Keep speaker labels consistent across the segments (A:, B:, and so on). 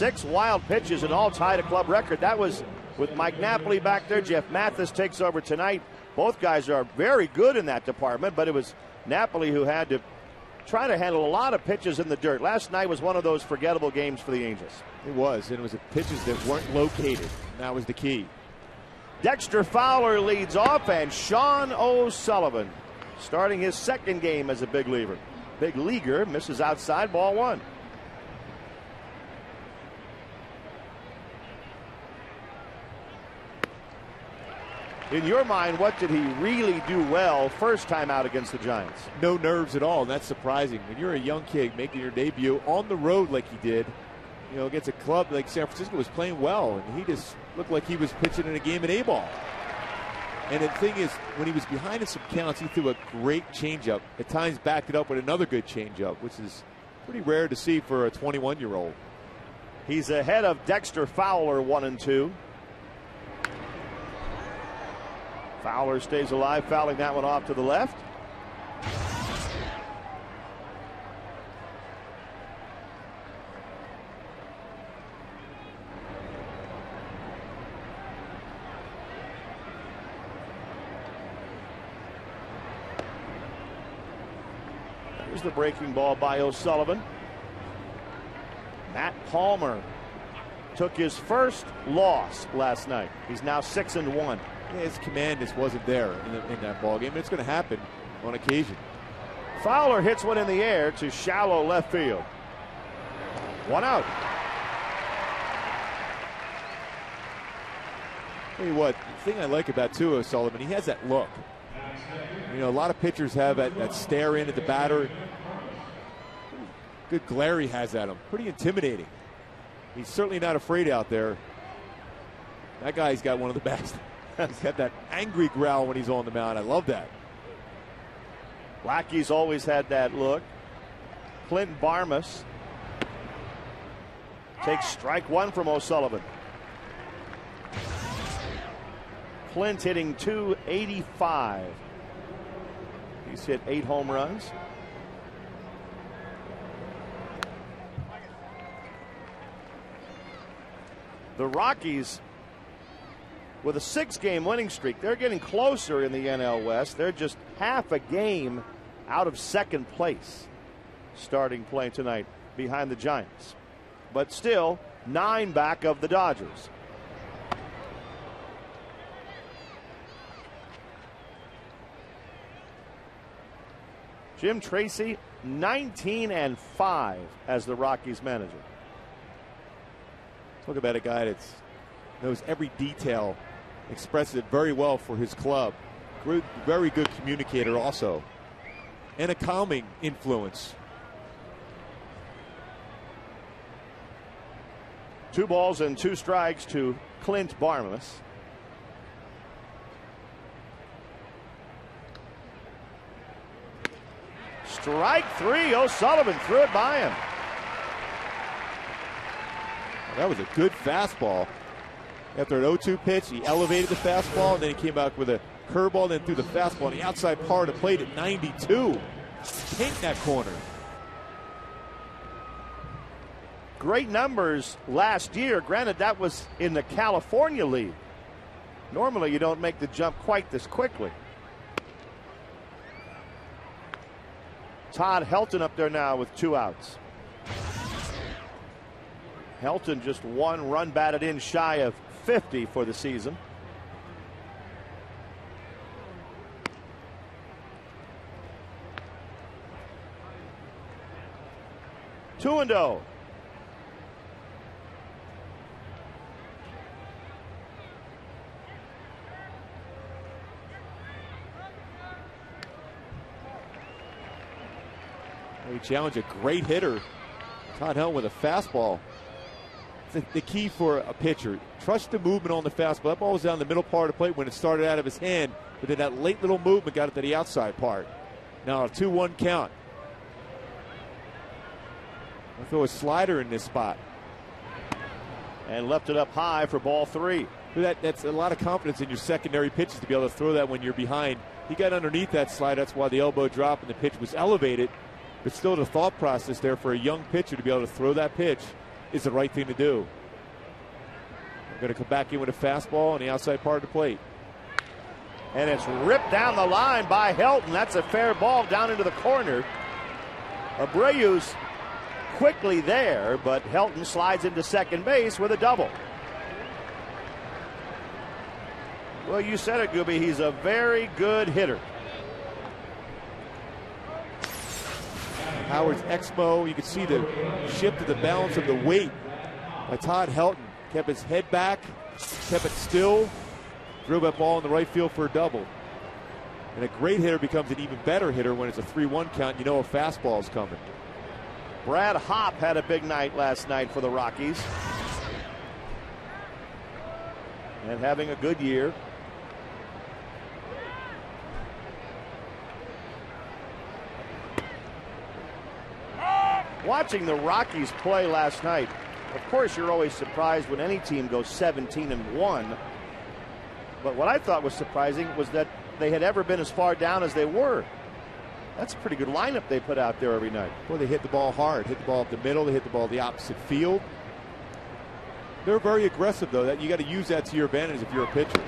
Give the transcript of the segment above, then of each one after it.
A: 6 wild pitches and all tied a club record. That was with Mike Napoli back there. Jeff Mathis takes over tonight. Both guys are very good in that department, but it was Napoli who had to try to handle a lot of pitches in the dirt. Last night was one of those forgettable games for the Angels.
B: It was, and it was pitches that weren't located. That was the key.
A: Dexter Fowler leads off, and Sean O'Sullivan, starting his second game as a big leaguer, misses outside, ball 1. In your mind, what did he really do well first time out against the Giants?
B: No nerves at all, and that's surprising. When you're a young kid making your debut on the road like he did, against a club like San Francisco was playing well, and he just looked like he was pitching in a game in A-ball. And the thing is, when he was behind in some counts, he threw a great changeup. At times backed it up with another good changeup, which is pretty rare to see for a 21-year-old.
A: He's ahead of Dexter Fowler, 1-2. Fowler stays alive, fouling that one off to the left. Here's the breaking ball by O'Sullivan. Matt Palmer took his first loss last night. He's now 6-1.
B: His command just wasn't there in that ball game. It's going to happen on occasion.
A: Fowler hits one in the air to shallow left field. 1 out.
B: Tell you what, the thing I like about too O'Sullivan, he has that look. A lot of pitchers have that stare in at the batter. Good glare he has at him. Pretty intimidating. He's certainly not afraid out there. That guy's got one of the best. He's got that angry growl when he's on the mound. I love that.
A: Lackey's always had that look. Clint Barmas takes strike 1 from O'Sullivan. Clint hitting .285. He's hit 8 home runs. The Rockies, with a 6-game winning streak, they're getting closer in the NL West. They're just half a game out of second place starting play tonight behind the Giants. But still 9 back of the Dodgers. Jim Tracy, 19-5 as the Rockies manager.
B: Talk about a guy that knows every detail, expresses it very well for his club. Very good communicator also. And a calming influence.
A: 2 balls and 2 strikes to Clint Barmas. Strike 3. O'Sullivan threw it by him.
B: That was a good fastball. After an 0-2 pitch, he elevated the fastball, and then he came back with a curveball, then threw the fastball on the outside part of the plate at 92. Paint that corner.
A: Great numbers last year. Granted, that was in the California League. Normally, you don't make the jump quite this quickly. Todd Helton up there now with 2 outs. Helton just 1 run batted in shy of 50 for the season. Two and 0.
B: He challenged a great hitter, Todd Helton, with a fastball. The key for a pitcher, trust the movement on the fastball. That ball was down the middle part of the plate when it started out of his hand, but then that late little movement got it to the outside part. Now a 2-1 count. I'll throw a slider in this spot.
A: And left it up high for ball 3.
B: That's a lot of confidence in your secondary pitches to be able to throw that when you're behind. He got underneath that slider. That's why the elbow dropped and the pitch was elevated. But still the thought process there for a young pitcher to be able to throw that pitch is the right thing to do. We're going to come back in with a fastball on the outside part of the plate.
A: And it's ripped down the line by Helton. That's a fair ball down into the corner. Abreu's quickly there, but Helton slides into second base with a double. Well, you said it, Gooby. He's a very good hitter.
B: Howard's Exmo, you can see the shift of the balance of the weight by Todd Helton. Kept his head back, kept it still, drove that ball in the right field for a double. And a great hitter becomes an even better hitter when it's a 3-1 count. You know a fastball is coming.
A: Brad Hopp had a big night last night for the Rockies. And having a good year. Watching the Rockies play last night, of course you're always surprised when any team goes 17-1. But what I thought was surprising was that they had ever been as far down as they were. That's a pretty good lineup they put out there every night.
B: Well, they hit the ball hard, hit the ball up the middle, they hit the ball the opposite field. They're very aggressive, though. That you got to use that to your advantage if you're a pitcher.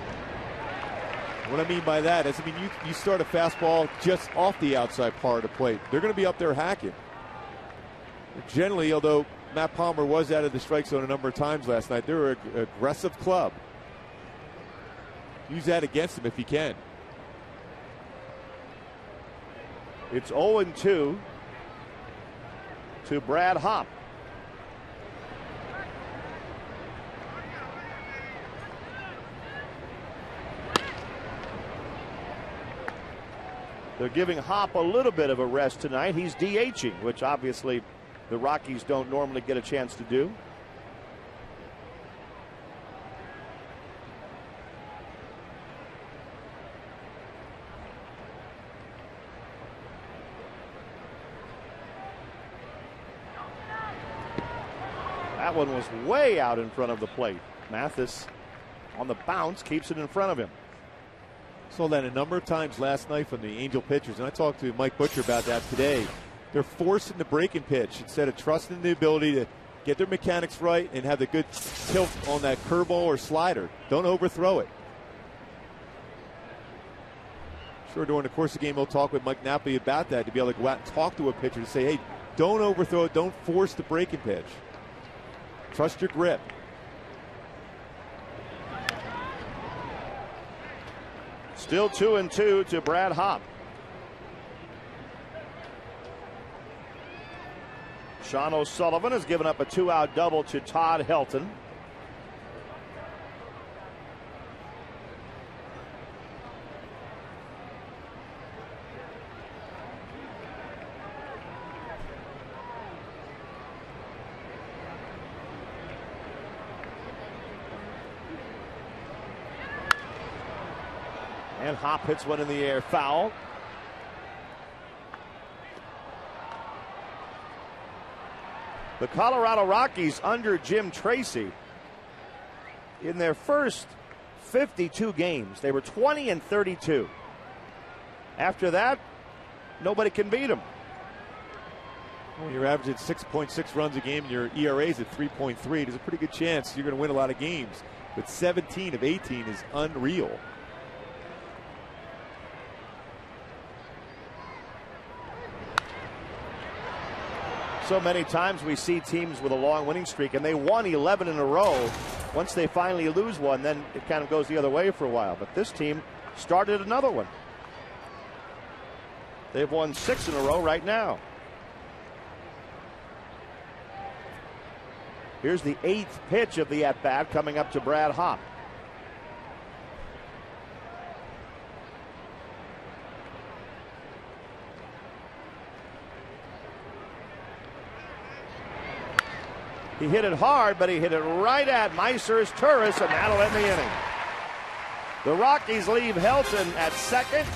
B: What I mean by that is, you start a fastball just off the outside part of the plate. They're going to be up there hacking. Generally, although Matt Palmer was out of the strike zone a number of times last night, they're an aggressive club. Use that against them if you can.
A: It's 0-2 to Brad Hopp. They're giving Hopp a little bit of a rest tonight. He's DHing, which obviously the Rockies don't normally get a chance to do. That one was way out in front of the plate. Mathis on the bounce keeps it in front of him.
B: Saw that a number of times last night from the Angel pitchers, and I talked to Mike Butcher about that today. They're forcing the breaking pitch instead of trusting the ability to get their mechanics right and have the good tilt on that curveball or slider. Don't overthrow it. Sure, during the course of the game, we'll talk with Mike Napoli about that, to be able to go out and talk to a pitcher to say, hey, don't overthrow it, don't force the breaking pitch. Trust your grip.
A: Still 2-2 to Brad Hopp. Sean O'Sullivan has given up a 2-out double to Todd Helton. And Hopp hits one in the air, foul. The Colorado Rockies under Jim Tracy, in their first 52 games, they were 20-32. After that, nobody can beat them.
B: Well, you're averaging 6.6 runs a game, and your ERA is at 3.3. There's a pretty good chance you're going to win a lot of games. But 17 of 18 is unreal.
A: So many times we see teams with a long winning streak, and they won 11 in a row. Once they finally lose one, then it kind of goes the other way for a while. But this team started another one. They've won 6 in a row right now. Here's the 8th pitch of the at-bat coming up to Brad Hopp. He hit it hard, but he hit it right at Meiser's Turris, and that'll end the inning. The Rockies leave Helton at second.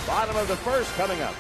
A: Bottom of the first coming up.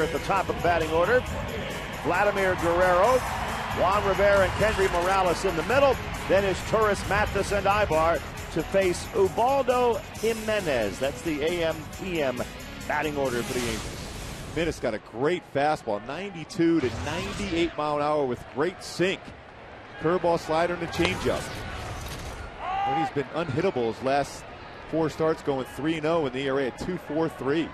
A: at the top of the batting order. Vladimir Guerrero, Juan Rivera, and Kendry Morales in the middle. Then is Torres, Mathis, and Ibar to face Ubaldo Jimenez. That's the AM/PM batting order for the Angels.
B: Jimenez got a great fastball, 92 to 98 mile an hour with great sink. Curveball, slider, and a changeup. And he's been unhittable his last 4 starts, going 3-0 in the ERA at 2.43.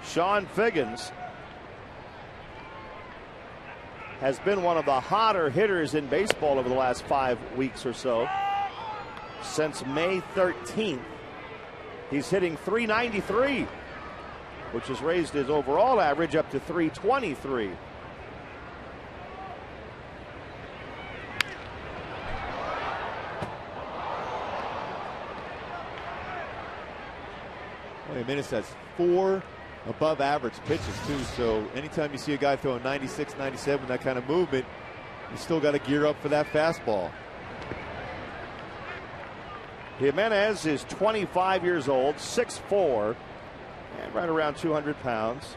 A: Sean Figgins has been one of the hotter hitters in baseball over the last 5 weeks or so. Since May 13th, he's hitting .393, which has raised his overall average up to .323.
B: Jimenez has 4 above average pitches too, so anytime you see a guy throwing 96, 97, that kind of movement, you still got to gear up for that fastball.
A: Jimenez is 25 years old, 6'4", and right around 200 pounds.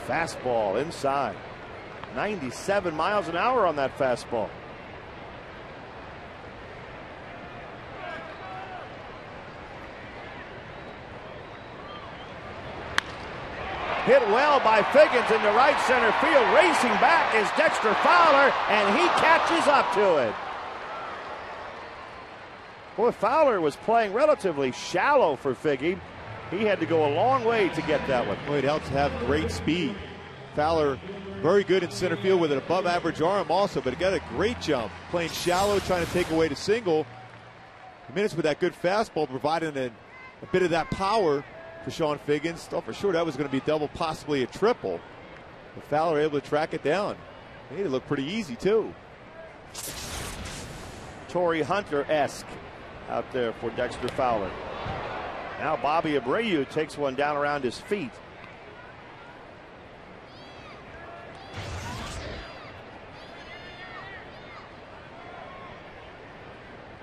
A: Fastball inside. 97 miles an hour on that fastball. Hit well by Figgins into right center field. Racing back is Dexter Fowler, and he catches up to it. Boy, Fowler was playing relatively shallow for Figgy. He had to go a long way to get that one.
B: Boy, it helps to have great speed. Fowler very good in center field with an above average arm also, but he got a great jump. Playing shallow, trying to take away the single. Jimenez with that good fastball, providing a bit of that power for Sean Figgins. Thought for sure that was going to be double, possibly a triple. But Fowler able to track it down. Made it look pretty easy too.
A: Torrey Hunter-esque out there for Dexter Fowler. Now Bobby Abreu takes one down around his feet.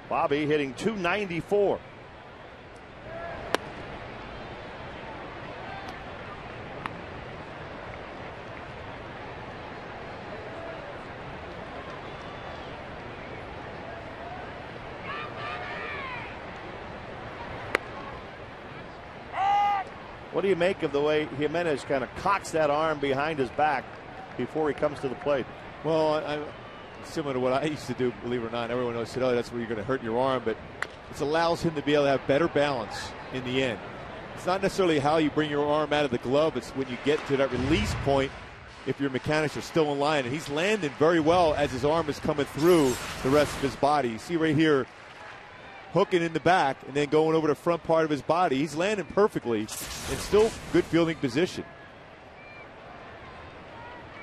A: Bobby hitting .294. What do you make of the way Jimenez kind of cocks that arm behind his back before he comes to the plate?
B: Well, similar to what I used to do, believe it or not. Everyone knows, oh, that's where you're going to hurt your arm, but it allows him to be able to have better balance in the end. It's not necessarily how you bring your arm out of the glove, it's when you get to that release point if your mechanics are still in line. And he's landing very well as his arm is coming through the rest of his body. You see right here, hooking in the back and then going over the front part of his body. He's landing perfectly and still good fielding position.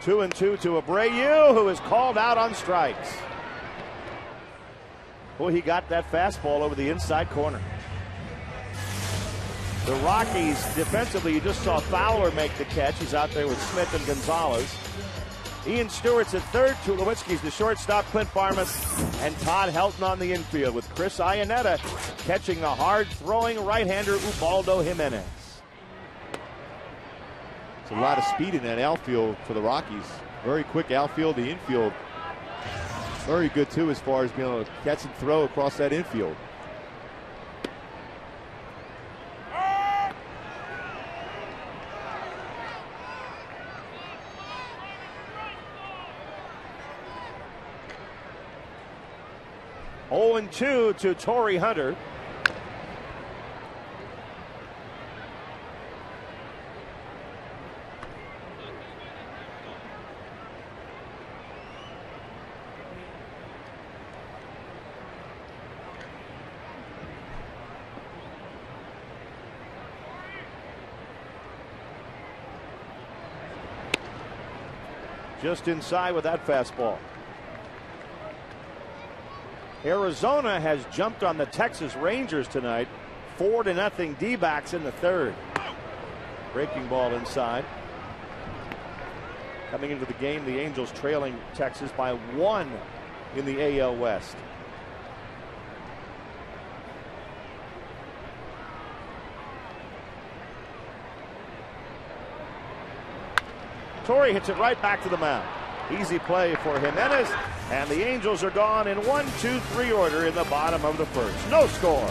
A: 2-2 to Abreu, who is called out on strikes. Boy, he got that fastball over the inside corner. The Rockies defensively, you just saw Fowler make the catch. He's out there with Smith and Gonzalez. Ian Stewart's at third. Tulowitzki's the shortstop. Clint Farmas and Todd Helton on the infield, with Chris Iannetta catching the hard-throwing right-hander Ubaldo Jimenez.
B: It's a lot of speed in that outfield for the Rockies. Very quick outfield. The infield very good too, as far as being able to catch and throw across that infield.
A: Oh, 0-2 to Torrey Hunter. Just inside with that fastball. Arizona has jumped on the Texas Rangers tonight. 4-0 D-backs in the third. Breaking ball inside. Coming into the game, the Angels trailing Texas by 1 in the AL West. Torrey hits it right back to the mound. Easy play for Jimenez, and the Angels are gone in 1-2-3 order in the bottom of the first. No score.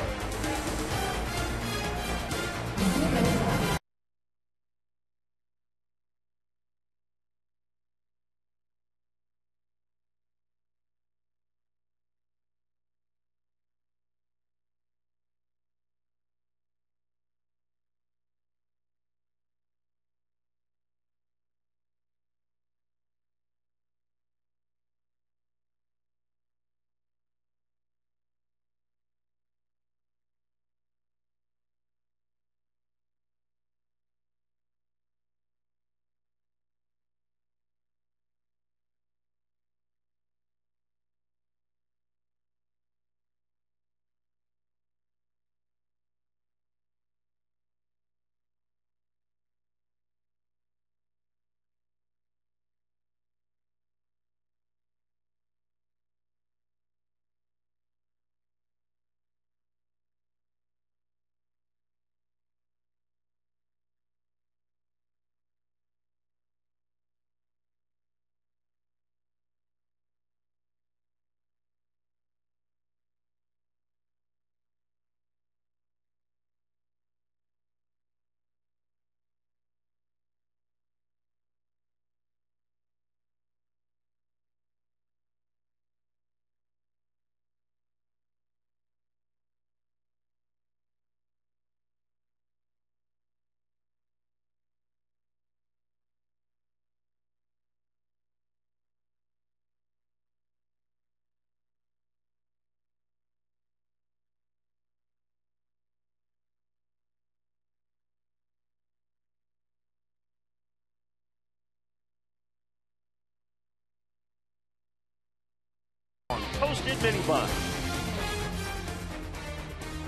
A: Toasted mini bun.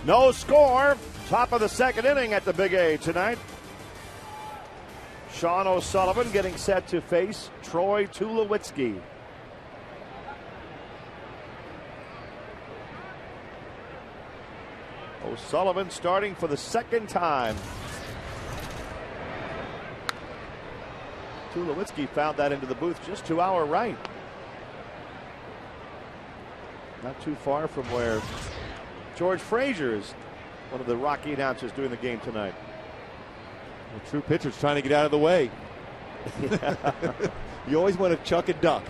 A: No score. Top of the second inning at the Big A tonight. Sean O'Sullivan getting set to face Troy Tulowitzki. O'Sullivan starting for the second time. Tulowitzki found that into the booth just to our right. Not too far from where George Frazier is one of the Rocky announcers doing the game tonight.
B: The true pitcher's trying to get out of the way. You always want to chuck and duck.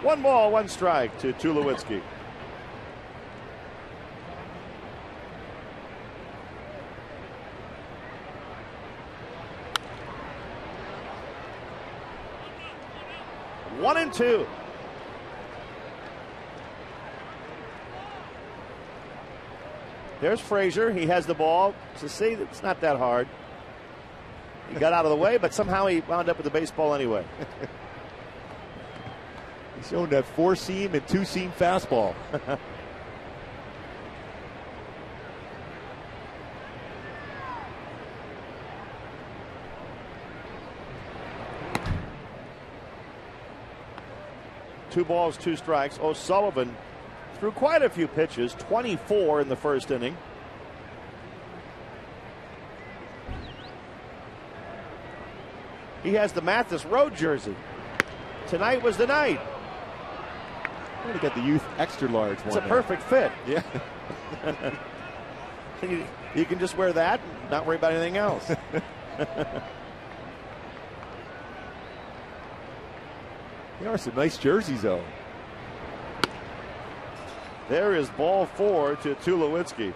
A: One ball, one strike to Tulowitzki. One and two. There's Frazier. He has the ball. To see, it's not that hard. He got out of the way, but somehow he wound up with the baseball anyway.
B: He's showing that four-seam and two-seam fastball.
A: Two balls, two strikes. O'Sullivan threw quite a few pitches, 24 in the first inning. He has the Mathis Road jersey. Tonight was the night.
B: He got the youth extra large one.
A: It's a perfect fit.
B: Yeah.
A: You can just wear that and not worry about anything else.
B: There are some nice jerseys, though.
A: There is ball four to Tulowitzki.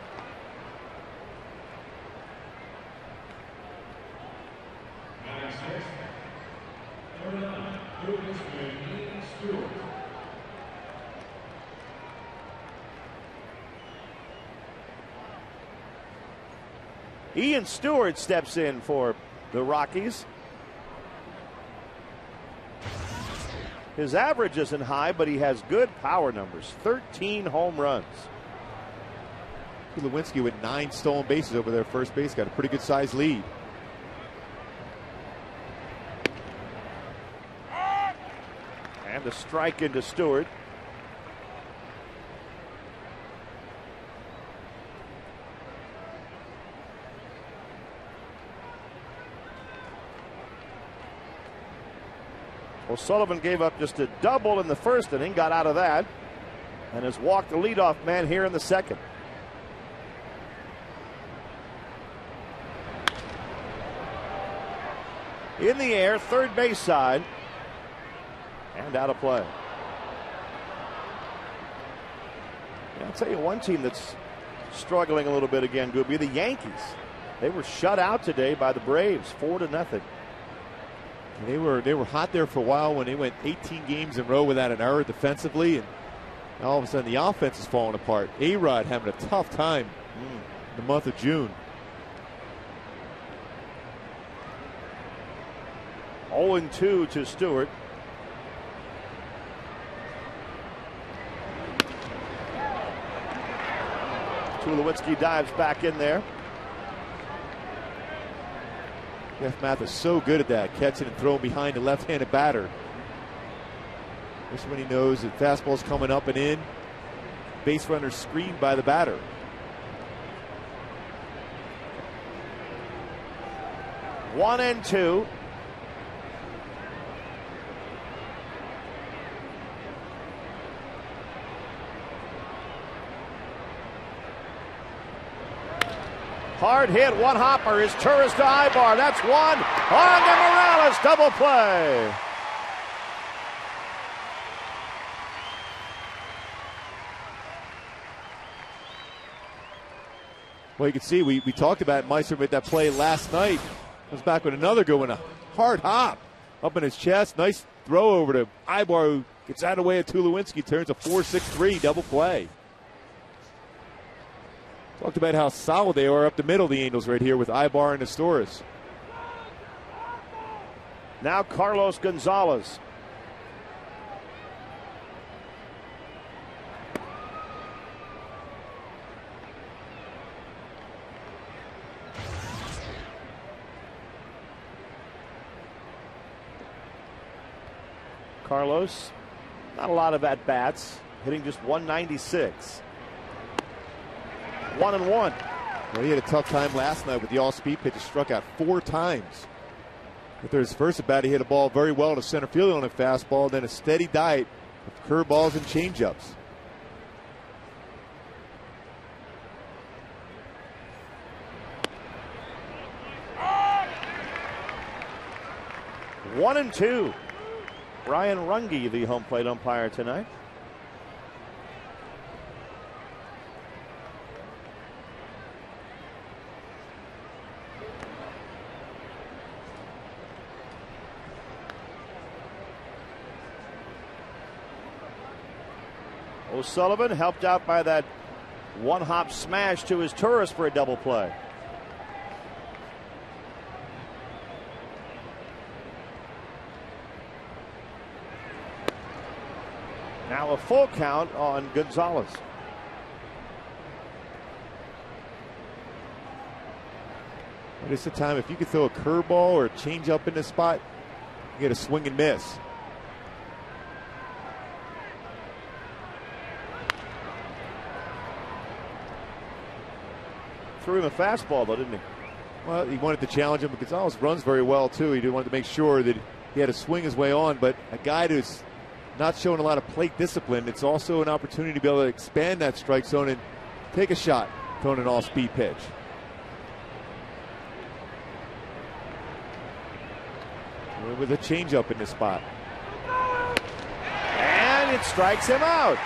A: Ian Stewart steps in for the Rockies. His average isn't high, but he has good power numbers. 13 home runs.
B: Lewinsky with 9 stolen bases over their first base. Got a pretty good sized lead.
A: The strike into Stewart. O'Sullivan gave up just a double in the first inning, got out of that, and has walked the leadoff man here in the second. In the air, third base side, and out of play. Yeah, I'll tell you one team that's struggling a little bit again, Gooby, the Yankees. They were shut out today by the Braves, 4-0.
B: They were hot there for a while when they went 18 games in a row without an error defensively, and all of a sudden the offense is falling apart. A-Rod having a tough time in the month of June.
A: 0-2 to Stewart. Tulowitzki dives back in there.
B: Jeff Mathis so good at that, catching and throwing behind the left-handed batter. Just when he knows that fastball's coming up and in, base runner screened by the batter.
A: One and two. Hard hit, one hopper is Turris to Ibar. That's one on the Morales double play.
B: Well, you can see we talked about Meister with that play last night. Comes back with another good one, a hard hop up in his chest. Nice throw over to Ibar, who gets out of the way of Tulowitzki, turns a 4-6-3 double play. Talked about how solid they are up the middle, the Angels right here with Ibar and Nestoris.
A: Now Carlos Gonzalez. Carlos, not a lot of at-bats, hitting just 196. 1-1.
B: Well, he had a tough time last night with the all-speed pitch. He struck out 4 times. After his first at bat, he hit a ball very well to center field on a fastball, then a steady diet of curveballs and changeups.
A: One and two. Brian Runge, the home plate umpire tonight. O'Sullivan helped out by that one-hop smash to his Turris for a double play. Now a full count on Gonzalez.
B: But it's the time, if you could throw a curveball or a changeup in this spot, you get a swing and miss.
A: Threw him a fastball, though, didn't he?
B: Well, he wanted to challenge him, but Gonzalez runs very well, too. He wanted to make sure that he had to swing his way on, but a guy who's not showing a lot of plate discipline, it's also an opportunity to be able to expand that strike zone and take a shot throwing an all-speed pitch. With a changeup in this spot.
A: And it strikes him out.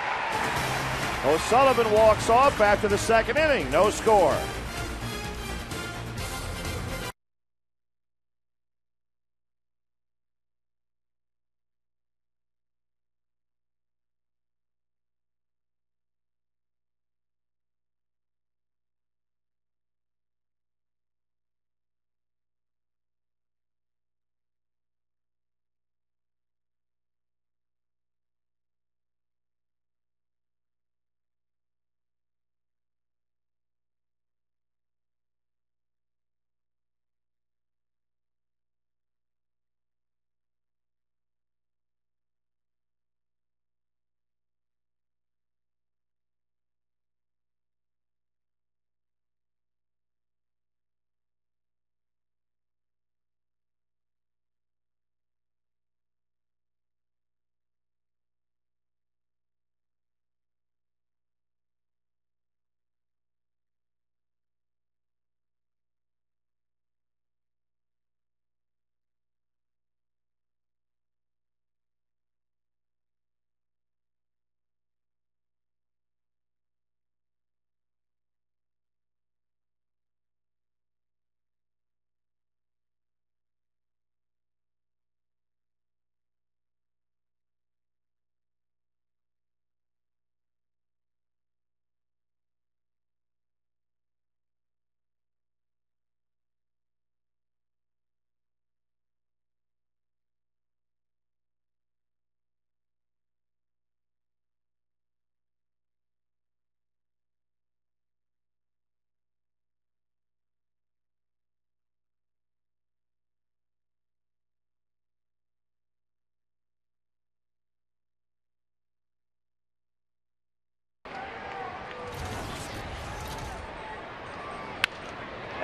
A: O'Sullivan walks off after the second inning. No score.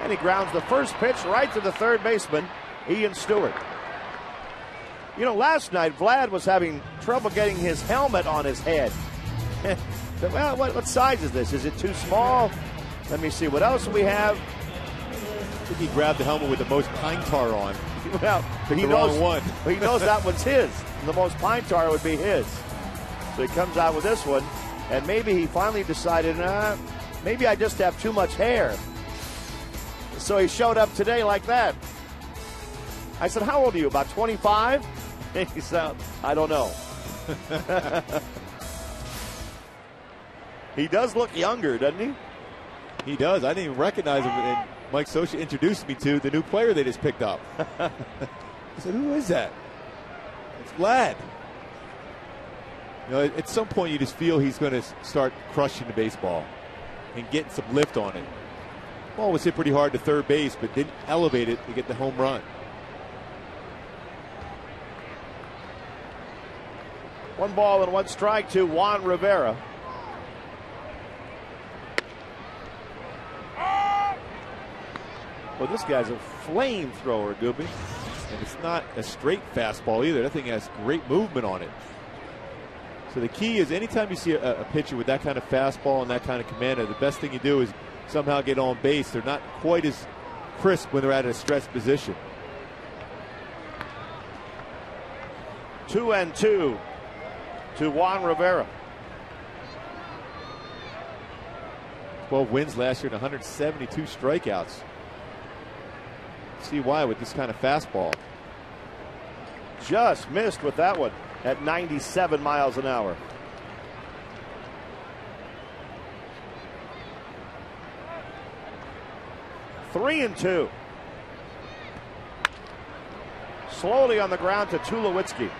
A: And he grounds the first pitch right to the third baseman, Ian Stewart. You know, last night, Vlad was having trouble getting his helmet on his head. Well, what size is this? Is it too small? Let me see. What else do we have?
B: I think he grabbed the helmet with the most pine tar on.
A: Well, he knows one. He knows that one's his. The most pine tar would be his. So he comes out with this one, and maybe he finally decided, maybe I just have too much hair. So he showed up today like that. I said, how old are you? About 25? And he said, I don't know. He does look younger, doesn't he?
B: He does. I didn't even recognize him. And Mike Socha introduced me to the new player they just picked up. I said, who is that? It's Vlad. You know, at some point you just feel he's going to start crushing the baseball and getting some lift on it. Ball was hit pretty hard to third base, but didn't elevate it to get the home run.
A: One ball and one strike to Juan Rivera. Well, this guy's a flamethrower, Gooby.
B: And it's not a straight fastball either. That thing has great movement on it. So the key is anytime you see a pitcher with that kind of fastball and that kind of commander, the best thing you do is somehow get on base. They're not quite as crisp when they're at a stretched position.
A: 2-2 to Juan Rivera.
B: 12 wins last year and 172 strikeouts. See why with this kind of fastball.
A: Just missed with that one at 97 miles an hour. Three and two. Slowly on the ground to Tulowitzki.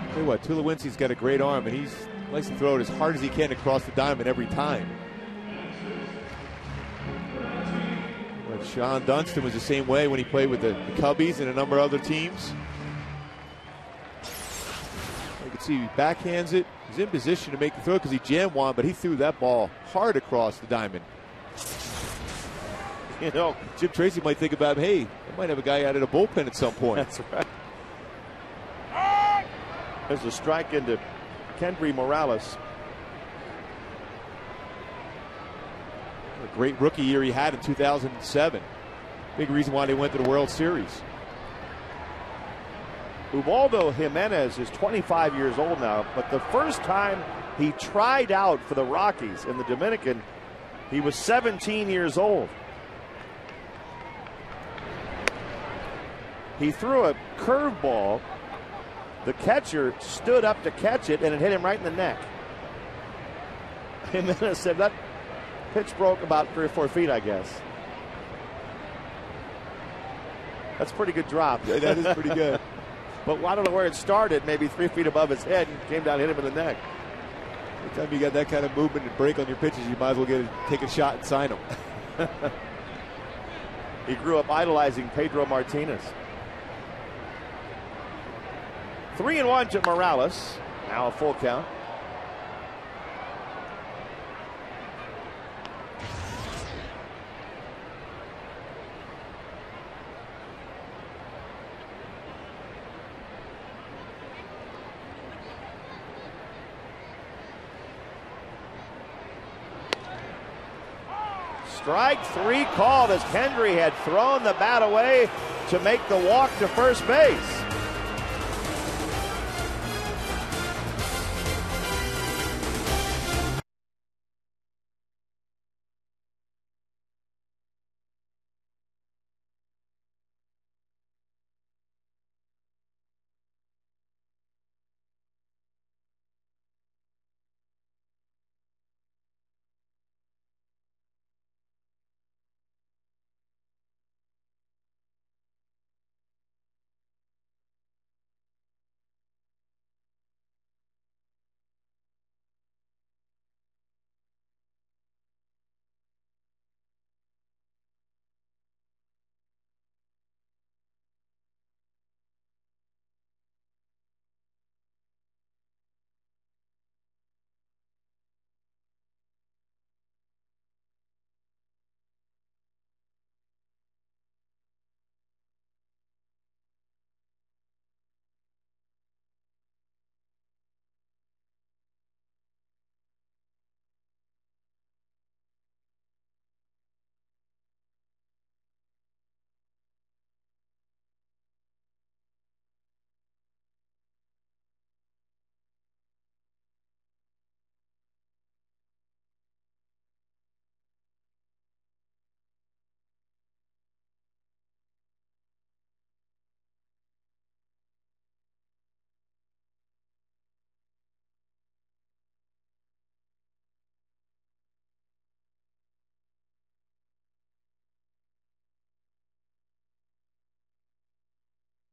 B: Tell you what, Tulowitzki's got a great arm, and he likes to throw it as hard as he can across the diamond every time. But Sean Dunston was the same way when he played with the Cubbies and a number of other teams. You can see he backhands it. He's in position to make the throw because he jammed one, but he threw that ball hard across the diamond.
A: You know,
B: Jim Tracy might think about, hey, I might have a guy out of the bullpen at some point.
A: That's right. There's a strike into Kendry Morales.
B: A great rookie year he had in 2007. Big reason why they went to the World Series.
A: Ubaldo Jimenez is 25 years old now, but the first time he tried out for the Rockies in the Dominican, he was 17 years old. He threw a curveball. The catcher stood up to catch it, and it hit him right in the neck. Jimenez said that pitch broke about 3 or 4 feet, I guess. That's a pretty good drop.
B: Yeah, that is pretty good.
A: But I don't know where it started, maybe 3 feet above his head, and came down and hit him in the neck.
B: Anytime you got that kind of movement and break on your pitches, you might as well take a shot and sign them.
A: He grew up idolizing Pedro Martinez. 3-1 to Morales. Now a full count. Strike three called as Kendry had thrown the bat away to make the walk to first base.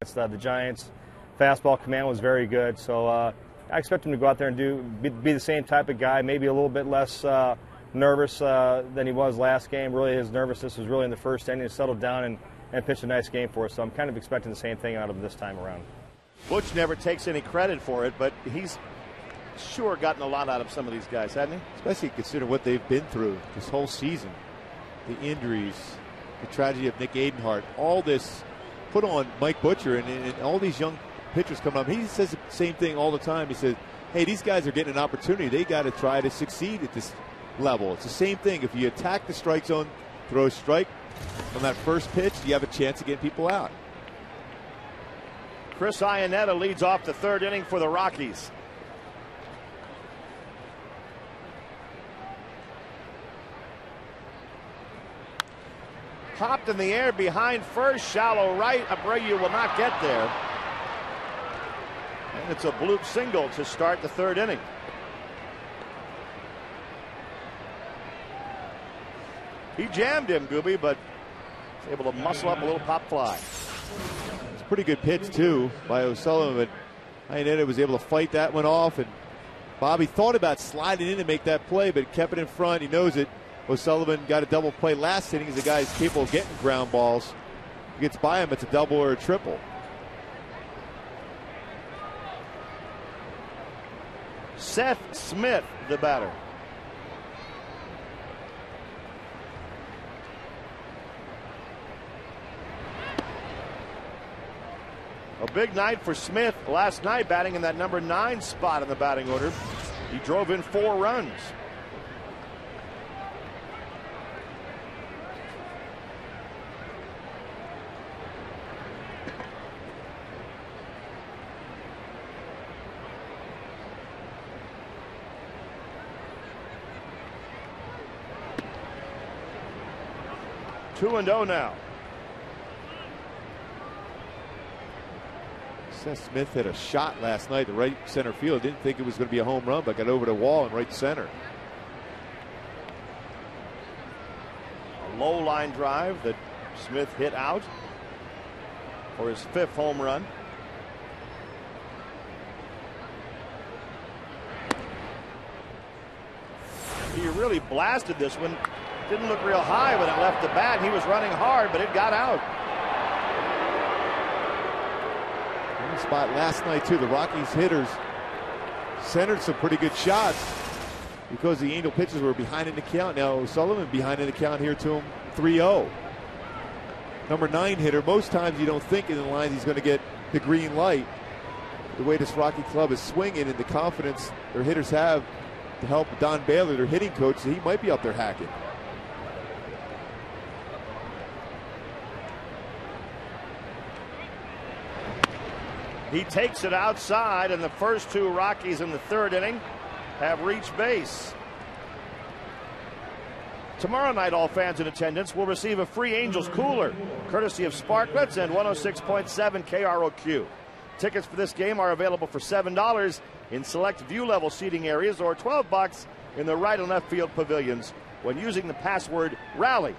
C: The Giants' fastball command was very good, so I expect him to go out there and be the same type of guy, maybe a little bit less nervous than he was last game. Really, his nervousness was really in the first inning. He settled down and pitched a nice game for us, so I'm kind of expecting the same thing out of him this time around.
A: Butch never takes any credit for it, but he's sure gotten a lot out of some of these guys, hasn't he?
B: Especially considering what they've been through this whole season. The injuries, the tragedy of Nick Adenhart, all this put on Mike Butcher and all these young pitchers coming up. He says the same thing all the time. He says, hey, these guys are getting an opportunity. They got to try to succeed at this level. It's the same thing. If you attack the strike zone, throw a strike on that first pitch, you have a chance of getting people out.
A: Chris Iannetta leads off the third inning for the Rockies. Popped in the air behind first, shallow right. Abreu will not get there. And it's a bloop single to start the third inning. He jammed him, Gooby, but was able to muscle up a little pop fly.
B: It's a pretty good pitch, too, by O'Sullivan. But Iannetta was able to fight that one off, and Bobby thought about sliding in to make that play, but kept it in front. He knows it. O'Sullivan got a double play last inning. He's a guy who's capable of getting ground balls. If he gets by him, it's a double or a triple.
A: Seth Smith, the batter. A big night for Smith last night, batting in that number 9 spot in the batting order. He drove in 4 runs. Two and 0 now.
B: Seth Smith hit a shot last night to right center field. Didn't think it was going to be a home run, but got over the wall in right center.
A: A low line drive that Smith hit out for his 5th home run. He really blasted this one. Didn't look real high when it left the bat. He was running hard, but it got out.
B: In the spot last night, too. The Rockies hitters centered some pretty good shots because the Angel pitchers were behind in the count. Now O'Sullivan behind in the count here to him 3-0. Number 9 hitter. Most times you don't think in the lines he's going to get the green light. The way this Rocky club is swinging and the confidence their hitters have to help Don Baylor, their hitting coach, he might be up there hacking.
A: He takes it outside, and the first 2 Rockies in the third inning have reached base. Tomorrow night, all fans in attendance will receive a free Angels cooler, courtesy of Sparklets and 106.7 KROQ. Tickets for this game are available for $7 in select view-level seating areas or $12 in the right and left field pavilions when using the password RALLY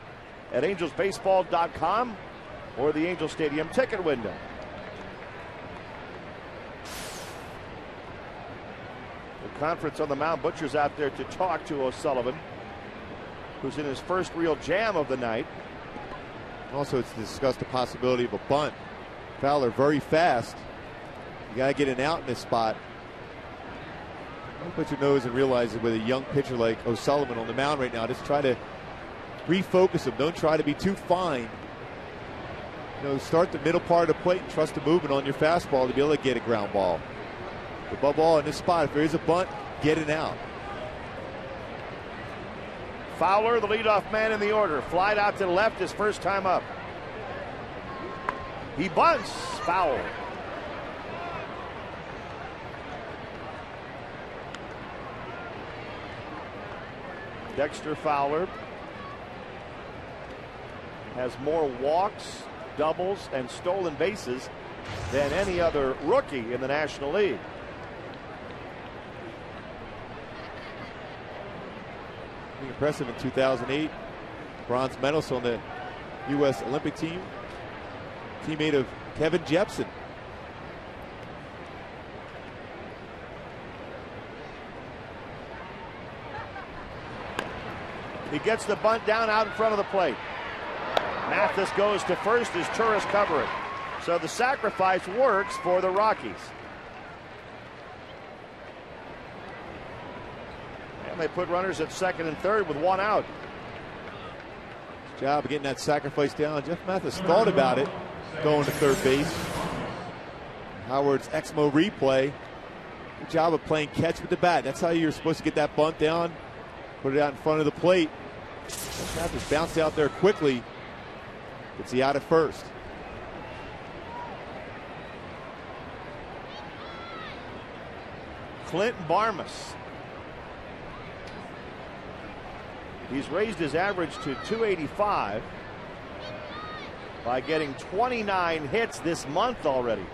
A: at angelsbaseball.com or the Angel Stadium ticket window. The conference on the mound. Butcher's out there to talk to O'Sullivan, who's in his first real jam of the night.
B: Also, it's discussed the possibility of a bunt. Fowler very fast. You got to get an out in this spot. Butcher knows and realizes with a young pitcher like O'Sullivan on the mound right now, just try to refocus him. Don't try to be too fine. You know, start the middle part of the plate and trust the movement on your fastball to be able to get a ground ball. Above all, in this spot, if there is a bunt, get it out.
A: Fowler, the leadoff man in the order, flied out to the left his first time up. He bunts. Foul. Dexter Fowler has more walks, doubles, and stolen bases than any other rookie in the National League.
B: Impressive in 2008, bronze medalist on the U.S. Olympic team, teammate of Kevin Jepson.
A: He gets the bunt down out in front of the plate. Mathis goes to first as Turris cover it. So the sacrifice works for the Rockies. And they put runners at second and third with one out.
B: Good job of getting that sacrifice down. Jeff Mathis thought about it, going to third base. Howard's Exmo replay. Good job of playing catch with the bat. That's how you're supposed to get that bunt down. Put it out in front of the plate. Jeff Mathis bounced out there quickly. Gets he out at first.
A: Clinton Barmas. He's raised his average to 285 by getting 29 hits this month already.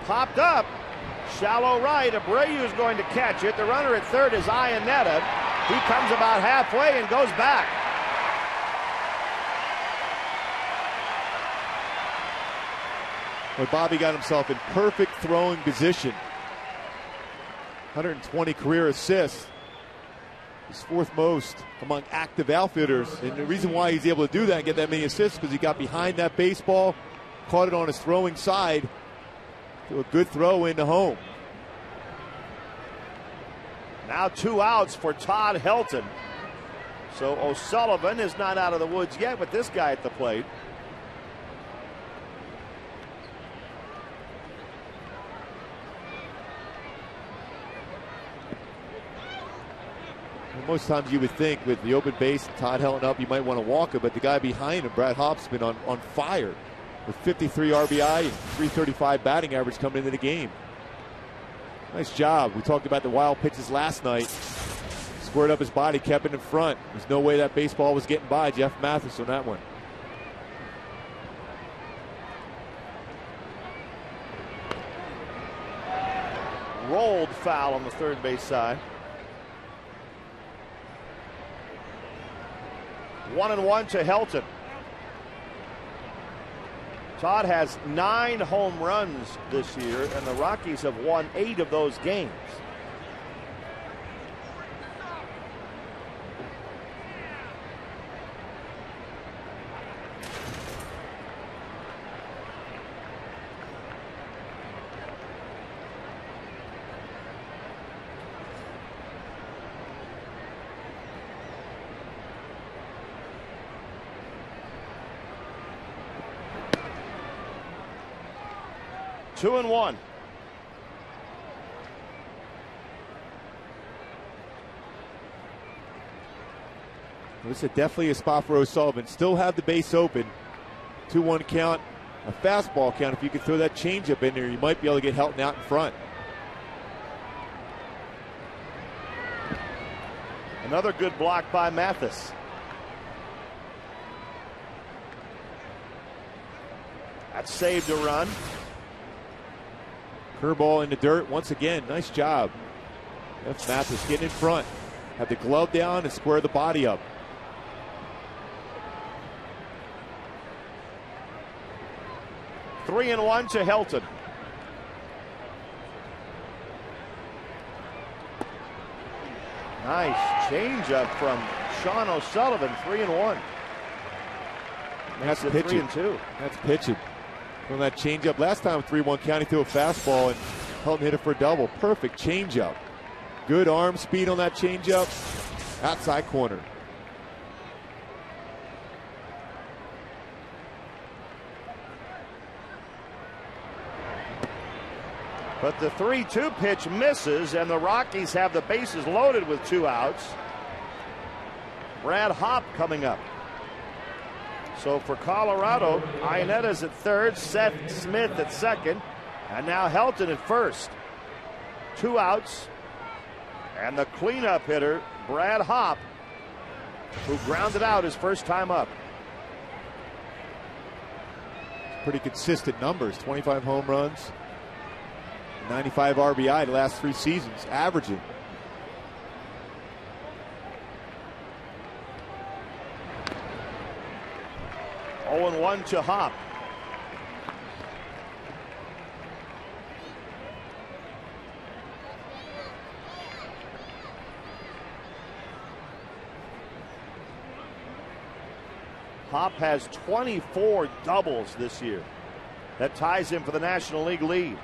A: Popped up. Shallow right. Abreu is going to catch it. The runner at third is Iannetta. He comes about halfway and goes back.
B: Well, Bobby got himself in perfect throwing position. 120 career assists. He's fourth most among active outfielders. And the reason why he's able to do that and get that many assists is because he got behind that baseball, caught it on his throwing side, to a good throw into home.
A: Now 2 outs for Todd Helton. So O'Sullivan is not out of the woods yet with this guy at the plate.
B: Most times you would think with the open base and Todd Helton up, you might want to walk it, but the guy behind him, Brad Hopp's been on fire with 53 RBI and 335 batting average coming into the game. Nice job. We talked about the wild pitches last night. Squared up his body, kept it in front. There's no way that baseball was getting by Jeff Mathis on that one.
A: Rolled foul on the third base side. 1-1 to Helton. Todd has 9 home runs this year, and the Rockies have won 8 of those games. Two and one.
B: This is definitely a spot for O'Sullivan. Still have the base open. 2-1 count, a fastball count. If you could throw that changeup in there, you might be able to get Helton out in front.
A: Another good block by Mathis. That saved a run.
B: Curveball in the dirt once again. Nice job. Jeff Mathis getting in front. Have the glove down and square the body up.
A: Three and one to Helton. Nice changeup from Sean O'Sullivan. 3-1.
B: That's
A: pitching.
B: 3-2. That's pitching. From that changeup last time, 3-1 count, he threw a fastball and Helton hit it for a double. Perfect changeup. Good arm speed on that changeup. Outside corner.
A: But the 3-2 pitch misses, and the Rockies have the bases loaded with 2 outs. Brad Hopp coming up. So for Colorado, Iannetta's at third, Seth Smith at second, and now Helton at first. 2 outs, and the cleanup hitter, Brad Hopp, who grounded out his first time up.
B: Pretty consistent numbers, 25 home runs, 95 RBI the last 3 seasons, averaging.
A: 0-1 to Hop. Hop has 24 doubles this year. That ties him for the National League lead,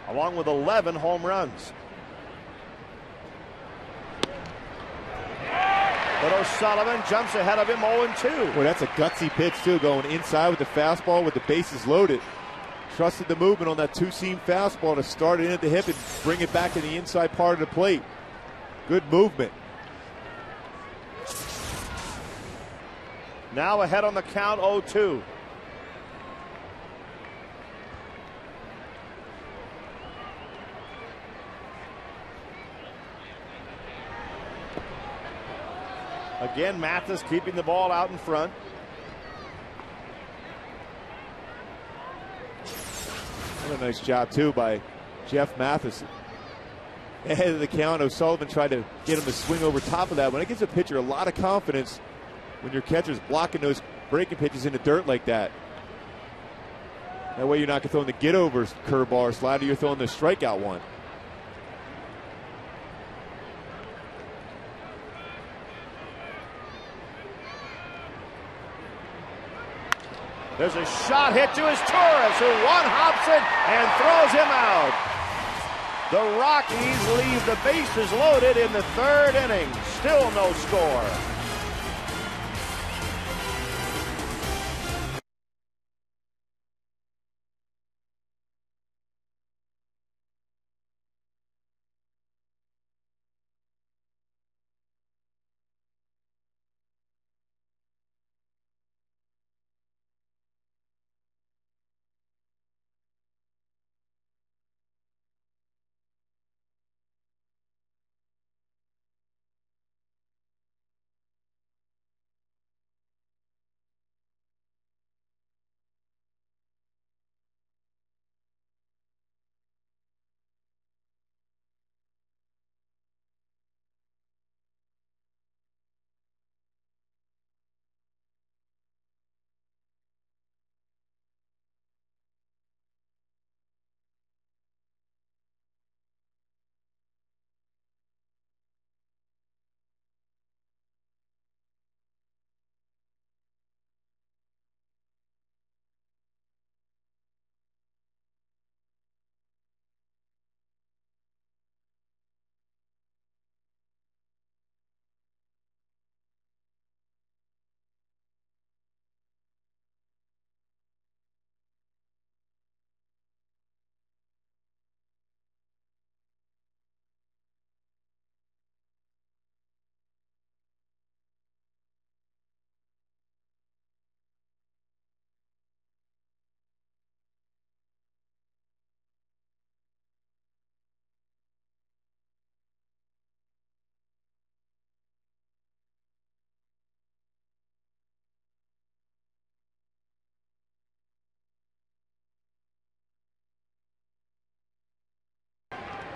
A: along with 11 home runs. But O'Sullivan jumps ahead of him 0-2.
B: Well, that's a gutsy pitch, too, going inside with the fastball with the bases loaded. Trusted the movement on that two-seam fastball to start it in at the hip and bring it back to the inside part of the plate. Good movement.
A: Now ahead on the count, 0-2. Again, Mathis keeping the ball out in front.
B: What a nice job, too, by Jeff Mathis. Ahead of the count, O'Sullivan tried to get him to swing over top of that. When it gives a pitcher a lot of confidence when your catcher's blocking those breaking pitches in the dirt like that. That way you're not throwing the get-over curveball or slider, you're throwing the strikeout one.
A: There's a shot hit to his Torres, who one-hops it and throws him out. The Rockies leave the bases loaded in the third inning. Still no score.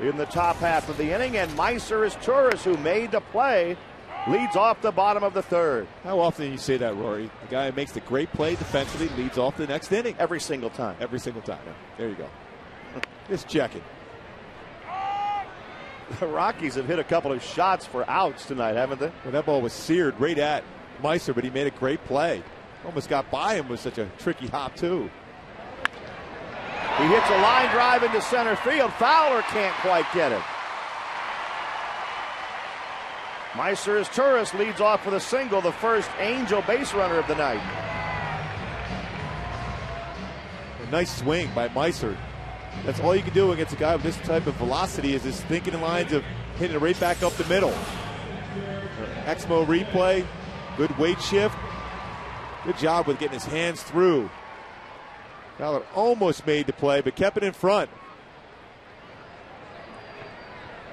A: In the top half of the inning, and Meiser is Torres, who made the play, leads off the bottom of the third.
B: How often do you say that, Rory? The guy who makes the great play defensively leads off the next inning.
A: Every single time.
B: Every single time. Yeah. There you go. Just checking.
A: The Rockies have hit a couple of shots for outs tonight, haven't they?
B: Well, that ball was seared right at Meiser, but he made a great play. Almost got by him with such a tricky hop, too.
A: He hits a line drive into center field. Fowler can't quite get it. Meiser is Torres, leads off with a single, the first Angel base runner of the night.
B: A nice swing by Meiser. That's all you can do against a guy with this type of velocity, is just thinking in lines of hitting it right back up the middle. Exmo replay, good weight shift. Good job with getting his hands through. Fowler almost made the play, but kept it in front.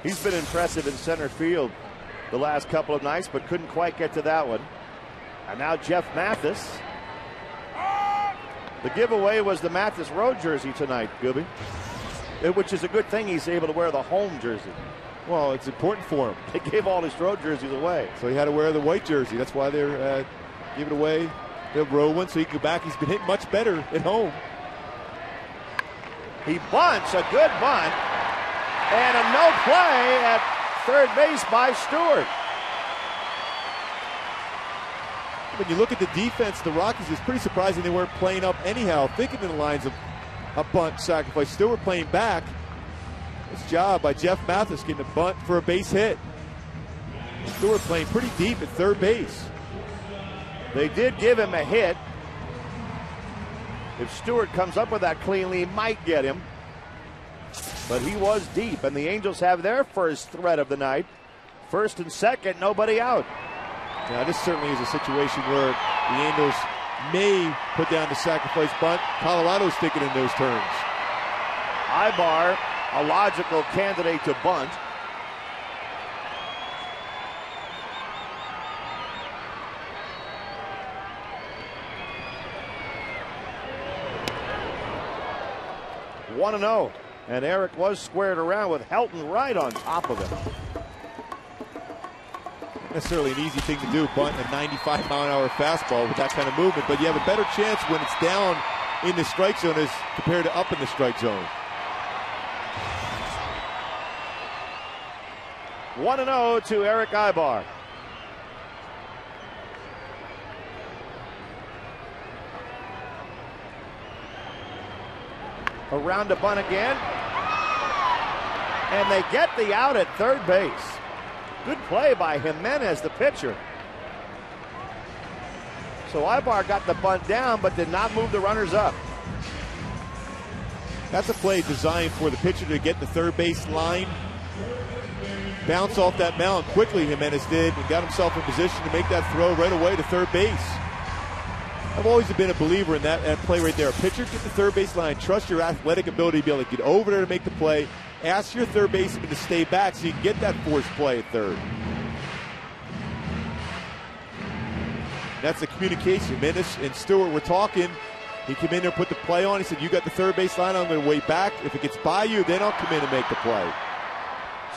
A: He's been impressive in center field the last couple of nights, but couldn't quite get to that one. And now Jeff Mathis. The giveaway was the Mathis road jersey tonight, Gooby, which is a good thing. He's able to wear the home jersey.
B: Well, it's important for him.
A: They gave all his road jerseys away.
B: So he had to wear the white jersey. That's why they're giving away They'll roll one so he can go back. He's been hitting much better at home.
A: He bunts, a good bunt, and a no play at third base by Stewart.
B: When you look at the defense, the Rockies, it's pretty surprising they weren't playing up anyhow, thinking in the lines of a bunt sacrifice. Stewart playing back. Nice job by Jeff Mathis getting a bunt for a base hit. Stewart playing pretty deep at third base.
A: They did give him a hit. If Stewart comes up with that cleanly, he might get him. But he was deep, and the Angels have their first threat of the night. First and second, nobody out.
B: Now, this certainly is a situation where the Angels may put down the sacrifice bunt. Colorado's thinking in those terms.
A: Ibar, a logical candidate to bunt. One and 0, and Eric was squared around with Helton right on top of him.
B: Not necessarily an easy thing to do, bunt a 95-mile-an-hour fastball with that kind of movement, but you have a better chance when it's down in the strike zone as compared to up in the strike zone.
A: 1-0 to Eric Ibar. Around to bunt again. And they get the out at third base. Good play by Jimenez, the pitcher. So Ibar got the bunt down, but did not move the runners up.
B: That's a play designed for the pitcher to get the third base line, bounce off that mound quickly. Jimenez did and got himself in position to make that throw right away to third base. I've always been a believer in that play right there. A pitcher get the third base line, trust your athletic ability to be able to get over there to make the play. Ask your third baseman to stay back so you can get that forced play at third. That's the communication. Jimenez and Stewart were talking. He came in there and put the play on. He said, you got the third base line, I'm going to wait back. If it gets by you, then I'll come in and make the play.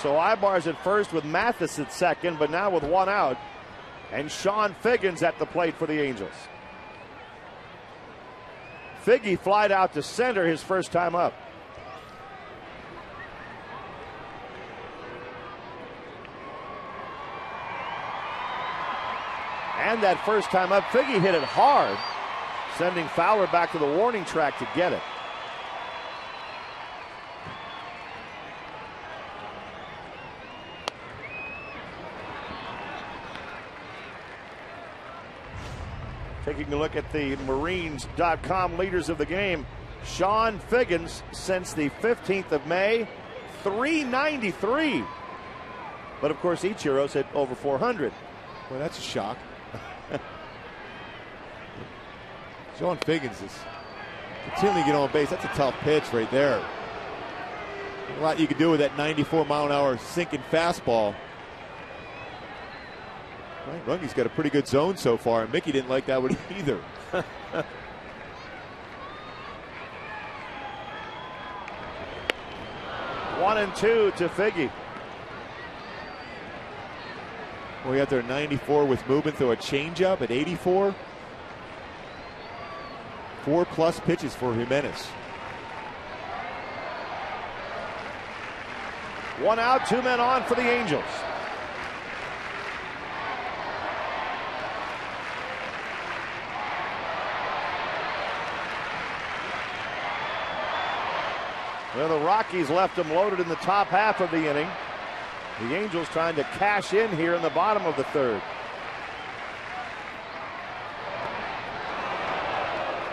A: So Ibar's at first with Mathis at second, but now with one out. And Sean Figgins at the plate for the Angels. Figgy flied out to center his first time up. And that first time up, Figgy hit it hard, sending Fowler back to the warning track to get it. Taking a look at the Marines.com leaders of the game. Sean Figgins, since the 15th of May, 393. But of course, Ichiro's hit over 400.
B: Well, that's a shock. Sean Figgins is continually get on base. That's a tough pitch right there. A lot you can do with that 94-mile-an-hour sinking fastball. Ryan Runge's got a pretty good zone so far, and Mickey didn't like that one either.
A: 1-2 to Figgy.
B: We got there 94 with movement through a changeup at 84. 4+ pitches for Jimenez.
A: 1 out, 2 men on for the Angels. Well, the Rockies left them loaded in the top half of the inning. The Angels trying to cash in here in the bottom of the third.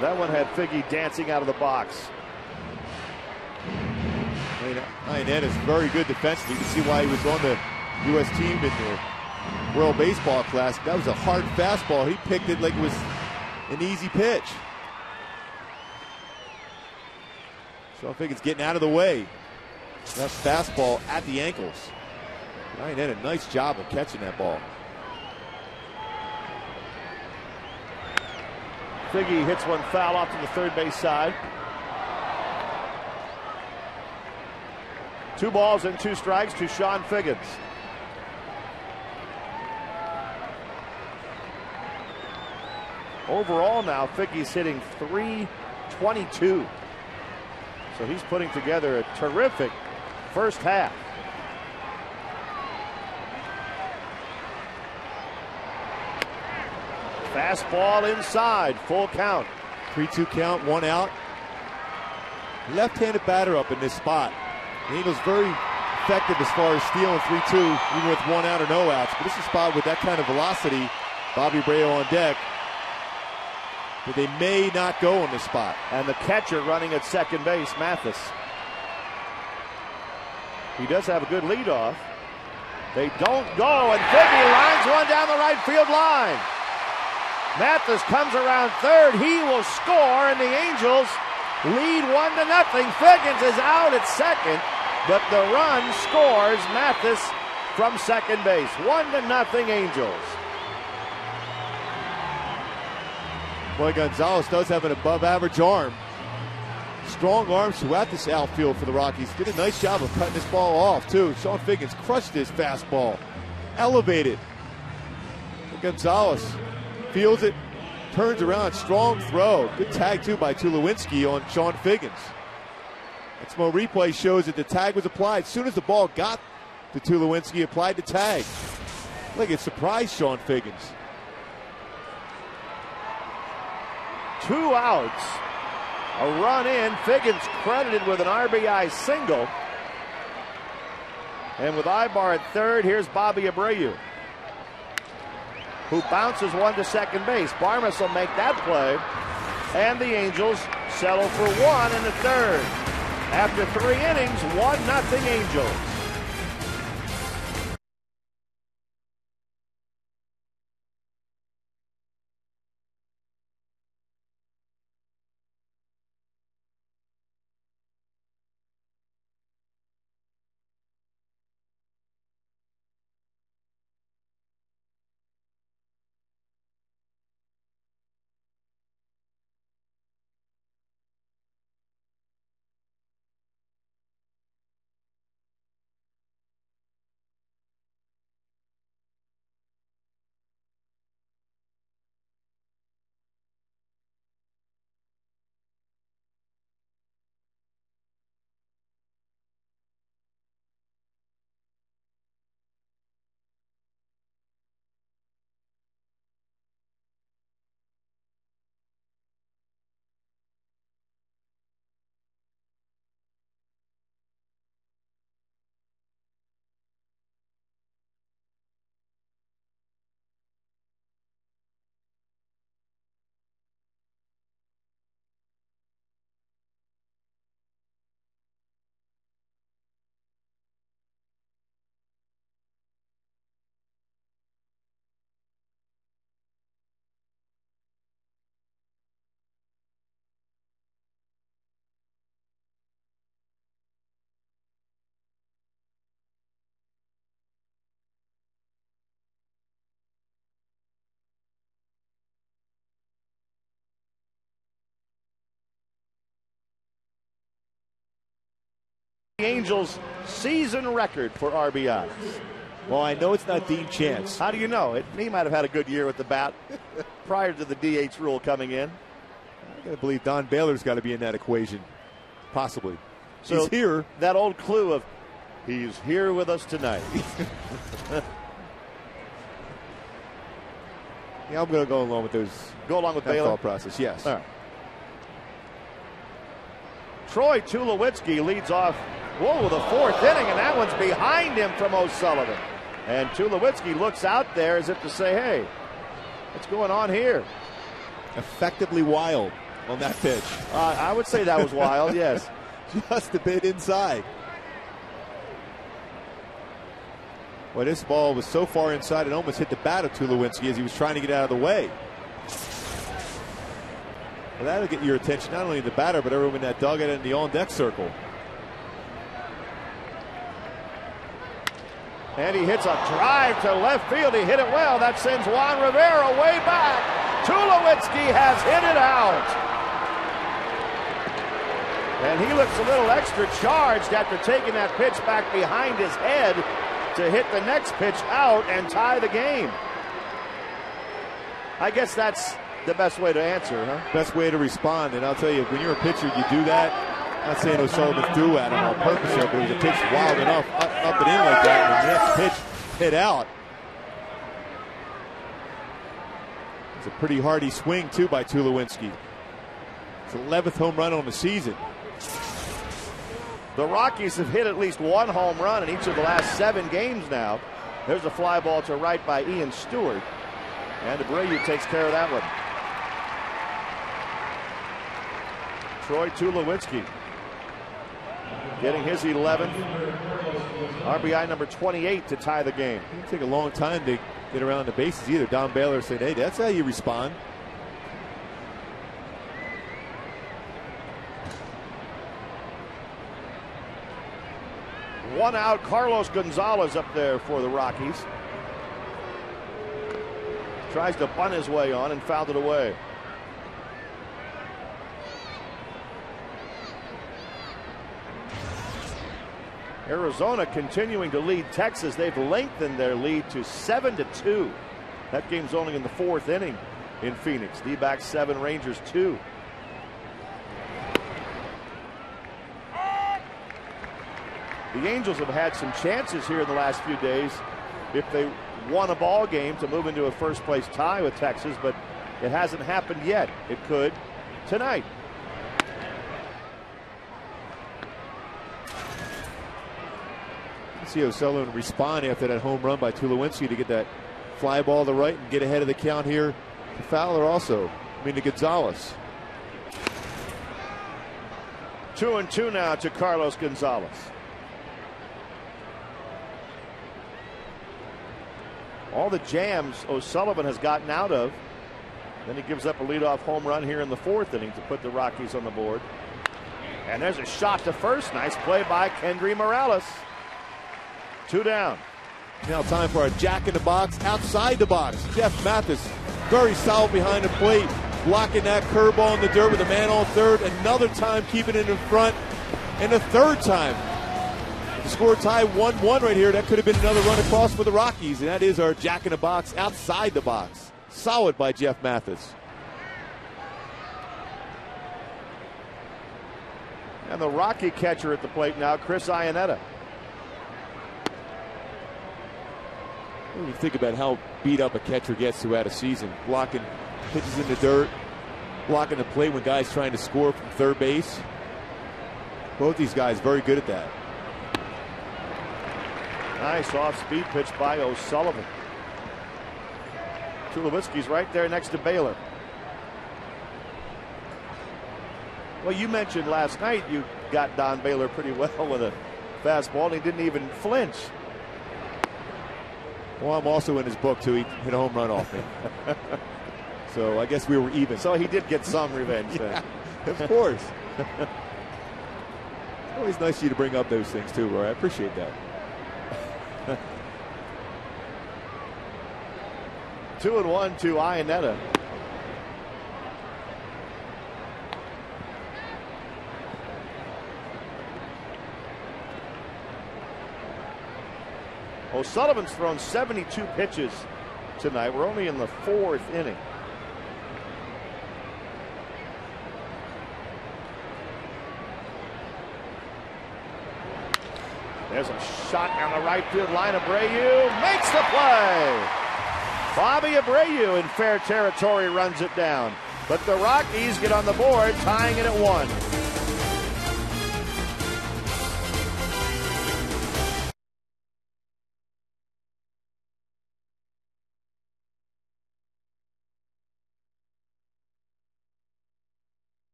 A: That one had Figgy dancing out of the box.
B: Ed is very good defensively. You can see why he was on the U.S. team in the World Baseball Classic. That was a hard fastball. He picked it like it was an easy pitch. So I think it's getting out of the way. That fastball at the ankles. Ryan did a nice job of catching that ball.
A: Figgy hits one foul off to the third base side. 2 balls and 2 strikes to Sean Figgins. Overall now, Figgy's hitting .322. So he's putting together a terrific first half. Fastball inside, full count.
B: 3-2 count, 1 out. Left-handed batter up in this spot. The Eagles very effective as far as stealing 3-2, even with 1 out or no outs. But this is a spot with that kind of velocity. Bobby Abreu on deck. But they may not go on this spot.
A: And the catcher running at second base, Mathis. He does have a good leadoff. They don't go, and Figgy lines one down the right field line. Mathis comes around third. He will score, and the Angels lead 1-0. Figgins is out at second, but the run scores Mathis from second base. 1-0 Angels.
B: Boy, Gonzalez does have an above-average arm. Strong arms throughout this outfield for the Rockies. Did a nice job of cutting this ball off, too. Sean Figgins crushed his fastball. Elevated. Gonzalez fields it, turns around, strong throw. Good tag, too, by Tulowitzki on Sean Figgins. That's more replay shows that the tag was applied. As soon as the ball got to Tulowitzki, applied the tag. Look, it surprised Sean Figgins.
A: 2 outs. A run in. Figgins credited with an RBI single. And with Ibar at third, here's Bobby Abreu, who bounces one to second base. Barmes will make that play. And the Angels settle for 1 in the third. After 3 innings, 1-0 Angels. The Angels' season record for RBIs.
B: Well, I know it's not Dean Chance.
A: How do you know? He might have had a good year with the bat prior to the DH rule coming in.
B: I gotta believe Don Baylor's got to be in that equation, possibly.
A: So
B: he's here.
A: That old clue of he's here with us tonight.
B: Yeah, I'm gonna go along with those.
A: Go along with
B: that
A: Baylor
B: thought process. Yes.
A: All right. Troy Tulowitzki leads off. Whoa, the 4th inning, and that one's behind him from O'Sullivan. And Tulowitzki looks out there as if to say, hey, what's going on here?
B: Effectively wild on that pitch.
A: I would say that was wild, yes.
B: Just a bit inside. Well, this ball was so far inside it almost hit the bat of Tulowitzki as he was trying to get out of the way. Well, that'll get your attention, not only the batter, but everyone in that dugout and the on-deck circle.
A: And he hits a drive to left field. He hit it well. That sends Juan Rivera way back. Tulowitzki has hit it out. And he looks a little extra charged after taking that pitch back behind his head to hit the next pitch out and tie the game. I guess that's the best way to answer, huh?
B: Best way to respond. And I'll tell you, when you're a pitcher, you do that. I'm not saying O'Sullivan threw at him on purpose, but it was a pitch wild enough up and in like that. And the next pitch hit out. It's a pretty hardy swing, too, by Tulowitzki. It's 11th home run on the season.
A: The Rockies have hit at least one home run in each of the last 7 games now. There's a fly ball to right by Ian Stewart. And Abreu takes care of that one. Troy Tulowitzki getting his 11th. RBI number 28 to tie the game.
B: It didn't take a long time to get around the bases either. Don Baylor said, hey, that's how you respond.
A: One out, Carlos Gonzalez up there for the Rockies. Tries to bunt his way on and fouled it away. Arizona continuing to lead Texas. They've lengthened their lead to 7-2. That game's only in the 4th inning in Phoenix. D-backs 7, Rangers 2. The Angels have had some chances here in the last few days if they won a ball game to move into a first-place tie with Texas, but it hasn't happened yet. It could tonight.
B: See O'Sullivan respond after that home run by Tulowitzki to get that fly ball to right and get ahead of the count here to Fowler also. To Gonzalez.
A: 2-2 now to Carlos Gonzalez. All the jams O'Sullivan has gotten out of. Then he gives up a leadoff home run here in the 4th inning to put the Rockies on the board. And there's a shot to first. Nice play by Kendry Morales. 2 down.
B: Now time for a jack in the box outside the box. Jeff Mathis, very solid behind the plate, blocking that curveball in the dirt with a man on third. Another time keeping it in front, and a third time. The score tie 1-1 right here. That could have been another run across for the Rockies, and that is our jack in the box outside the box. Solid by Jeff Mathis.
A: And the Rocky catcher at the plate now, Chris Iannetta.
B: When you think about how beat up a catcher gets throughout a season, blocking pitches in the dirt, blocking the plate when guys trying to score from third base. Both these guys very good at that.
A: Nice off-speed pitch by O'Sullivan. Tulowitzki's right there next to Baylor. Well, you mentioned last night you got Don Baylor pretty well with a fastball, and he didn't even flinch.
B: Well, I'm also in his book, too. He hit a home run off me. So I guess we were even.
A: So he did get some revenge then.
B: Of course. Always nice of you to bring up those things, too, Roy. I appreciate that.
A: 2-1 to Iannetta. O'Sullivan's thrown 72 pitches tonight. We're only in the 4th inning. There's a shot down the right field line. Abreu makes the play. Bobby Abreu in fair territory runs it down. But the Rockies get on the board, tying it at 1.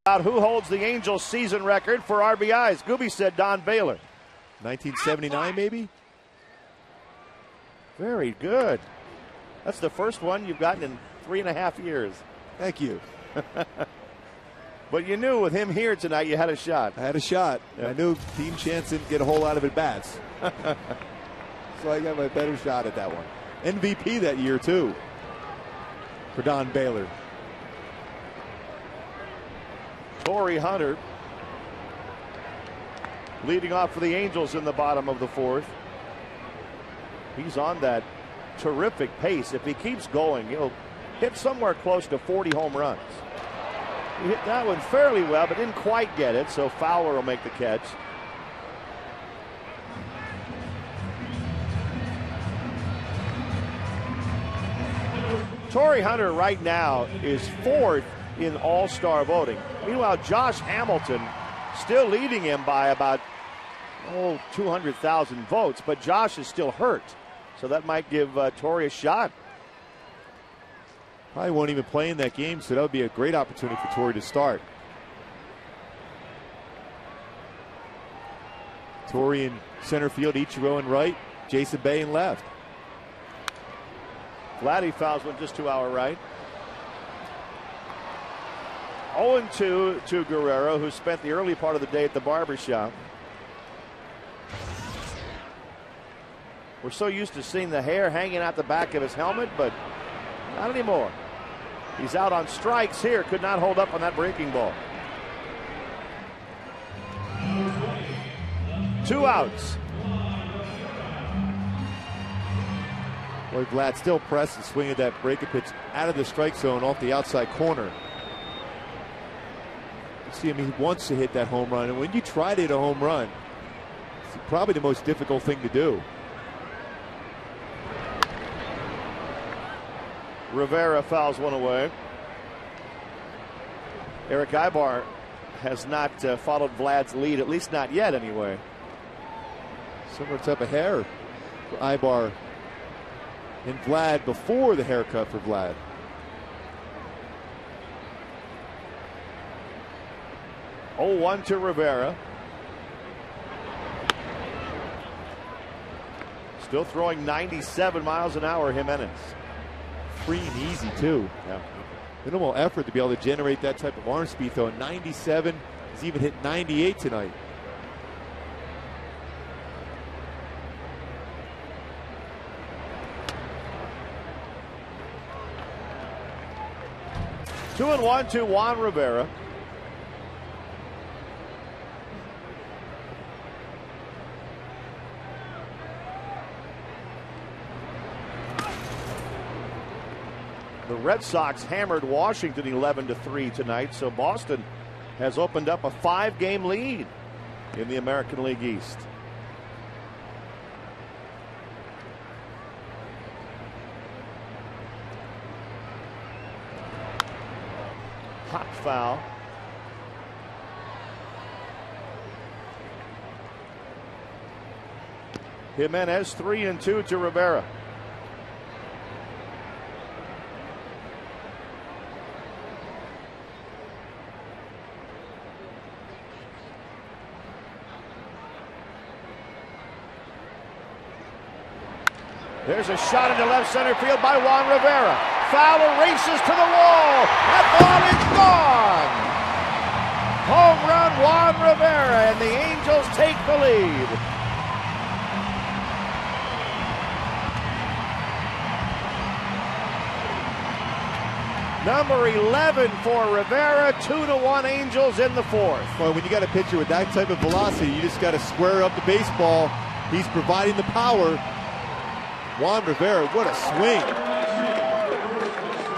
A: About who holds the Angels season record for RBIs. Gooby said Don Baylor.
B: 1979 maybe?
A: Very good. That's the first one you've gotten in 3.5 years.
B: Thank you.
A: But you knew with him here tonight you had a shot.
B: I had a shot. Yeah. I knew Team Chance didn't get a whole lot of at-bats. So I got my better shot at that one. MVP that year, too, for Don Baylor.
A: Torrey Hunter leading off for the Angels in the bottom of the fourth. He's on that terrific pace. If he keeps going, he'll hit somewhere close to 40 home runs. He hit that one fairly well, but didn't quite get it, so Fowler will make the catch. Torrey Hunter right now is fourth in all-star voting. Meanwhile, Josh Hamilton still leading him by about 200,000 votes, but Josh is still hurt, so that might give Torrey a shot.
B: Probably won't even play in that game, so that would be a great opportunity for Torrey to start. Torrey in center field, Ichiro in right, Jason Bay in left.
A: Vladdy fouls one just to our right. 0-2 to Guerrero, who spent the early part of the day at the barbershop. We're so used to seeing the hair hanging out the back of his helmet, but not anymore. He's out on strikes here. Could not hold up on that breaking ball. 2 outs.
B: Boy, Vlad still pressed and swinging that breaking pitch out of the strike zone off the outside corner. You see him, he wants to hit that home run. And when you try to hit a home run, it's probably the most difficult thing to do.
A: Rivera fouls one away. Eric Ibar has not followed Vlad's lead, at least not yet anyway.
B: Similar type of hair for Ibar and Vlad before the haircut for Vlad.
A: Oh, 1 to Rivera. Still throwing 97 miles an hour, Jimenez.
B: Free and easy, too.
A: Yeah.
B: Minimal effort to be able to generate that type of arm speed, though. 97, he's even hit 98 tonight.
A: Two and 1 to Juan Rivera. The Red Sox hammered Washington 11-3 tonight, so Boston has opened up a 5-game lead in the American League East. Hot foul. Jimenez 3-2 to Rivera. There's a shot into left center field by Juan Rivera. Fowler races to the wall. That ball is gone. Home run, Juan Rivera, and the Angels take the lead. Number 11 for Rivera. 2-1 Angels in the fourth.
B: Well, when you got a pitcher with that type of velocity, you just got to square up the baseball. He's providing the power. Juan Rivera, what a swing.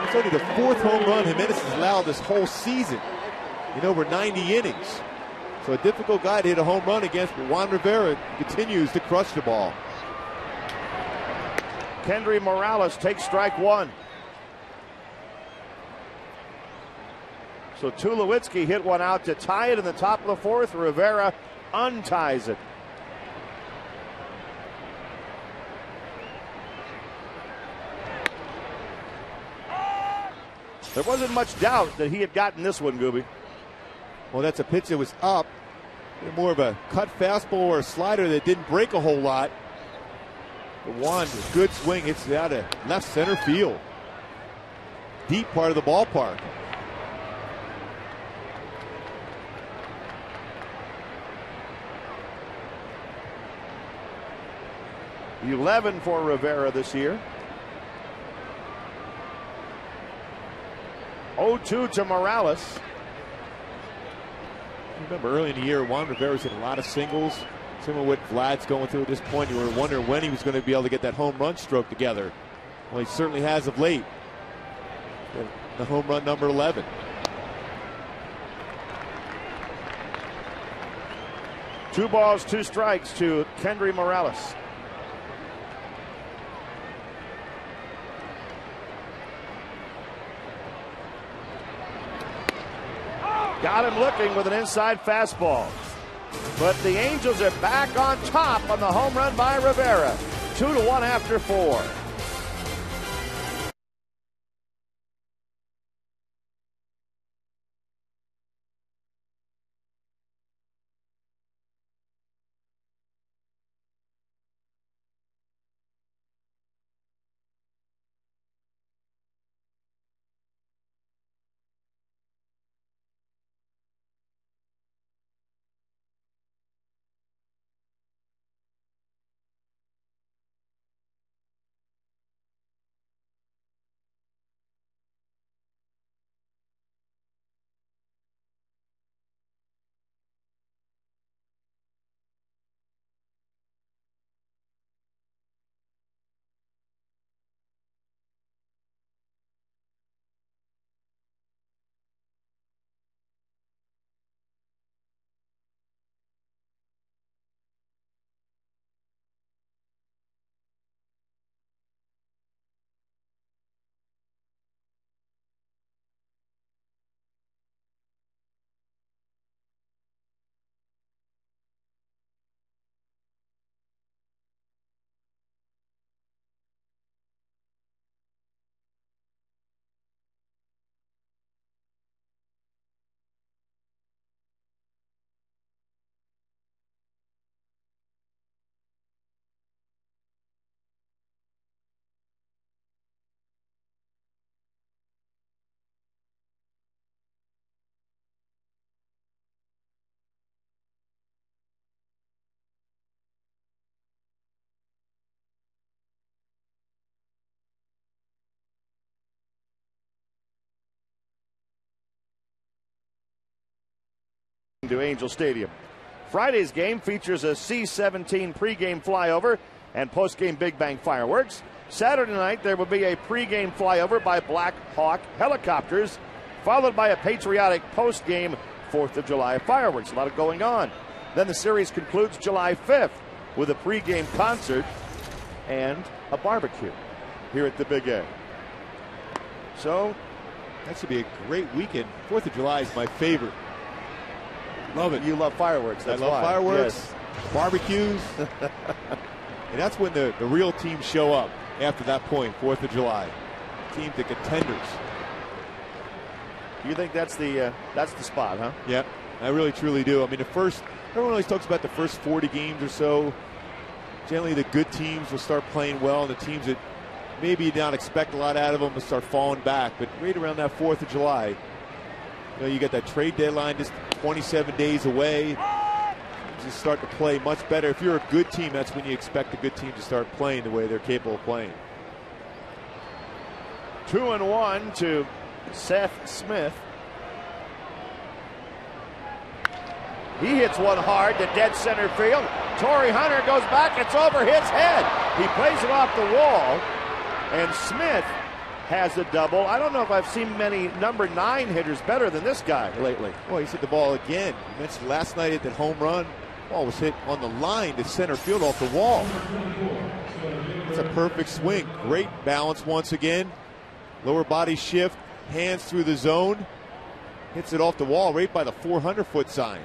B: It's only the 4th home run Jimenez has allowed this whole season in over 90 innings. So a difficult guy to hit a home run against, but Juan Rivera continues to crush the ball.
A: Kendry Morales takes strike 1. So Tulowitzki hit one out to tie it in the top of the fourth. Rivera unties it. There wasn't much doubt that he had gotten this one, Gooby.
B: Well, that's a pitch that was up. More of a cut fastball or a slider that didn't break a whole lot. But Juan, a good swing, hits it out of left center field. Deep part of the ballpark.
A: $11 for Rivera this year. 0-2 to Morales.
B: Remember early in the year, Juan Rivera's hit a lot of singles. Similar to what Vlad's going through at this point. You were wondering when he was going to be able to get that home run stroke together. Well, he certainly has of late. The home run number 11.
A: Two balls, two strikes to Kendry Morales. Got him looking with an inside fastball. But the Angels are back on top on the home run by Rivera. 2-1 after 4. To Angel Stadium. Friday's game features a C-17 pregame flyover and postgame Big Bang fireworks. Saturday night there will be a pregame flyover by Black Hawk helicopters, followed by a patriotic postgame 4th of July fireworks. A lot of going on. Then the series concludes July 5th with a pregame concert and a barbecue here at the Big A. So
B: that should be a great weekend. 4th of July is my favorite. Love it.
A: You love fireworks. That's
B: I love
A: why.
B: fireworks,
A: yes.
B: Barbecues. And that's when the real teams show up after that point, 4th of July. Teams, the contenders.
A: You think that's the spot, huh?
B: Yeah, I really truly do. I mean, everyone always talks about the first 40 games or so. Generally, the good teams will start playing well, and the teams that maybe you don't expect a lot out of them will start falling back. But right around that 4th of July, you get that trade deadline just 27 days away. Just start to play much better. If you're a good team, that's when you expect a good team to start playing the way they're capable of playing.
A: 2-1 to Seth Smith. He hits one hard to dead center field. Torrey Hunter goes back. It's over his head. He plays it off the wall. And Smith has a double. I don't know if I've seen many number 9 hitters better than this guy lately.
B: Well, he's hit the ball again. You mentioned last night at that home run. Ball was hit on the line to center field off the wall. It's a perfect swing. Great balance once again. Lower body shift. Hands through the zone. Hits it off the wall right by the 400-foot sign.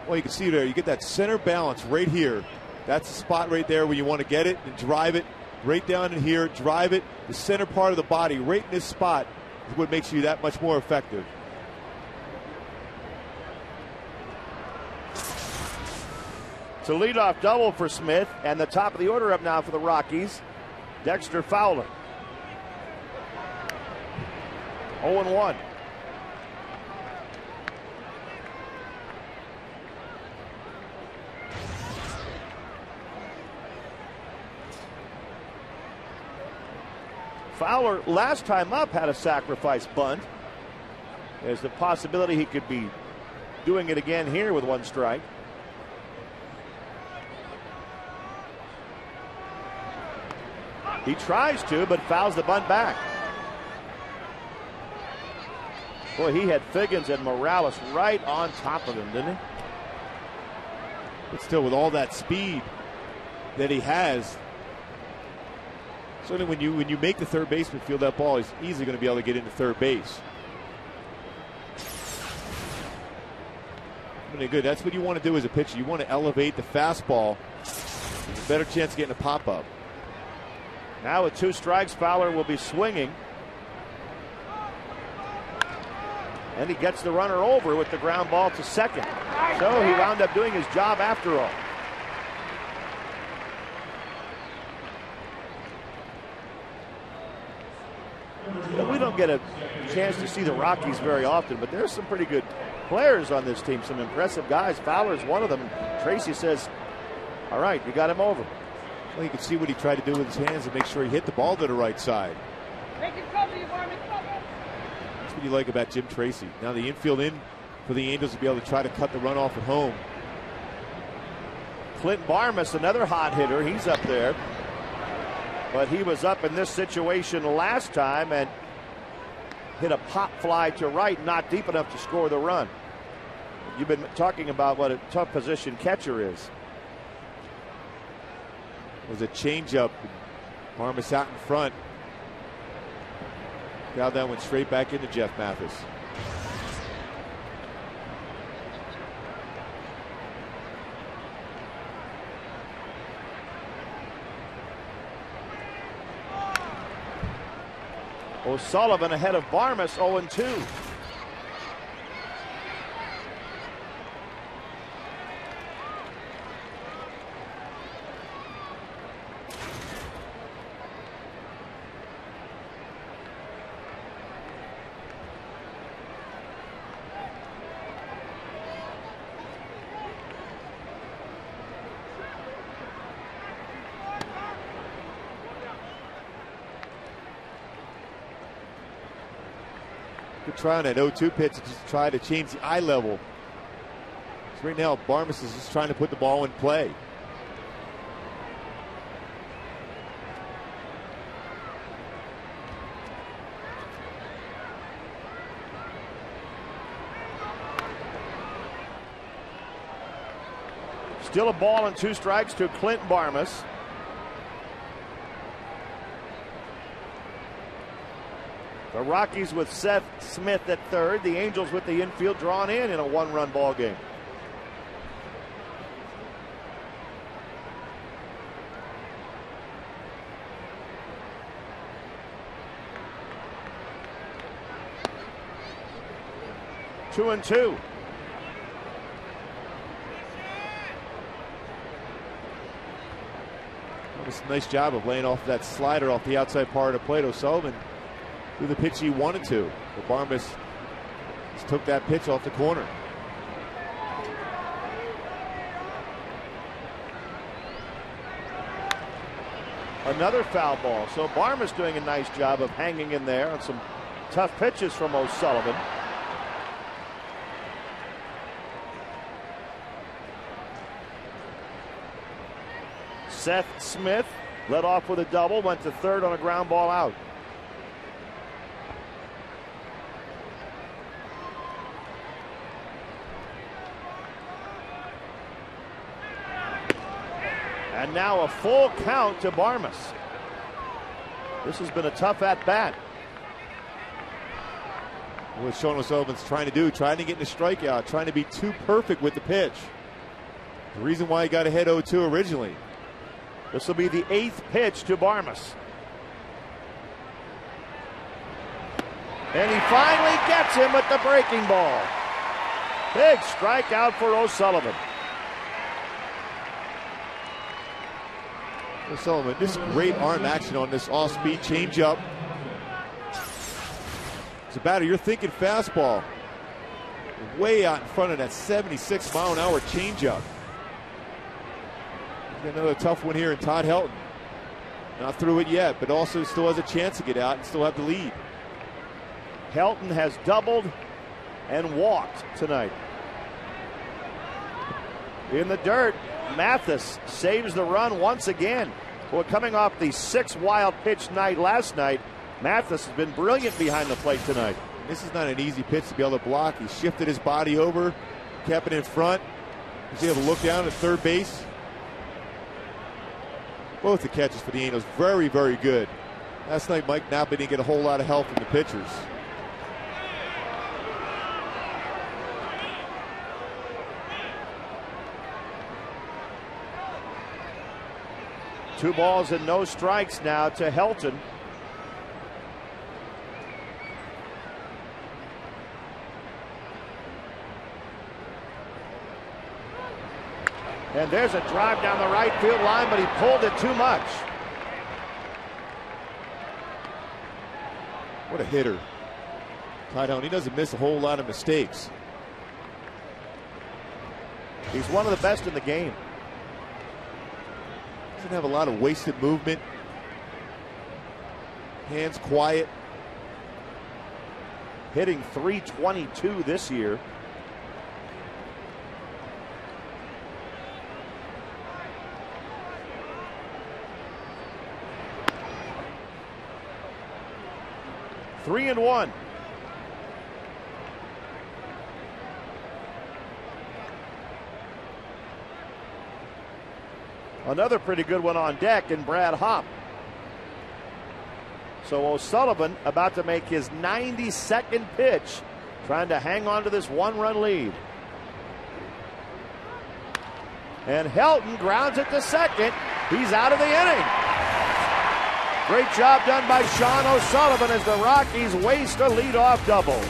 B: Well, you can see there. You get that center balance right here. That's the spot right there where you want to get it and drive it. Right down in here, drive it. The center part of the body, right in this spot, is what makes you that much more effective.
A: It's a leadoff double for Smith, and the top of the order up now for the Rockies, Dexter Fowler. 0-1. Fowler, last time up, had a sacrifice bunt. There's the possibility he could be doing it again here with one strike. He tries to, but fouls the bunt back. Boy, he had Figgins and Morales right on top of him, didn't he?
B: But still, with all that speed that he has, certainly when you make the third baseman feel that ball, he's easily going to be able to get into third base. Really good. That's what you want to do as a pitcher. You want to elevate the fastball. There's a better chance of getting a pop-up.
A: Now with 2 strikes, Fowler will be swinging. And he gets the runner over with the ground ball to second. So he wound up doing his job after all. We don't get a chance to see the Rockies very often, but there's some pretty good players on this team, some impressive guys. Fowler's one of them. Tracy says, all right, you got him over.
B: Well, you can see what he tried to do with his hands and make sure he hit the ball to the right side. That's what you like about Jim Tracy. Now the infield in for the Angels to be able to try to cut the run off at home.
A: Clint Barmas, another hot hitter. He's up there. But he was up in this situation last time and hit a pop fly to right, not deep enough to score the run. You've been talking about what a tough position catcher is.
B: It was a changeup. Barmas out in front. Now that went straight back into Jeff Mathis.
A: O'Sullivan ahead of Barmas, 0-2.
B: Good try on that 0-2 pitch to just try to change the eye level. So right now, Barmas is just trying to put the ball in play.
A: Still a ball and 2 strikes to Clint Barmas. The Rockies with Seth Smith at third. The Angels with the infield drawn in a 1-run ball game. Two and two.
B: That was a nice job of laying off that slider off the outside part of the plate. O'Sullivan threw the pitch he wanted to. But Barmas just took that pitch off the corner.
A: Another foul ball. So Barmas doing a nice job of hanging in there on some tough pitches from O'Sullivan. Seth Smith led off with a double, went to third on a ground ball out. And now a full count to Barmas. This has been a tough at-bat.
B: What Sean O'Sullivan's trying to do, trying to get in the strikeout, trying to be too perfect with the pitch. The reason why he got ahead 0-2 originally.
A: This will be the 8th pitch to Barmas. And he finally gets him with the breaking ball. Big strikeout for O'Sullivan.
B: Sullivan, just great arm action on this off-speed changeup. It's a batter, you're thinking fastball. Way out in front of that 76-mile-an-hour changeup. Another tough one here in Todd Helton. Not through it yet, but also still has a chance to get out and still have the lead.
A: Helton has doubled and walked tonight. In the dirt, Mathis saves the run once again. Well, coming off the 6 wild pitch night last night, Mathis has been brilliant behind the plate tonight.
B: This is not an easy pitch to be able to block. He shifted his body over, kept it in front. He's able to look down at third base. Both the catches for the Angels, very, very good. Last night, Mike Napa didn't get a whole lot of help from the pitchers.
A: Two balls and no strikes now to Helton. And there's a drive down the right field line, but he pulled it too much.
B: What a hitter. Todd Helton, he doesn't miss a whole lot of mistakes.
A: He's one of the best in the game.
B: Doesn't have a lot of wasted movement. Hands quiet.
A: Hitting .322 this year. Three and one. Another pretty good one on deck in Brad Hopp. So O'Sullivan about to make his 92nd pitch, trying to hang on to this one-run lead. And Helton grounds it to second. He's out of the inning. Great job done by Sean O'Sullivan as the Rockies waste a leadoff double.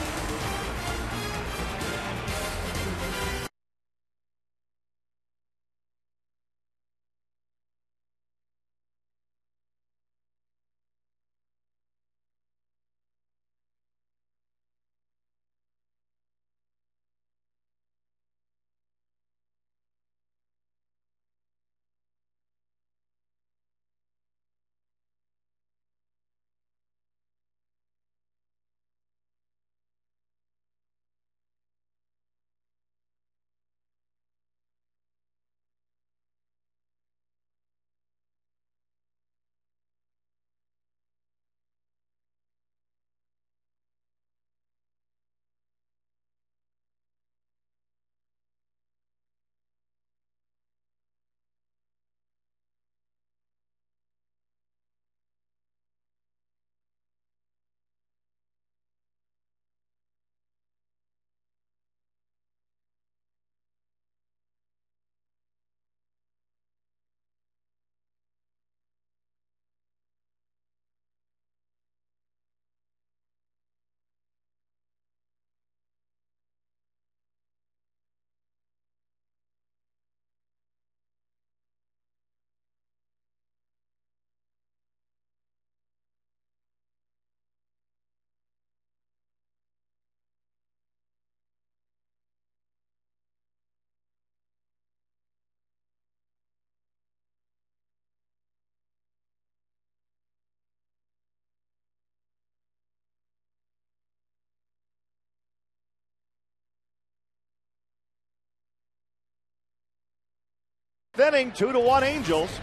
A: Inning, 2-1 Angels.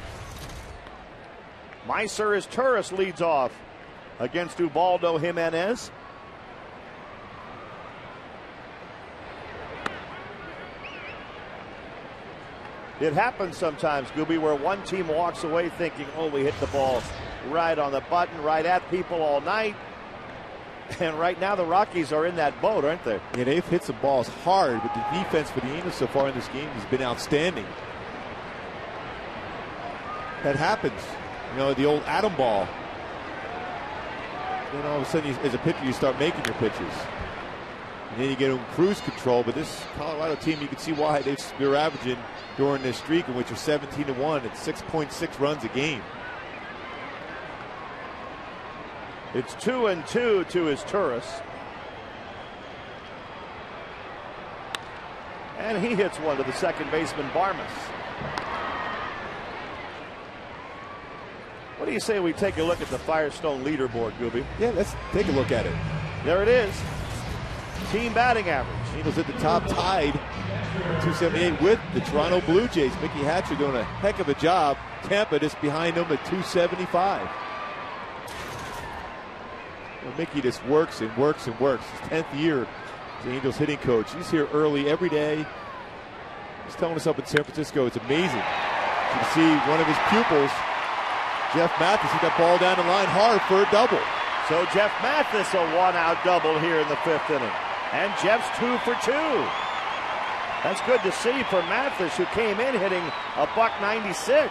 A: Meiser as Turris leads off against Ubaldo Jimenez. It happens sometimes, Gooby, where one team walks away thinking, oh, we hit the ball right on the button, right at people all night. And right now the Rockies are in that boat, aren't they?
B: Yeah, they've hit some balls hard, but the defense for the Angels so far in this game has been outstanding. That happens. You know, the old atom ball. Then all of a sudden, as a pitcher, you start making your pitches. And then you get them cruise control. But this Colorado team, you can see why they're averaging during this streak in which are 17-1 at 6.6 runs a game.
A: It's 2-2 to his Turris. And he hits one to the second baseman, Barmas. What do you say we take a look at the Firestone leaderboard, Gooby?
B: Yeah, let's take a look at it.
A: There it is. Team batting average.
B: Angels at the top, tied 278 with the Toronto Blue Jays. Mickey Hatcher doing a heck of a job. Tampa just behind them at 275. Well, Mickey just works and works and works. His 10th year as the Angels hitting coach. He's here early every day. He's telling us up in San Francisco. It's amazing. You can see one of his pupils, Jeff Mathis, hit that ball down the line hard for a double.
A: So Jeff Mathis a one-out double here in the 5th inning. And Jeff's 2 for 2. That's good to see for Mathis, who came in hitting a $196.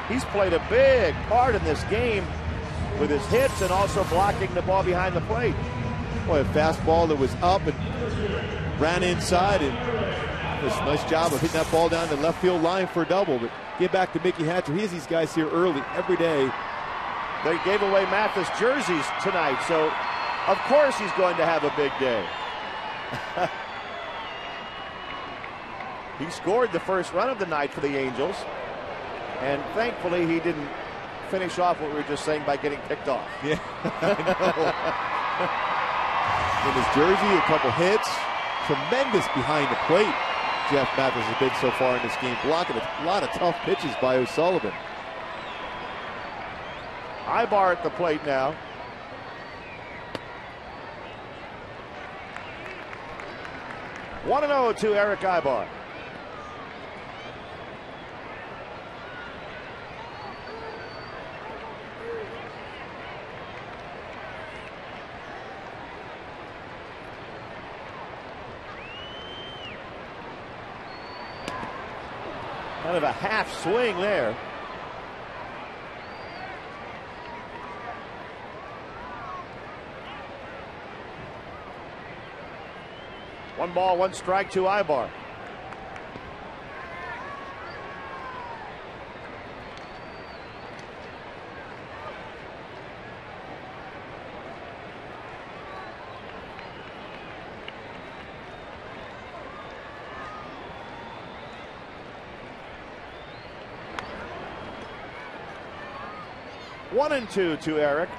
A: He's played a big part in this game with his hits and also blocking the ball behind the plate.
B: Boy, a fastball that was up and ran inside, and does a nice job of hitting that ball down the left field line for a double. But get back to Mickey Hatcher. He has these guys here early every day.
A: They gave away Mathis jerseys tonight, so of course he's going to have a big day. He scored the first run of the night for the Angels, and thankfully he didn't finish off what we were just saying by getting picked off.
B: Yeah, I know. In his jersey, a couple hits, tremendous behind the plate. Jeff Mathis has been so far in this game, blocking a lot of tough pitches by O'Sullivan.
A: Ibar at the plate now. One and 0 to Eric Ibar. Kind of a half swing there. One ball, one strike to Ibar. One and 2 to Eric.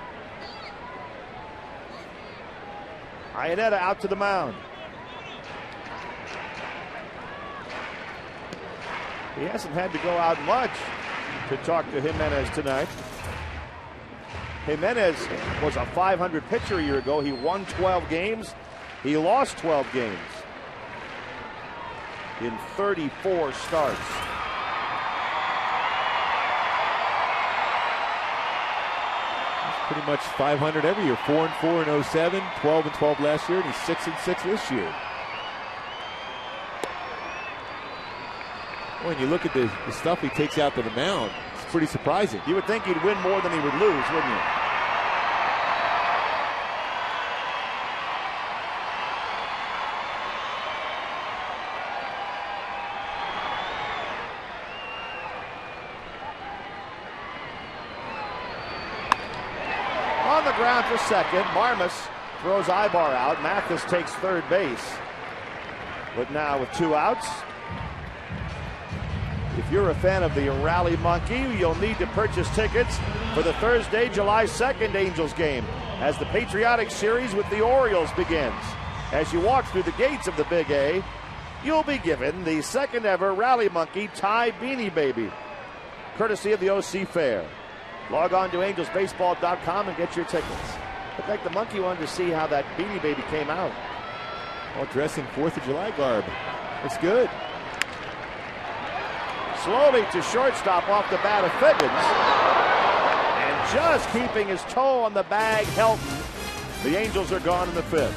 A: Iannetta out to the mound. He hasn't had to go out much to talk to Jimenez tonight. Jimenez was a .500 pitcher a year ago. He won 12 games. He lost 12 games in 34 starts.
B: Pretty much 500 every year. 4-4 in 07, 12-12 last year, and he's 6-6 this year. When you look at the stuff he takes out to the mound, it's pretty surprising.
A: You would think he'd win more than he would lose, wouldn't you? On the ground for second. Barmas throws Ibar out. Mathis takes third base. But now with 2 outs. If you're a fan of the Rally Monkey, you'll need to purchase tickets for the Thursday, July 2nd Angels game as the Patriotic Series with the Orioles begins. As you walk through the gates of the Big A, you'll be given the second ever Rally Monkey tie Beanie Baby, courtesy of the OC Fair. Log on to angelsbaseball.com and get your tickets. Looked like the monkey wanted to see how that Beanie Baby came out.
B: All dressed in 4th of July garb. Looks good.
A: Slowly to shortstop off the bat of Figgins. And just keeping his toe on the bag, Helton. The Angels are gone in the 5th.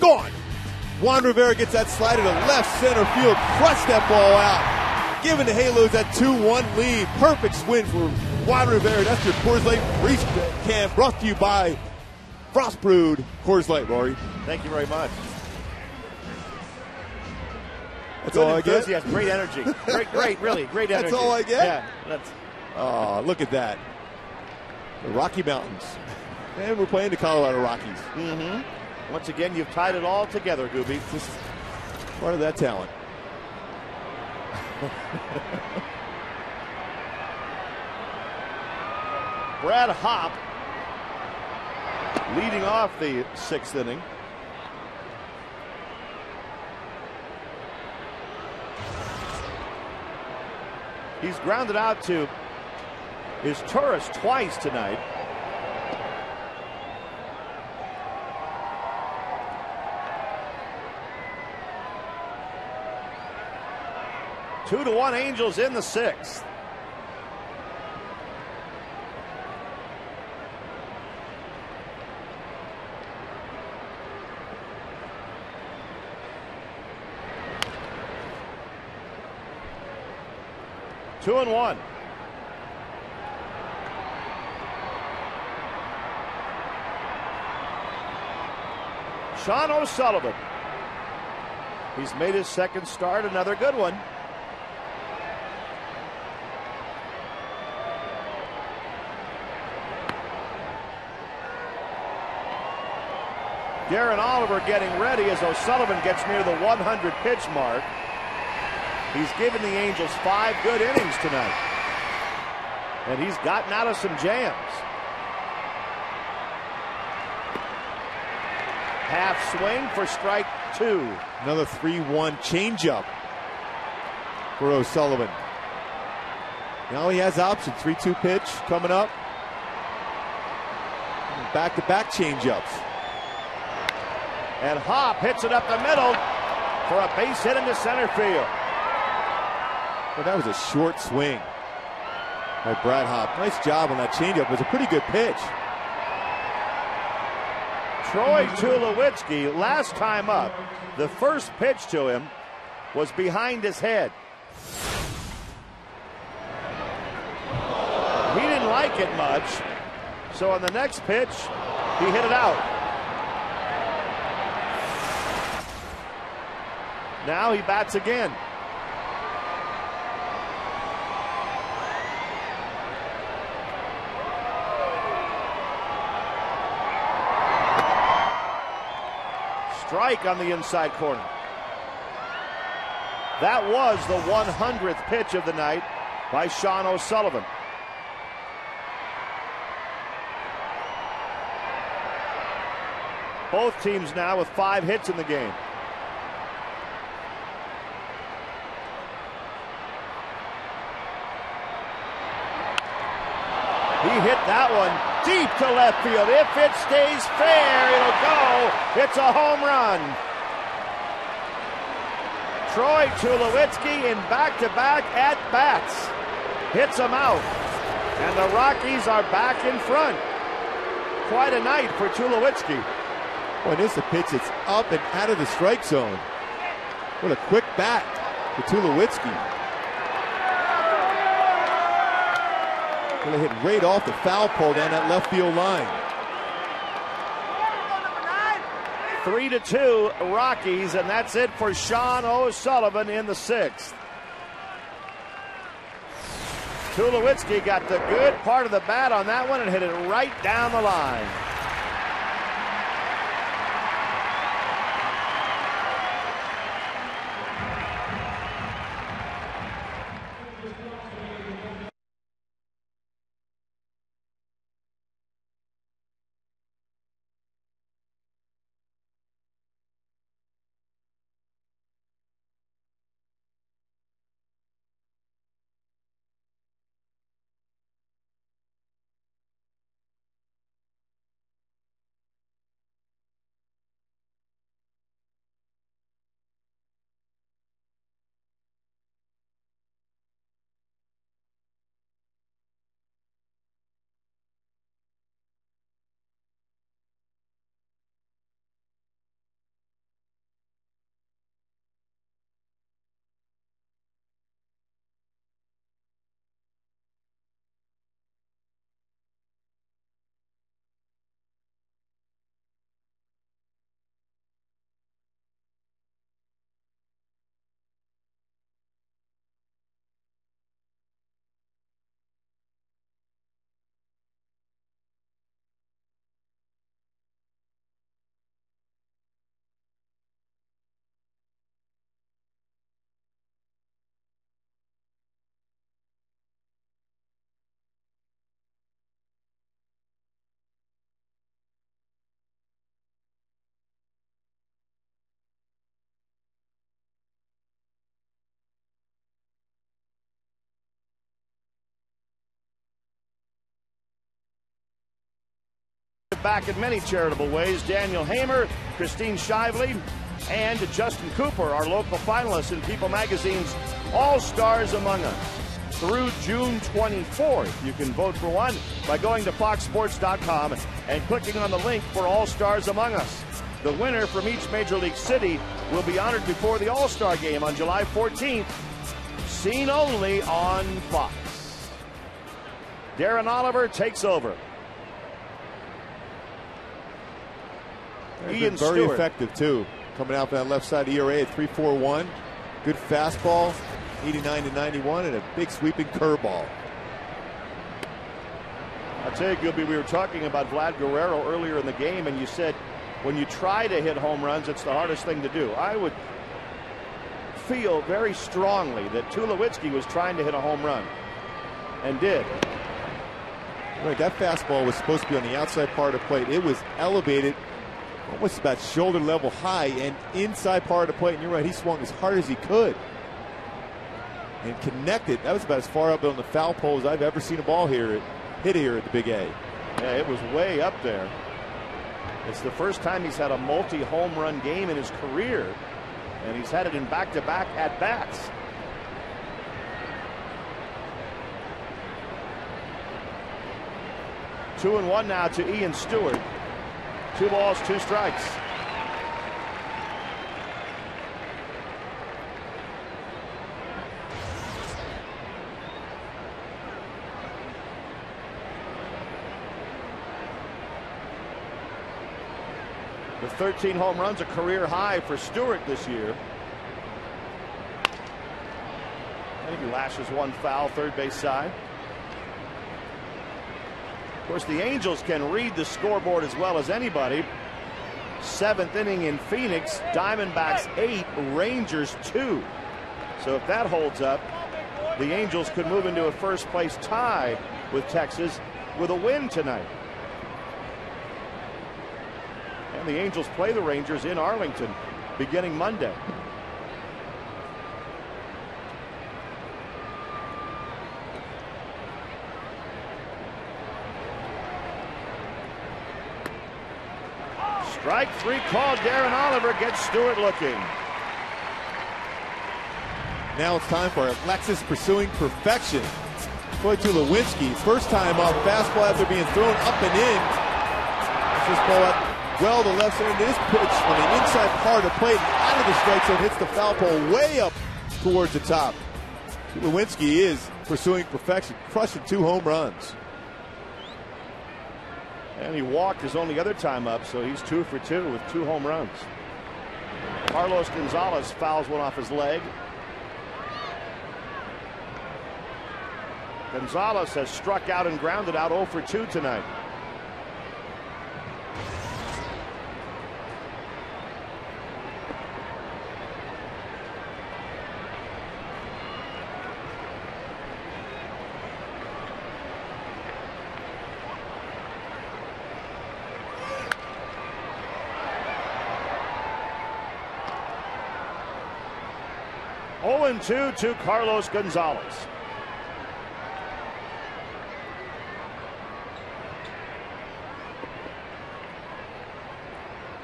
B: gone. Juan Rivera gets that slider to left center field, crushed that ball out, giving the Halos that 2-1 lead. Perfect swing for Juan Rivera. That's your Coors Light Brief Cam, brought to you by Frost Brewed Coors Light, Rory.
A: Thank you very much.
B: That's
A: Good
B: all I get.
A: enthusiasm, great energy. Great, really, great energy.
B: That's all I get?
A: Yeah, that's.
B: Oh, look at that. The Rocky Mountains. And we're playing the Colorado Rockies.
A: Mm-hmm. Once again, you've tied it all together, Gooby.
B: Just part of that talent.
A: Brad Hopp leading off the 6th inning. He's grounded out to his Taurus twice tonight. Two to one Angels in the 6th. Two and one. Sean O'Sullivan. He's made his 2nd start, another good one. Darren Oliver getting ready as O'Sullivan gets near the 100 pitch mark. He's given the Angels 5 good innings tonight. And he's gotten out of some jams. Half swing for strike 2.
B: Another 3-1 changeup for O'Sullivan. Now he has options. 3-2 pitch coming up. Back-to-back changeups.
A: And Hopp hits it up the middle for a base hit into center field.
B: Well, that was a short swing by Brad Hopp. Nice job on that changeup. It was a pretty good pitch.
A: Troy Tulowitzki, last time up, the first pitch to him was behind his head. He didn't like it much, so on the next pitch, he hit it out. Now he bats again. Strike on the inside corner. That was the 100th pitch of the night by Sean O'Sullivan. Both teams now with 5 hits in the game. He hit that one deep to left field. If it stays fair, it'll go. It's a home run. Troy Tulowitzki in back-to-back at-bats. Hits him out. And the Rockies are back in front. Quite a night for Tulowitzki.
B: Boy, this is a pitch that's up and out of the strike zone. What a quick bat for Tulowitzki. Going to hit right off the foul pole down that left field line.
A: 3-2 Rockies, and that's it for Sean O'Sullivan in the 6th. Tulowitzki got the good part of the bat on that one and hit it right down the line. back in many charitable ways. Daniel Hamer, Christine Shively, and Justin Cooper, our local finalists in People Magazine's All-Stars Among Us. Through June 24th, you can vote for one by going to foxsports.com and clicking on the link for All-Stars Among Us. The winner from each Major League city will be honored before the All-Star Game on July 14th, seen only on Fox. Darren Oliver takes over. Ian
B: Very
A: Stewart.
B: effective, too. Coming out from that left side ERA at 3.41. Good fastball, 89 to 91, and a big sweeping curveball.
A: I'll tell you, Gilby, we were talking about Vlad Guerrero earlier in the game, and you said when you try to hit home runs, it's the hardest thing to do. I would feel very strongly that Tulowitzki was trying to hit a home run, and did.
B: Right, that fastball was supposed to be on the outside part of the plate. It was elevated almost about shoulder level high and inside part of the plate. And you're right, he swung as hard as he could and connected. That was about as far up on the foul pole as I've ever seen a ball hit here at the Big A.
A: Yeah, it was way up there. It's the first time he's had a multi-home run game in his career, and he's had it in back-to-back at-bats. Two and one now to Ian Stewart. 2 balls, 2 strikes. The 13 home runs, a career high for Stewart this year. I think he lashes one foul, third base side. Of course, the Angels can read the scoreboard as well as anybody. 7th inning in Phoenix, Diamondbacks 8, Rangers 2. So if that holds up, the Angels could move into a first place tie with Texas with a win tonight. And the Angels play the Rangers in Arlington beginning Monday. Strike 3 called. Darren Oliver gets Stewart looking.
B: Now it's time for Alexis pursuing perfection. Troy Tulowitzki, first time off fastball after being thrown up and in. This ball up well to left center. This pitch on the inside part of the plate, out of the strike zone, hits the foul pole way up towards the top. Tulowitzki is pursuing perfection, crushing 2 home runs.
A: And he walked his only other time up, so he's 2 for 2 with 2 home runs. Carlos Gonzalez fouls one off his leg. Gonzalez has struck out and grounded out 0 for 2 tonight. And 2 to Carlos Gonzalez.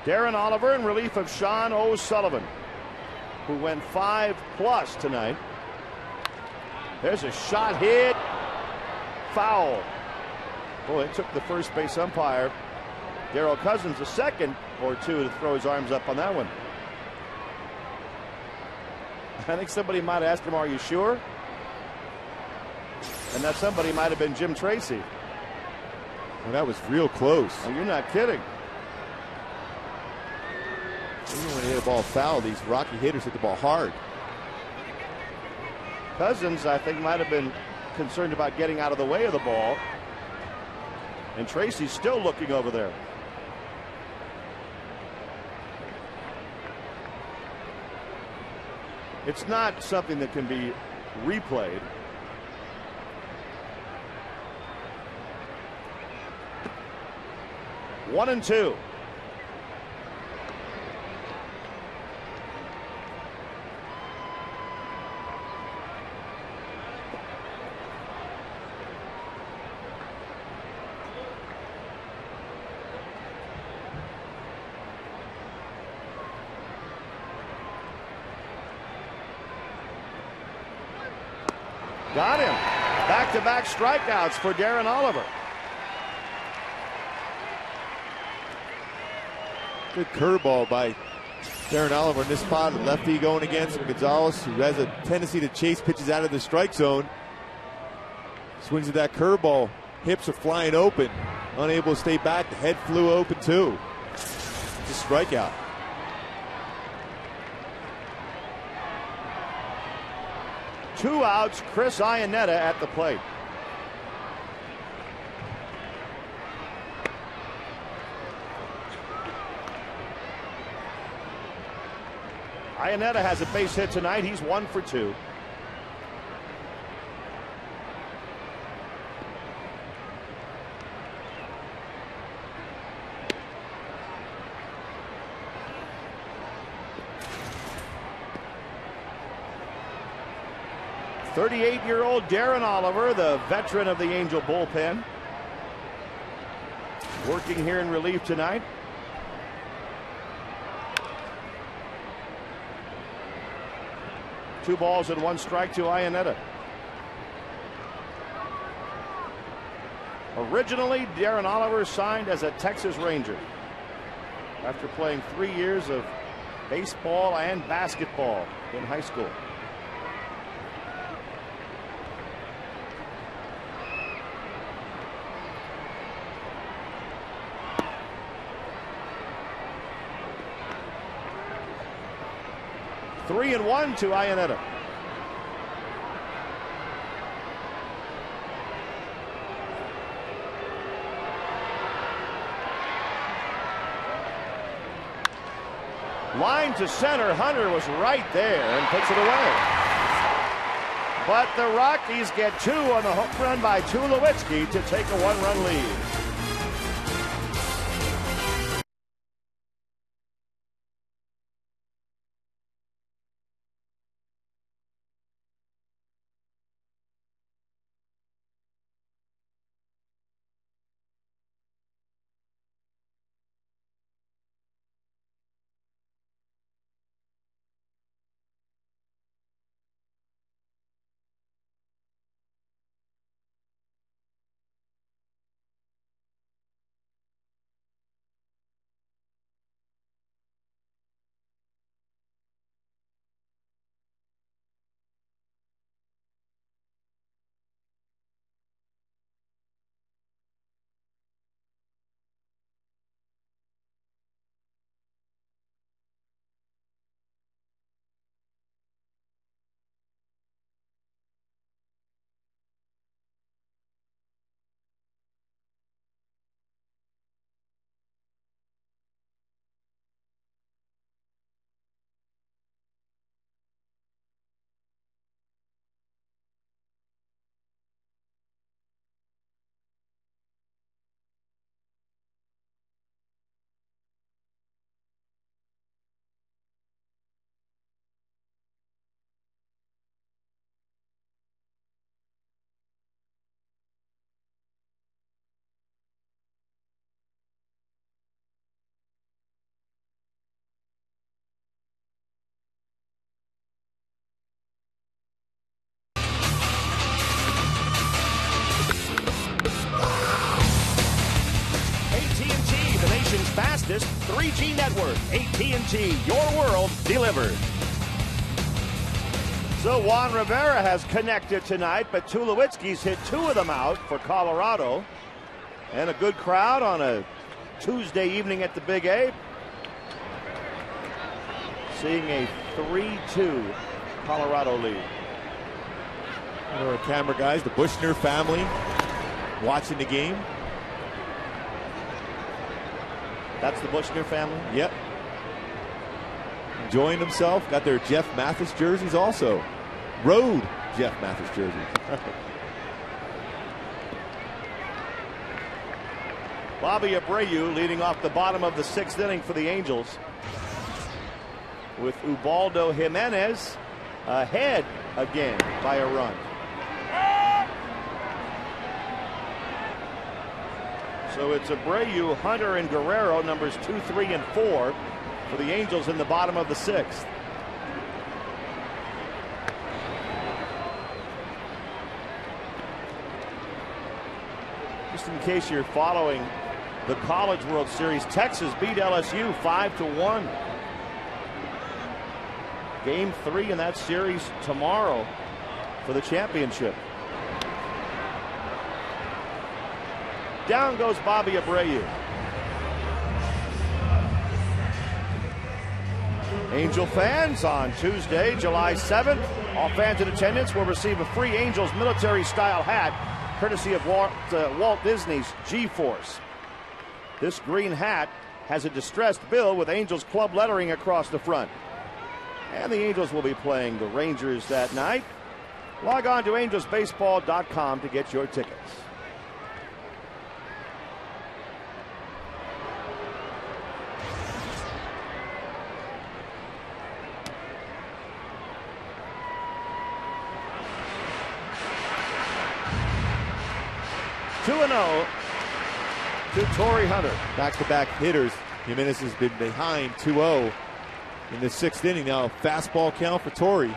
A: Darren Oliver in relief of Sean O'Sullivan, who went 5+ tonight. There's a shot hit. Foul. Boy, it took the first base umpire, Darrell Cousins, a second or two to throw his arms up on that one. I think somebody might ask him, "Are you sure?" And that somebody might have been Jim Tracy.
B: Well, that was real close.
A: Oh, you're not kidding.
B: Even when they hit a ball foul, these Rocky hitters hit the ball hard.
A: Cousins, I think, might have been concerned about getting out of the way of the ball. And Tracy's still looking over there. It's not something that can be replayed. One and 2. Got him. Back-to-back strikeouts for Darren Oliver.
B: Good curveball by Darren Oliver in this spot. Lefty going against Gonzalez, who has a tendency to chase pitches out of the strike zone. Swings at that curveball. Hips are flying open. Unable to stay back. The head flew open too. It's a strikeout.
A: Two outs, Chris Iannetta at the plate. Iannetta has a base hit tonight. He's 1 for 2. "38-year-old Darren Oliver, the veteran of the Angel bullpen, working here in relief tonight. Two balls and one strike to Iannetta. Originally, Darren Oliver signed as a Texas Ranger after playing 3 years of baseball and basketball in high school. Three and one to Iannetta. Line to center. Hunter was right there and puts it away. But the Rockies get 2 on the home run by Tulowitzki to take a 1-run lead. Fastest 3G network. AT&T, your world delivered. So Juan Rivera has connected tonight, but Tulowitzki's hit 2 of them out for Colorado. And a good crowd on a Tuesday evening at the Big A. Seeing a 3-2 Colorado lead.
B: Our camera guys, the Bushner family, watching the game.
A: That's the Bushner family?
B: Yep. Enjoying themselves. Got their Jeff Mathis jerseys also. Road Jeff Mathis jerseys.
A: Bobby Abreu leading off the bottom of the 6th inning for the Angels, with Ubaldo Jimenez ahead again by a run. So it's Abreu, Hunter, and Guerrero, numbers 2, 3, and 4 for the Angels in the bottom of the 6th. just in case you're following the College World Series, Texas beat LSU 5-1. Game 3 in that series tomorrow for the championship. Down goes Bobby Abreu. Angel fans on Tuesday, July 7th, all fans in attendance will receive a free Angels military-style hat courtesy of Walt Disney's G-Force. This green hat has a distressed bill with Angels club lettering across the front. And the Angels will be playing the Rangers that night. Log on to angelsbaseball.com to get your tickets. (2-0) to Torrey Hunter.
B: Back-to-back hitters. Jimenez has been behind 2-0 in the 6th inning. Now a fastball count for Torrey.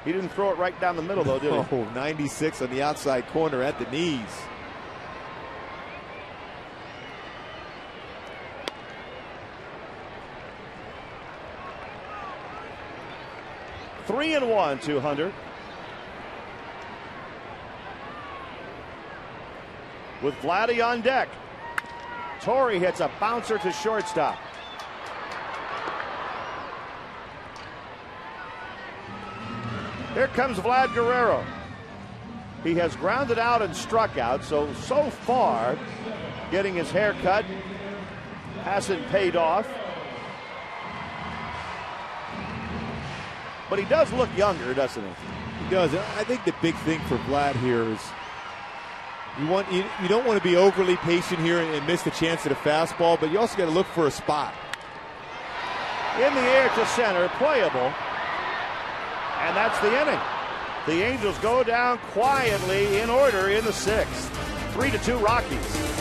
A: He didn't throw it right down the middle, though, did he?
B: Oh, 96 on the outside corner at the knees.
A: Three and one to Hunter. With Vladdy on deck. Torrey hits a bouncer to shortstop. Here comes Vlad Guerrero. He has grounded out and struck out, so far, getting his hair cut hasn't paid off. But he does look younger, doesn't he?
B: He does. I think the big thing for Vlad here is you don't want to be overly patient here and miss the chance at a fastball, but you also got to look for a spot.
A: In the air to center, playable. And that's the inning. The Angels go down quietly in order in the 6th. 3-2 Rockies.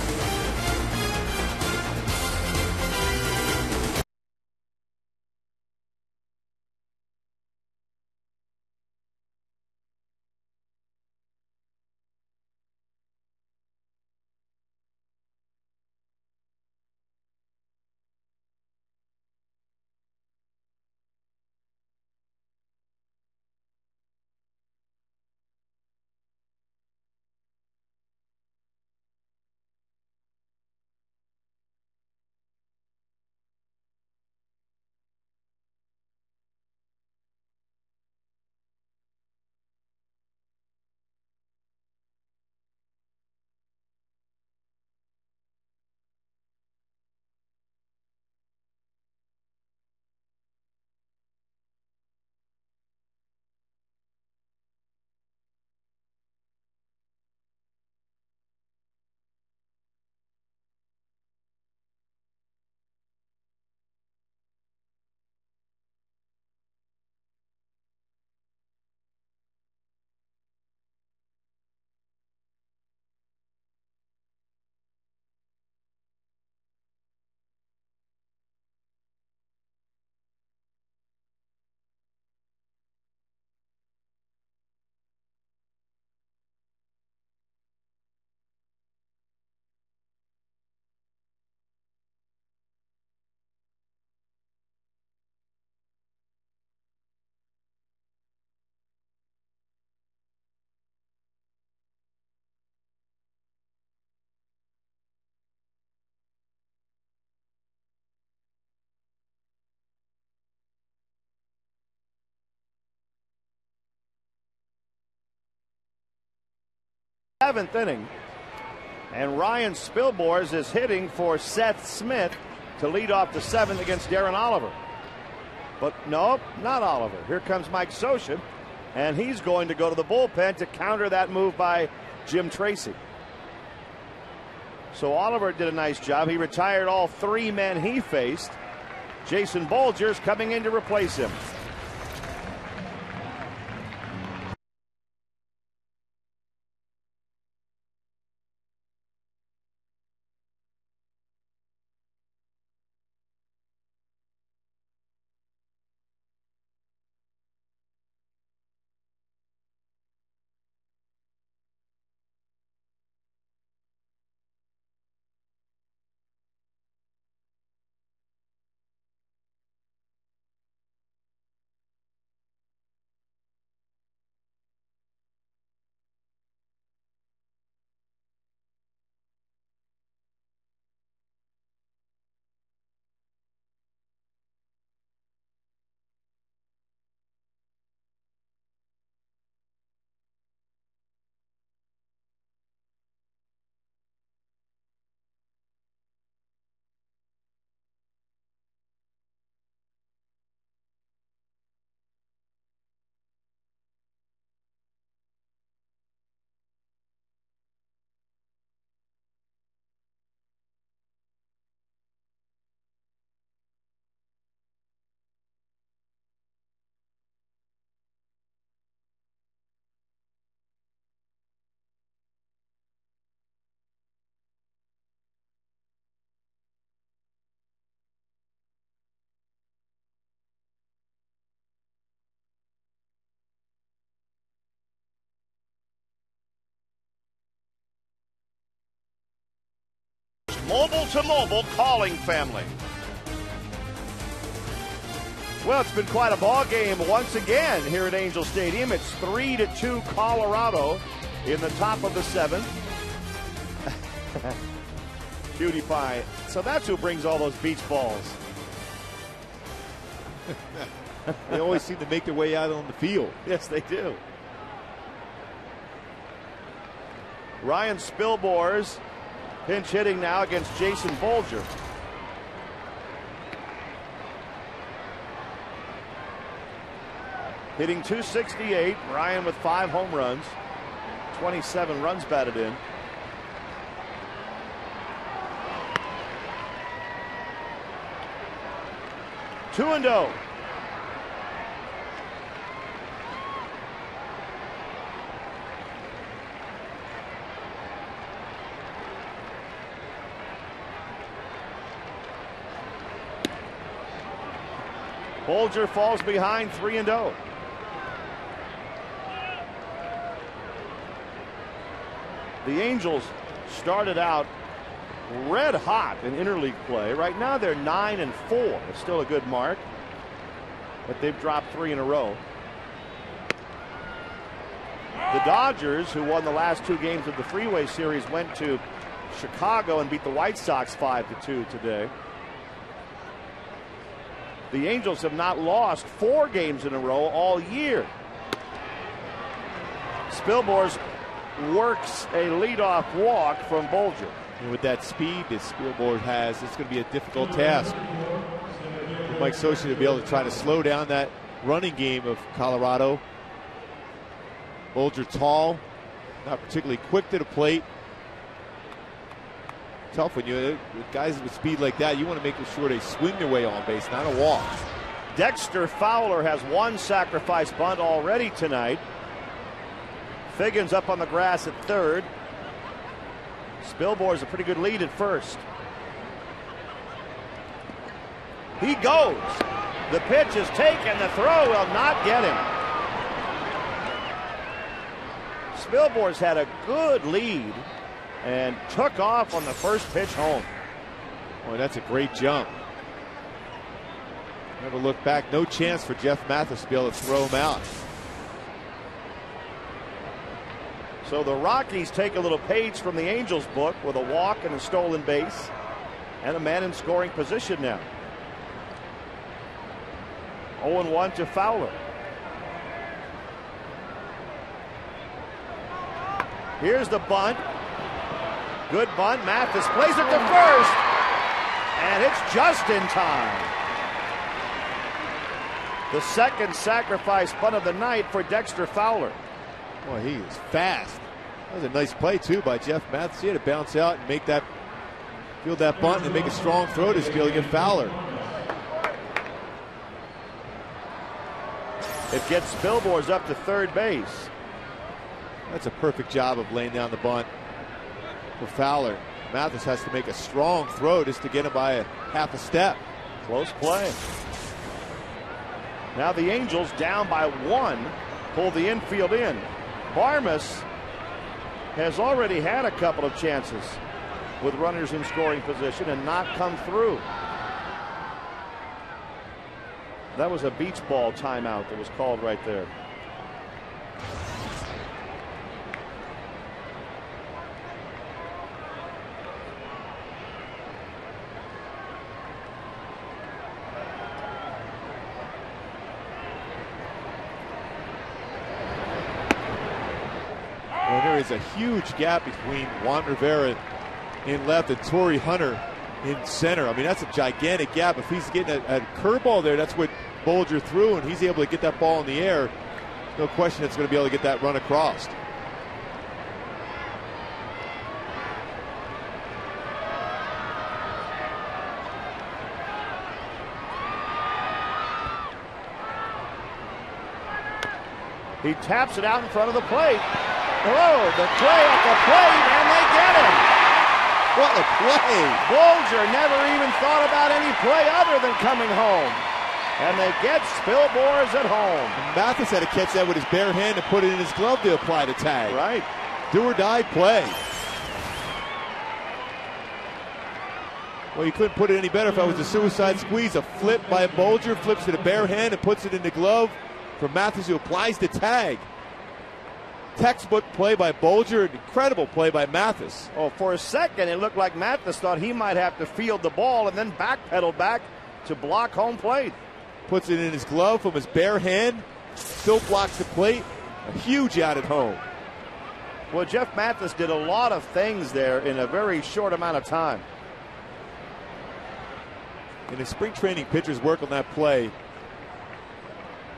A: Seventh inning, and Ryan Spilborz is hitting for Seth Smith to lead off the 7th against Darren Oliver. But no, not Oliver. Here comes Mike Scioscia, and he's going to go to the bullpen to counter that move by Jim Tracy. So Oliver did a nice job. He retired all 3 men he faced. Jason Bolger's coming in to replace him. mobile to mobile calling family. Well, it's been quite a ball game once again here at Angel Stadium. It's 3-2 Colorado in the top of the 7th. Cutie pie. So that's who brings all those beach balls.
B: They always seem to make their way out on the field.
A: Yes, they do. Ryan Spilbor's pinch hitting now against Jason Bolger. Hitting .268. Ryan with 5 home runs, 27 runs batted in. Two and 0. Bolger falls behind 3 and 0. The Angels started out red hot in interleague play. Right now they're 9 and 4. It's still a good mark, but they've dropped 3 in a row. The Dodgers, who won the last 2 games of the Freeway Series, went to Chicago and beat the White Sox 5-2 today. The Angels have not lost 4 games in a row all year. Spilbor's works a leadoff walk from Bolger.
B: And with that speed that Spilbor has, it's going to be a difficult task for Mike Scioscia to be able to try to slow down that running game of Colorado. Bolger tall, not particularly quick to the plate. Tough when you guys with speed like that, you want to make sure they swing their way on base, not a walk.
A: Dexter Fowler has 1 sacrifice bunt already tonight. Figgins up on the grass at third. Spilbor's a pretty good lead at first. He goes. The pitch is taken. The throw will not get him. Spilbor's had a good lead and took off on the first pitch home.
B: Boy, that's a great jump. Never look back. No chance for Jeff Mathis to be able to throw him out.
A: So the Rockies take a little page from the Angels book with a walk and a stolen base and a man in scoring position now. 0-1 to Fowler. Here's the bunt. Good bunt. Mathis plays it to first. And it's just in time. The second sacrifice bunt of the night for Dexter Fowler.
B: Boy, he is fast. That was a nice play, too, by Jeff Mathis. He had to bounce out and make that, field that bunt and make a strong throw to be able to get Fowler.
A: It gets Spilbor's up to third base.
B: That's a perfect job of laying down the bunt for Fowler. Mathis has to make a strong throw just to get him by a half a step.
A: Close play. Now the Angels down by 1 pull the infield in. Barmes has already had a couple of chances with runners in scoring position and not come through. That was a beach ball timeout that was called right there.
B: Well, there is a huge gap between Juan Rivera in left and Torrey Hunter in center. I mean, that's a gigantic gap. If he's getting a curveball there, that's what Bolger threw, and he's able to get that ball in the air. No question it's going to be able to get that run across.
A: He taps it out in front of the plate. Oh, the play at the plate, and they get him.
B: What a play.
A: Bolger never even thought about any play other than coming home. And they get Spilbor's at home.
B: And Mathis had to catch that with his bare hand and put it in his glove to apply the tag.
A: Right.
B: Do or die play. Well, you couldn't put it any better if I was a suicide squeeze. A flip by Bolger, flips to the bare hand and puts it in the glove for Mathis, who applies the tag. Textbook play by Bolger, an incredible play by Mathis.
A: Oh, for a second, it looked like Mathis thought he might have to field the ball and then backpedal back to block home plate.
B: Puts it in his glove from his bare hand, still blocks the plate. A huge out at home.
A: Well, Jeff Mathis did a lot of things there in a very short amount of time.
B: And the spring training pitchers work on that play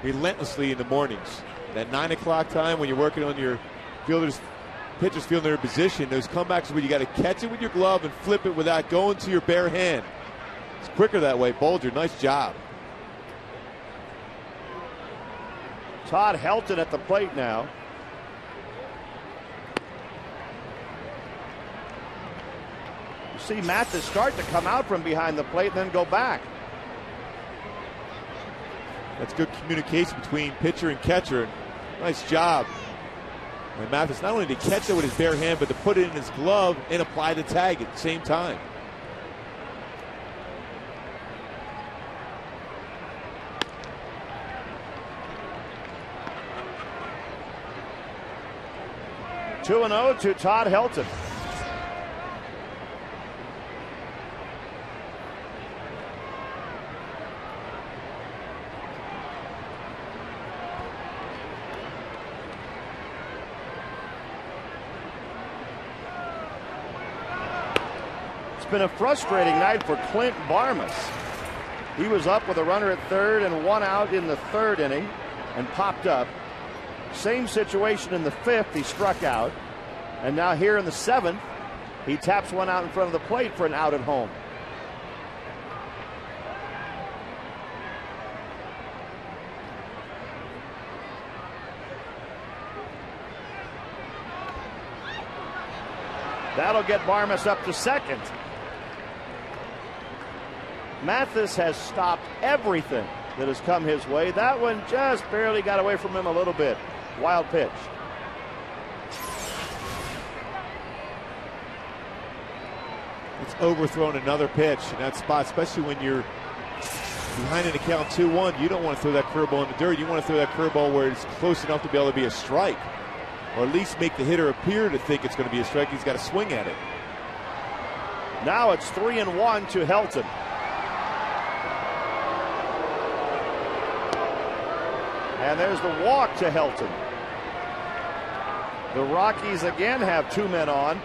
B: relentlessly in the mornings. That 9 o'clock time when you're working on your pitchers fielding their position, those comebacks where you got to catch it with your glove and flip it without going to your bare hand. It's quicker that way. Bolger, nice job.
A: Todd Helton at the plate now. You see Mathis start to come out from behind the plate and then go back.
B: That's good communication between pitcher and catcher. Nice job. And Mathis not only to catch it with his bare hand, but to put it in his glove and apply the tag at the same time.
A: Two and 0 to Todd Helton. It's been a frustrating night for Clint Barmas. He was up with a runner at third and one out in the third inning and popped up. Same situation in the fifth, he struck out. And now here in the seventh, he taps one out in front of the plate for an out at home. That'll get Barmas up to second. Mathis has stopped everything that has come his way. That one just barely got away from him a little bit. Wild pitch.
B: It's overthrown another pitch in that spot, especially when you're behind in the count 2-1. You don't want to throw that curveball in the dirt. You want to throw that curveball where it's close enough to be able to be a strike, or at least make the hitter appear to think it's going to be a strike. He's got to swing at it.
A: Now it's 3-1 to Helton. And there's the walk to Helton. The Rockies again have two men on.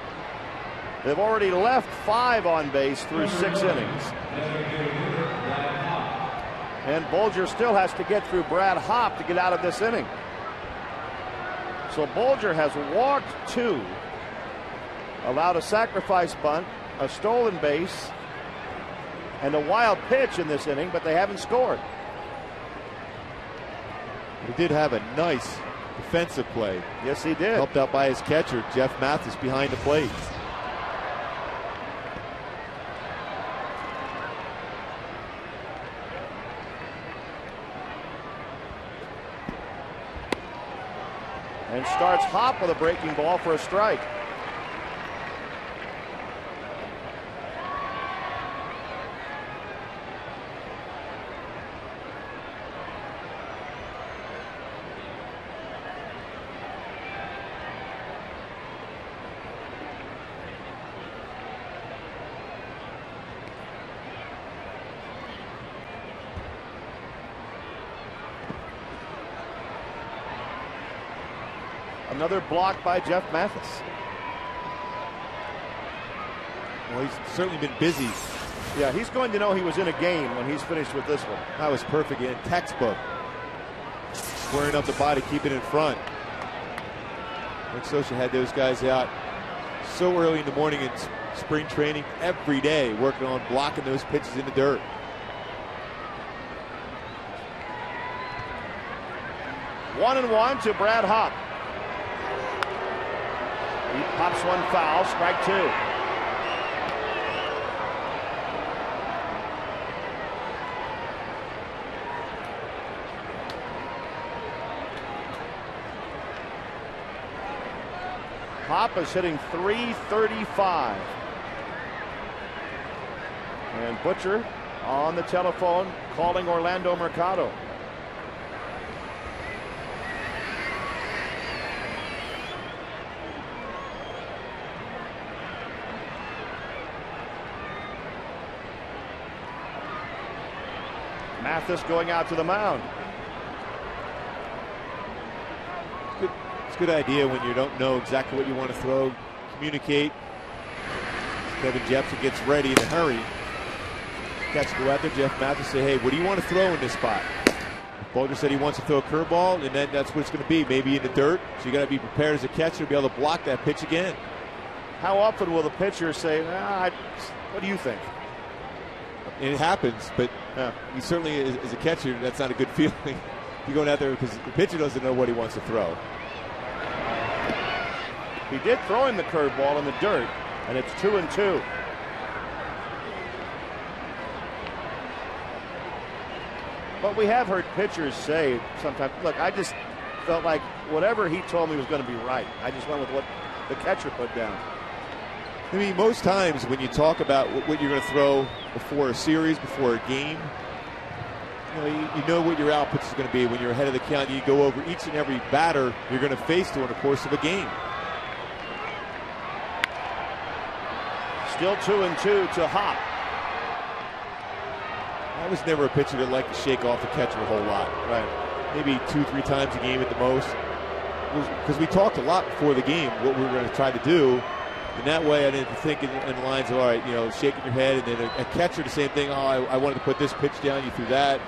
A: They've already left 5 on base through 6 innings. And Bolger still has to get through Brad Hopp to get out of this inning. So Bolger has walked 2, allowed a sacrifice bunt, a stolen base, and a wild pitch in this inning, but they haven't scored.
B: He did have a nice defensive play.
A: Yes, he did.
B: Helped out by his catcher, Jeff Mathis, behind the plate.
A: And starts Hopp with a breaking ball for a strike. Another block by Jeff Mathis.
B: Well, he's certainly been busy.
A: Yeah, he's going to know he was in a game when he's finished with this one.
B: That was perfect in textbook. Squaring up the body, keeping in front. Rick Scioscia had those guys out so early in the morning in spring training every day, working on blocking those pitches in the dirt.
A: One and one to Brad Hopp. He pops one foul, strike 2. Hopp is hitting .335. And Butcher on the telephone calling Orlando Mercado. Mathis going out to the mound.
B: It's a good idea when you don't know exactly what you want to throw. Communicate. Kevin Jepson gets ready in a hurry. Catch go out there, Jeff Mathis say, hey, what do you want to throw in this spot? Bolger said he wants to throw a curveball, and then that's what it's going to be, maybe in the dirt. So you got to be prepared as a catcher to be able to block that pitch again.
A: How often will the pitcher say, what do you think?
B: And it happens, but you certainly, as a catcher, that's not a good feeling. You're going out there because the pitcher doesn't know what he wants to throw.
A: He did throw him the curveball in the dirt, and it's 2-2. But we have heard pitchers say sometimes, look, I just felt like whatever he told me was going to be right. I just went with what the catcher put down.
B: I mean, most times when you talk about what you're going to throw before a series, before a game, you know what your output is going to be. When you're ahead of the count, you go over each and every batter you're going to face during the course of a game.
A: Still 2-2 to Hop.
B: I was never a pitcher that liked to shake off the catcher a whole lot.
A: Right.
B: Maybe 2-3 times a game at the most. Because we talked a lot before the game what we were going to try to do. And that way I didn't think in the lines of, all right, shaking your head. And then a catcher, the same thing. Oh, I wanted to put this pitch down. You threw that.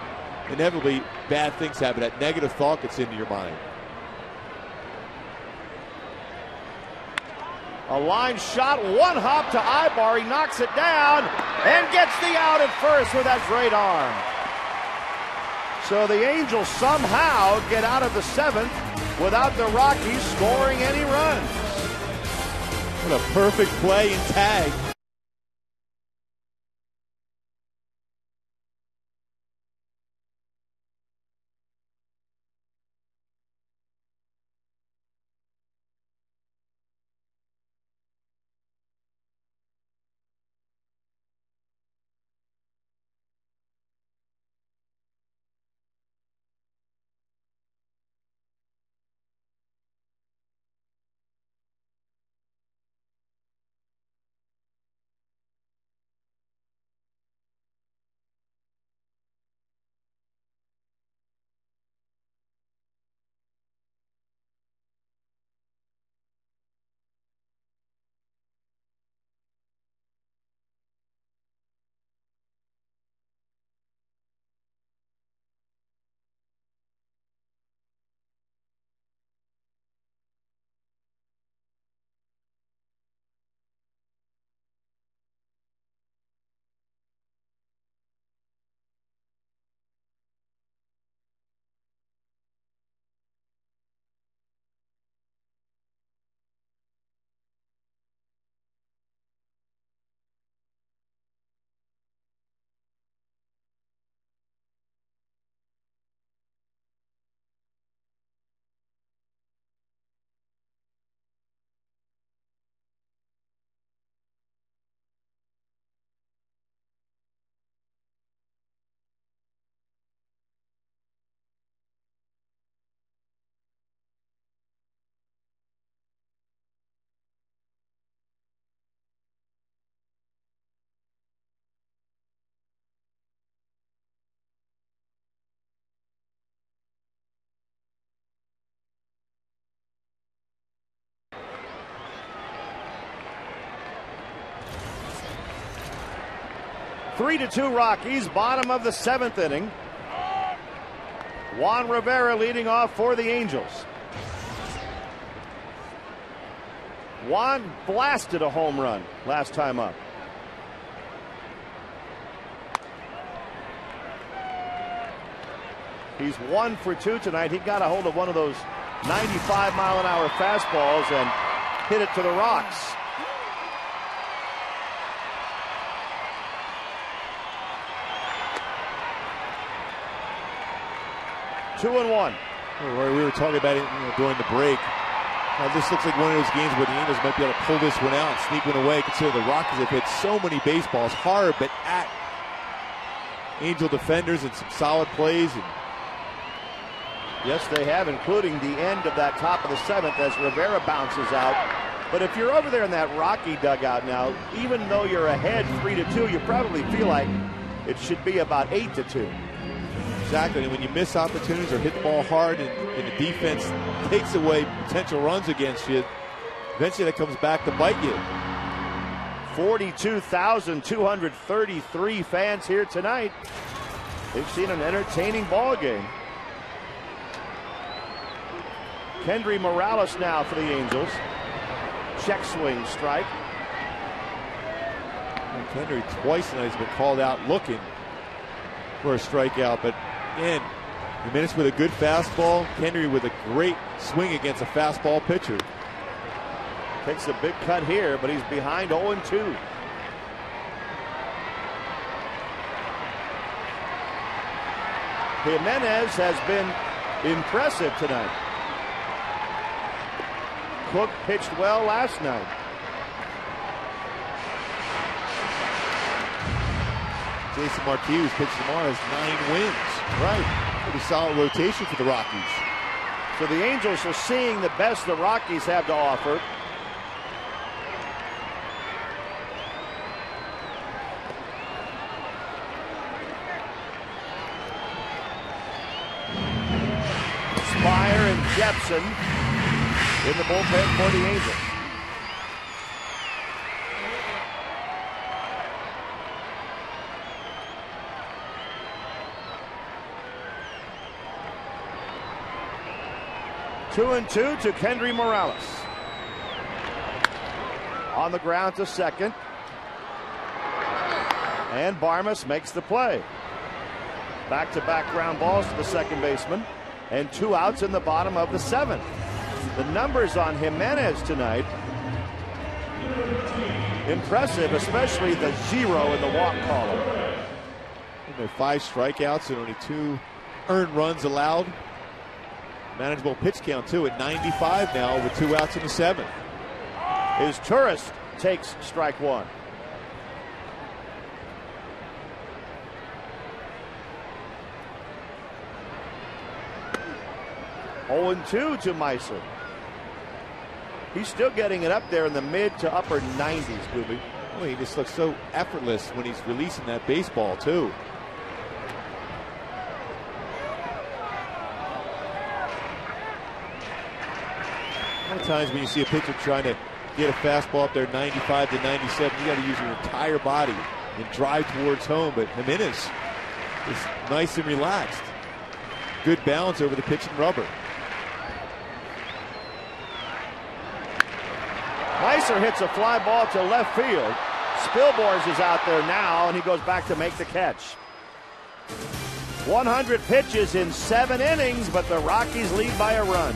B: Inevitably, bad things happen. That negative thought gets into your mind.
A: A line shot, one hop to Ibar. He knocks it down and gets the out at first with that great arm. So the Angels somehow get out of the seventh without the Rockies scoring any runs.
B: What a perfect play and tag.
A: Three to 2 Rockies, bottom of the seventh inning. Juan Rivera leading off for the Angels. Juan blasted a home run last time up. He's 1 for 2 tonight. He got a hold of one of those 95-mile-an-hour fastballs and hit it to the rocks. Two and one.
B: We were talking about it during the break. This looks like one of those games where the Angels might be able to pull this one out and sneak one away. Consider the Rockies have hit so many baseballs hard, but at Angel defenders and some solid plays. And
A: yes, they have, including the end of that top of the 7th as Rivera bounces out. But if you're over there in that Rocky dugout now, even though you're ahead 3-2, you probably feel like it should be about 8-2.
B: Exactly, and when you miss opportunities or hit the ball hard and the defense takes away potential runs against you, eventually that comes back to bite you.
A: 42,233 fans here tonight. They've seen an entertaining ball game. Kendry Morales now for the Angels. Check swing strike.
B: And Kendry twice tonight has been called out looking for a strikeout, but again, Jimenez with a good fastball, Kendry with a great swing against a fastball pitcher.
A: Takes a big cut here, but he's behind 0-2. Jimenez has been impressive tonight. Cook pitched well last night.
B: Jason Marquis, who's pitching tomorrow, has 9 wins.
A: Right.
B: Pretty solid rotation for the Rockies.
A: So the Angels are seeing the best the Rockies have to offer. Spire and Jepson in the bullpen for the Angels. Two and two to Kendry Morales. On the ground to second. And Barmas makes the play. Back-to-back ground balls to the second baseman. And 2 outs in the bottom of the 7th. The numbers on Jimenez tonight, impressive, especially the 0 in the walk column.
B: And there are 5 strikeouts and only 2 earned runs allowed. Manageable pitch count too at 95 now with 2 outs in the 7th.
A: His Tourist takes strike 1. Oh, 2 to Meiser. He's still getting it up there in the mid to upper 90s, Gooby.
B: Well, he just looks so effortless when he's releasing that baseball too. A lot of times when you see a pitcher trying to get a fastball up there 95 to 97, you got to use your entire body and drive towards home. But Jimenez is nice and relaxed. Good balance over the pitching rubber.
A: Meiser hits a fly ball to left field. Spilborghs is out there now, and he goes back to make the catch. 100 pitches in 7 innings, but the Rockies lead by a run.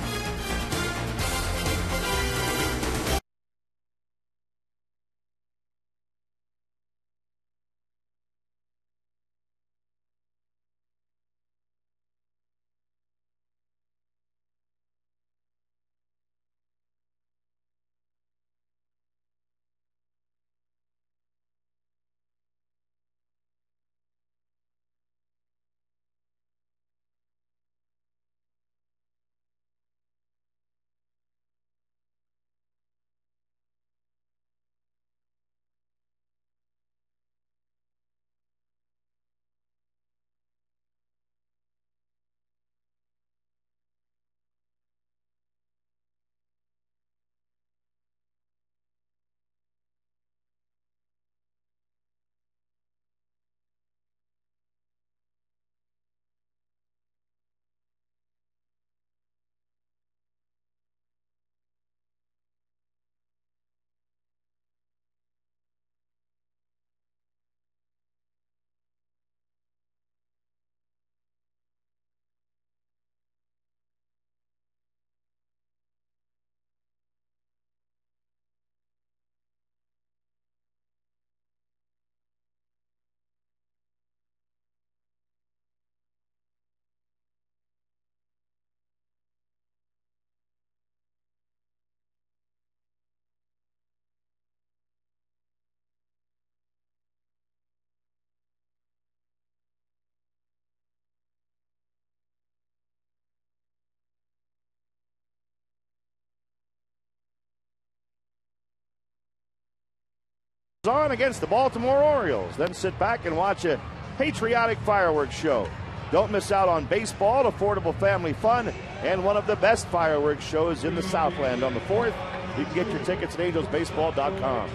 A: On against the Baltimore Orioles. Then sit back and watch a patriotic fireworks show. Don't miss out on baseball, affordable family fun, and one of the best fireworks shows in the Southland on the 4th. You can get your tickets at angelsbaseball.com.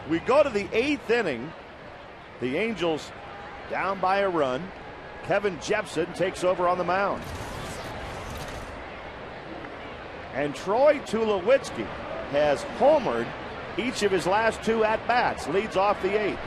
A: We go to the 8th inning. The Angels down by a run. Kevin Jepson takes over on the mound. And Troy Tulowitzki has homered each of his last 2 at-bats, leads off the 8th.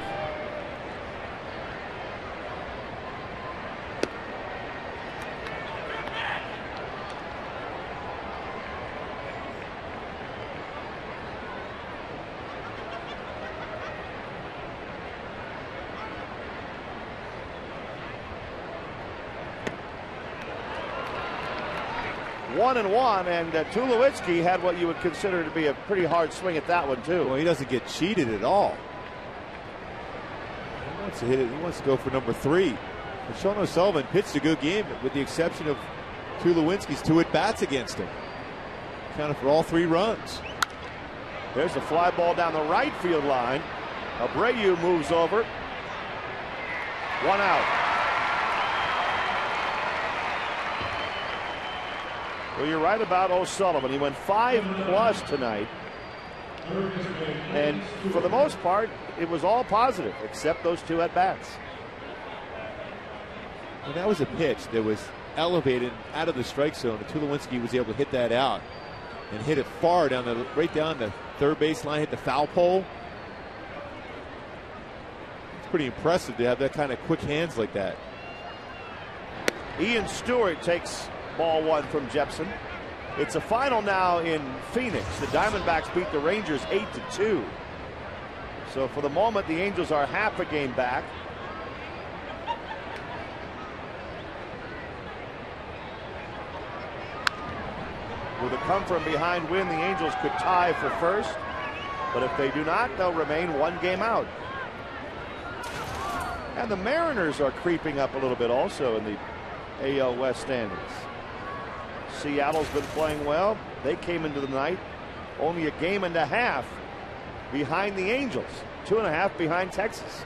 A: One and one, and Tulowitzki had what you would consider to be a pretty hard swing at that one too.
B: Well, he doesn't get cheated at all. He wants to hit it. He wants to go for number 3. But Sean O'Sullivan pitched a good game, with the exception of Tulowitzki's 2 at-bats against him. Counted for all 3 runs.
A: There's a fly ball down the right field line. Abreu moves over. 1 out. Well, you're right about O'Sullivan. He went 5+ tonight. And for the most part, it was all positive, except those 2 at-bats.
B: Well, that was a pitch that was elevated out of the strike zone, and Tulowitzki was able to hit that out and hit it far down right down the third base line, hit the foul pole. It's pretty impressive to have that kind of quick hands like that.
A: Ian Stewart takes ball 1 from Jepson. It's a final now in Phoenix. The Diamondbacks beat the Rangers 8-2. So for the moment, the Angels are half a game back. With a come-from-behind win, the Angels could tie for first. But if they do not, they'll remain 1 game out. And the Mariners are creeping up a little bit also in the AL West standings. Seattle's been playing well. They came into the night only a game and a half behind the Angels. 2.5 behind Texas.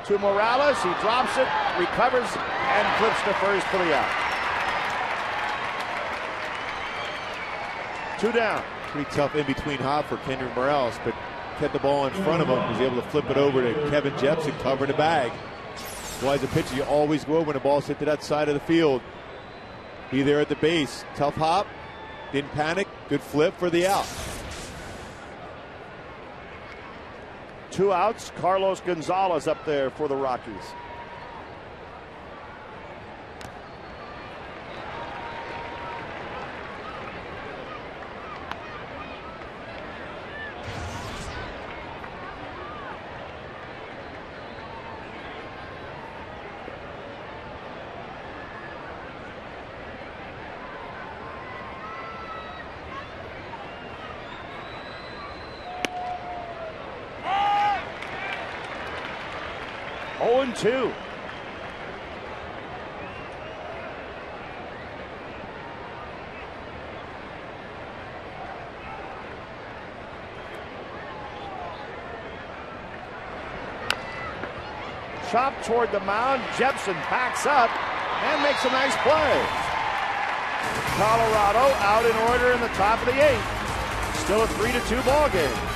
A: To Morales. He drops it, recovers, and flips to first for the out. 2 down.
B: Pretty tough in between hop for Kendrick Morales, but kept the ball in front of him. Was able to flip it over to Kevin Jepson, cover the bag. Well, as a pitcher, you always go when the ball's hit to that side of the field. Be there at the base. Tough hop. Didn't panic. Good flip for the out.
A: 2 outs. Carlos Gonzalez up there for the Rockies. Two. Chop toward the mound. Jepson backs up and makes a nice play. Colorado out in order in the top of the 8th. Still a 3-2 ball game.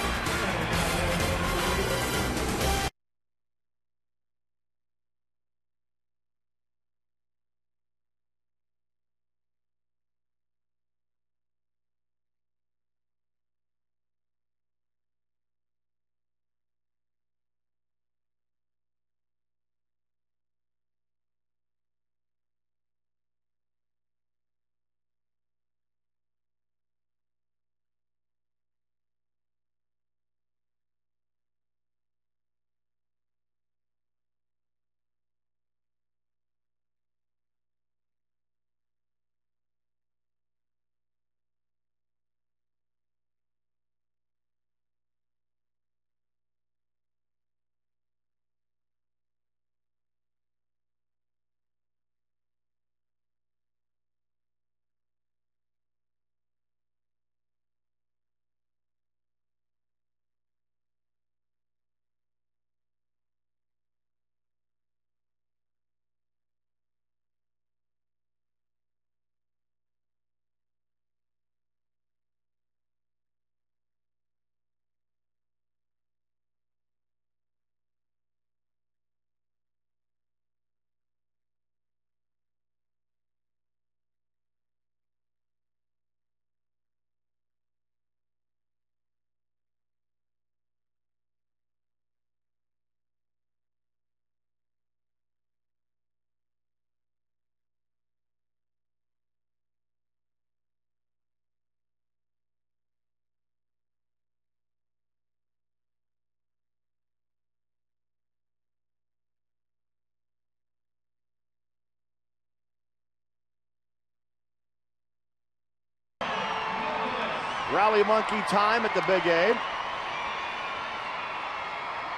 A: Rally monkey time at the Big A.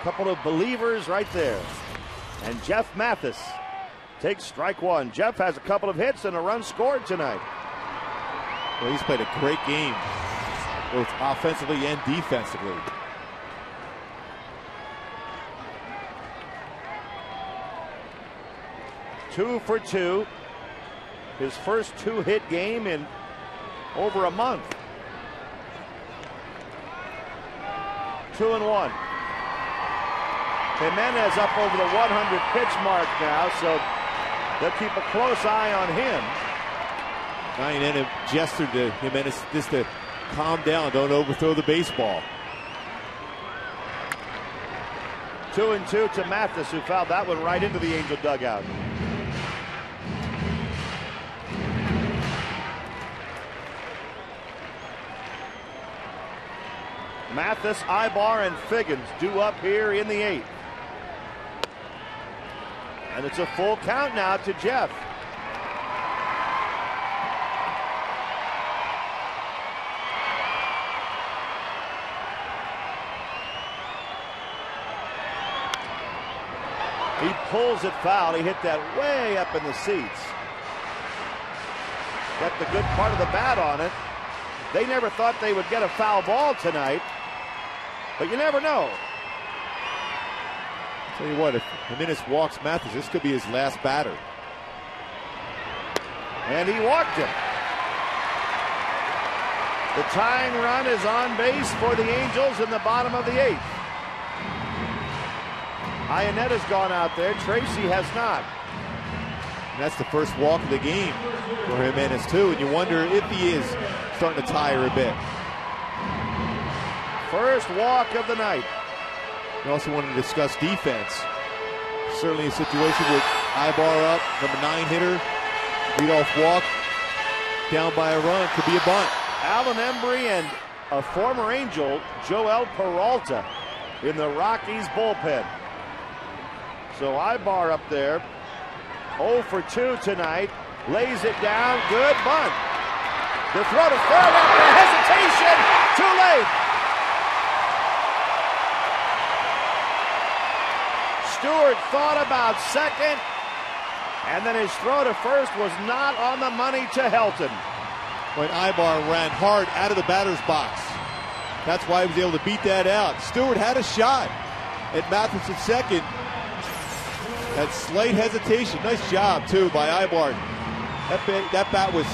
A: Couple of believers right there. And Jeff Mathis takes strike one. Jeff has a couple of hits and a run scored tonight.
B: Well, he's played a great game, both offensively and defensively.
A: Two for two. His first two-hit game in over a month. 2-1. Jimenez up over the 100 pitch mark now, so they'll keep a close eye on him.
B: Ryan gestured to Jimenez just to calm down, don't overthrow the baseball.
A: 2-2 to Mathis, who fouled that one right into the Angel dugout. Mathis, Ibar, and Figgins due up here in the 8th. And it's a full count now to Jeff. He pulls it foul. He hit that way up in the seats. Got the good part of the bat on it. They never thought they would get a foul ball tonight, but you never know.
B: Tell you what, if Jimenez walks Mathis, this could be his last batter.
A: And he walked him. The tying run is on base for the Angels in the bottom of the 8th. Ianetta's gone out there. Tracy has not.
B: And that's the first walk of the game for Jimenez, too. And you wonder if he is starting to tire a bit.
A: First walk of the night.
B: We also want to discuss defense. Certainly a situation with Ibar up, number 9 hitter, leadoff walk, down by a run, could be a bunt.
A: Alan Embry and a former Angel, Joel Peralta, in the Rockies bullpen. So Ibar up there, 0 for 2 tonight, lays it down, good bunt. The throw to third after hesitation, too late. Stewart thought about second, and then his throw to first was not on the money to Helton.
B: When Ibar ran hard out of the batter's box. That's why he was able to beat that out. Stewart had a shot at Mathis at second. That slight hesitation. Nice job, too, by Ibar. That bat was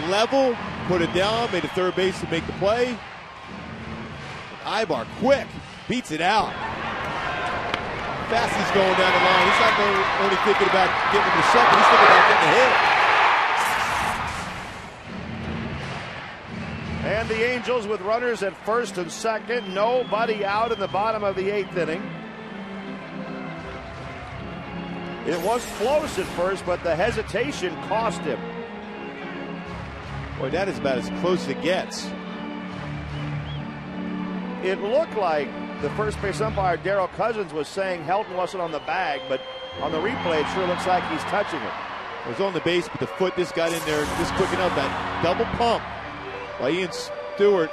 B: level, put it down, made a third base to make the play. Ibar, quick, beats it out. Fast he's going down the line. He's not only thinking about getting to second, he's thinking about getting a hit.
A: And the Angels with runners at first and second. Nobody out in the bottom of the 8th inning. It was close at first, but the hesitation cost him.
B: Boy, that is about as close as it gets.
A: It looked like the first base umpire, Darryl Cousins, was saying Helton wasn't on the bag, but on the replay, it sure looks like he's touching it.
B: It was on the base, but the foot just got in there just quick enough. That double pump by Ian Stewart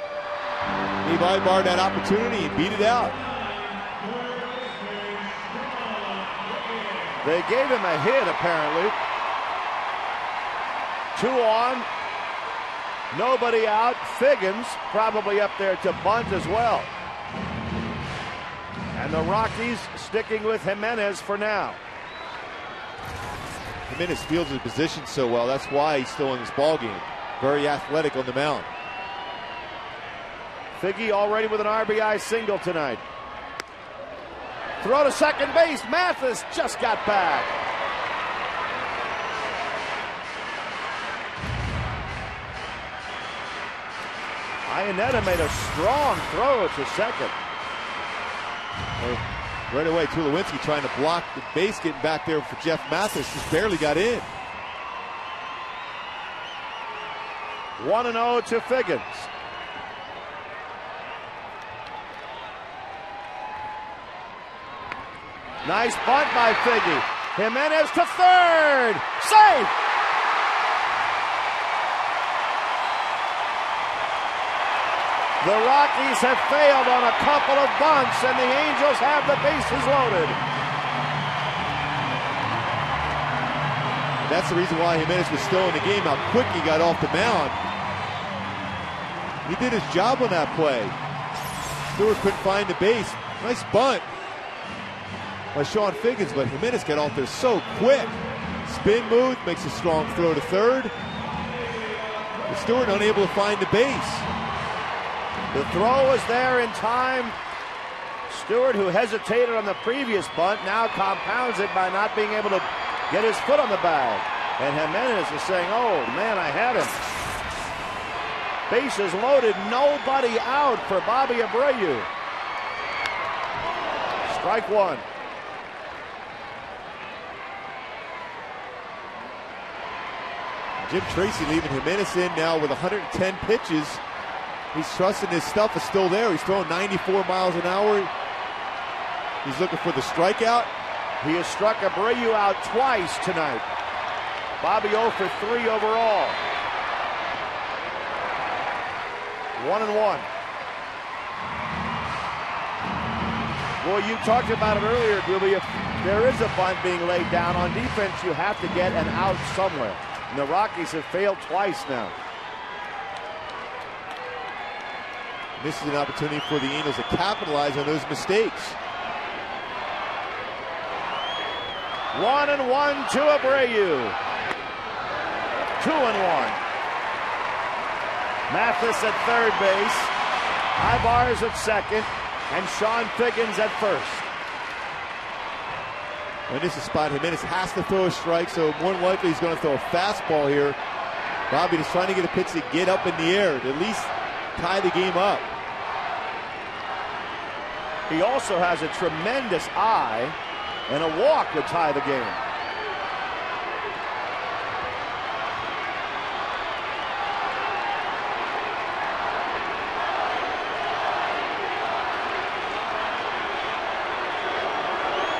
B: gave Ibar that opportunity and beat it out.
A: They gave him a hit, apparently. 2 on, nobody out. Figgins probably up there to bunt as well. And the Rockies sticking with Jimenez for now.
B: Jimenez fields his position so well. That's why he's still in this ball game. Very athletic on the mound.
A: Figgy already with an RBI single tonight. Throw to second base. Mathis just got back. Iannetta made a strong throw to second.
B: Right away, Tulowitzki trying to block the base, getting back there for Jeff Mathis. Just barely got in.
A: 1-0 to Figgins. Nice bunt by Figgy. Jimenez to third. Safe. The Rockies have failed on a couple of bunts, and the Angels have the bases loaded.
B: That's the reason why Jimenez was still in the game, how quick he got off the mound. He did his job on that play. Stewart couldn't find the base. Nice bunt by Sean Figgins, but Jimenez got off there so quick. Spin move, makes a strong throw to third. But Stewart unable to find the base.
A: The throw was there in time. Stewart, who hesitated on the previous bunt, now compounds it by not being able to get his foot on the bag. And Jimenez is saying, oh man, I had him. Bases loaded, nobody out for Bobby Abreu. Strike one.
B: Jim Tracy leaving Jimenez in now with 110 pitches. He's trusting his stuff is still there. He's throwing 94 miles an hour. He's looking for the strikeout.
A: He has struck Abreu out twice tonight. Bobby 0 for 3 overall. 1-1. Well, you talked about it earlier, Gooby. If there is a bunt being laid down on defense, you have to get an out somewhere. And the Rockies have failed twice now.
B: This is an opportunity for the Angels to capitalize on those mistakes.
A: 1-1 to Abreu. 2-1. Mathis at third base, Ibarz at second, and Sean Figgins at first.
B: And this is a spot Jimenez has to throw a strike, so more than likely he's going to throw a fastball here. Bobby just trying to get a pitch to get up in the air, to at least tie the game up.
A: He also has a tremendous eye, and a walk would tie the game.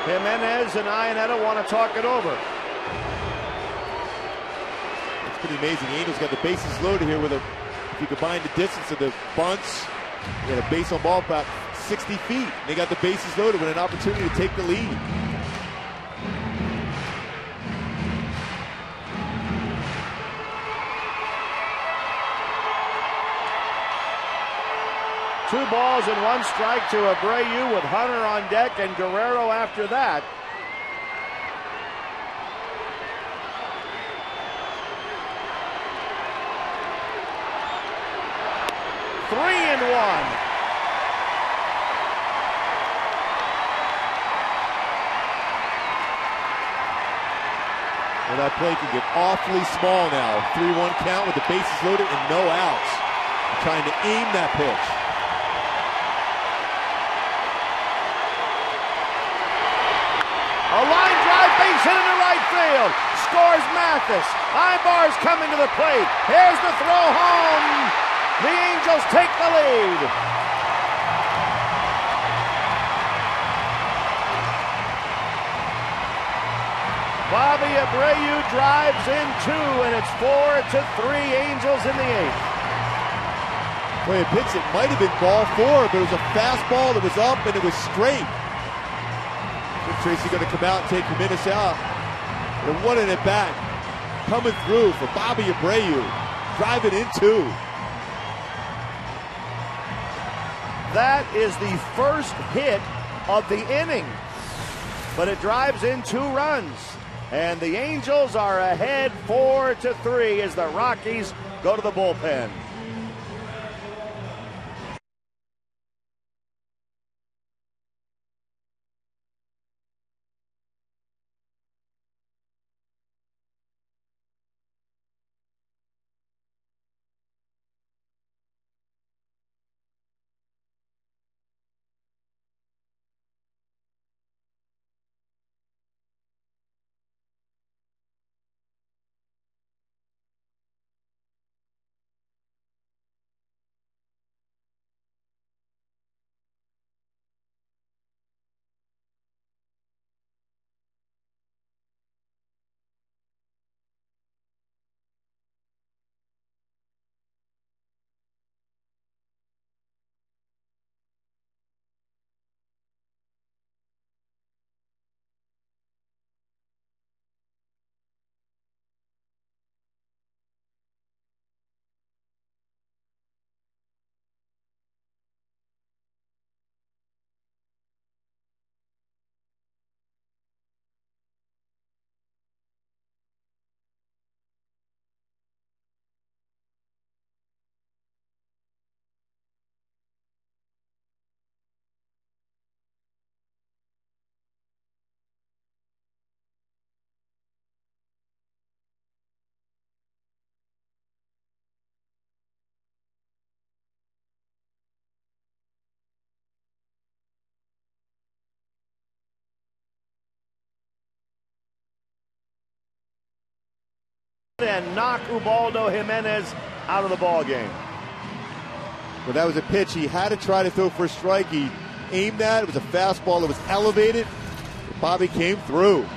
A: Jimenez and Iannetta want to talk it over.
B: It's pretty amazing. The Angels got the bases loaded here with a, if you combine the distance of the bunts, they had a base on ball about 60 feet. They got the bases loaded with an opportunity to take the lead.
A: Two balls and one strike to Abreu with Hunter on deck and Guerrero after that. Three and one.
B: Well, that play can get awfully small now. 3-1 count with the bases loaded and no outs. Trying to aim that pitch.
A: A line drive, base hit into right field. Scores Mathis. Ibarz coming to the plate. Here's the throw home. The Angels take the lead. Bobby Abreu drives in two, and it's 4-3 Angels in the eighth.
B: Boy, a pitch that might have been ball four, but it was a fastball that was up and it was straight. Tracy going to come out and take Jimenez out. And one in at bat. Coming through for Bobby Abreu. Driving in two.
A: That is the first hit of the inning. But it drives in 2 runs. And the Angels are ahead 4-3 as the Rockies go to the bullpen. and knock Ubaldo Jimenez out of the ball game.
B: Well, that was a pitch he had to try to throw for a strike. He aimed at it. It was a fastball that was elevated. Bobby came through.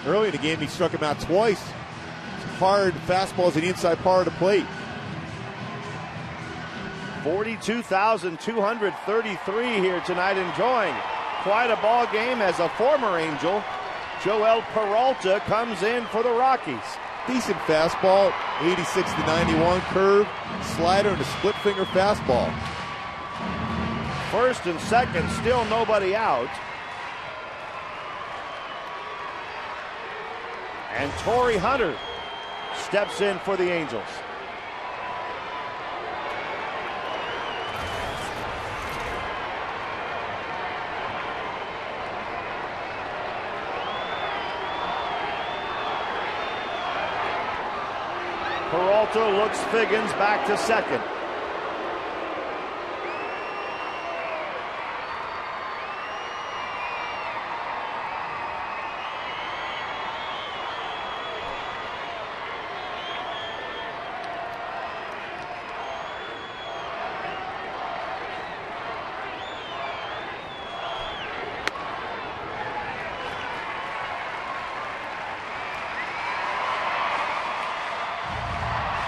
B: Early in the game, he struck him out twice. Hard fastballs in the inside part of the plate.
A: 42,233 here tonight, enjoying quite a ball game as a former Angel, Joel Peralta, comes in for the Rockies.
B: Decent fastball, 86 to 91 curve, slider, and a split finger fastball.
A: First and second, still nobody out. And Torrey Hunter steps in for the Angels. Peralta looks Figgins back to second.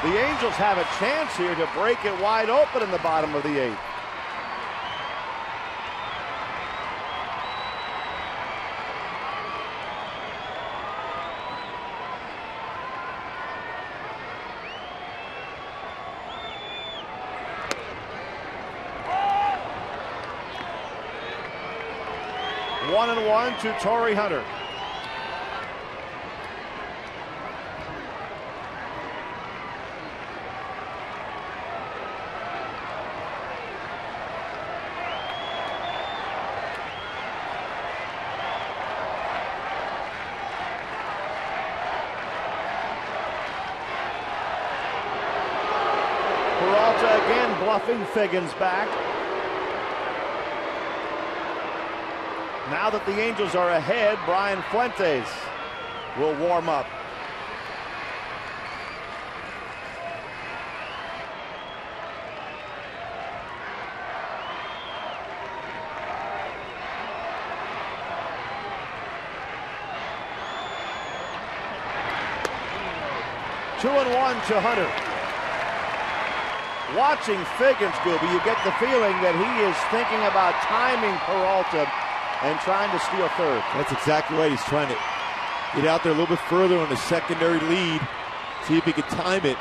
A: The Angels have a chance here to break it wide open in the bottom of the 8th. One and one to Torrey Hunter. Peralta again bluffing Figgins back. Now that the Angels are ahead, Brian Fuentes will warm up. Two and one to Hunter. Watching Figgins, Gooby, you get the feeling that he is thinking about timing Peralta and trying to steal third.
B: That's exactly right. He's trying to get out there a little bit further on the secondary lead, see if he can time it.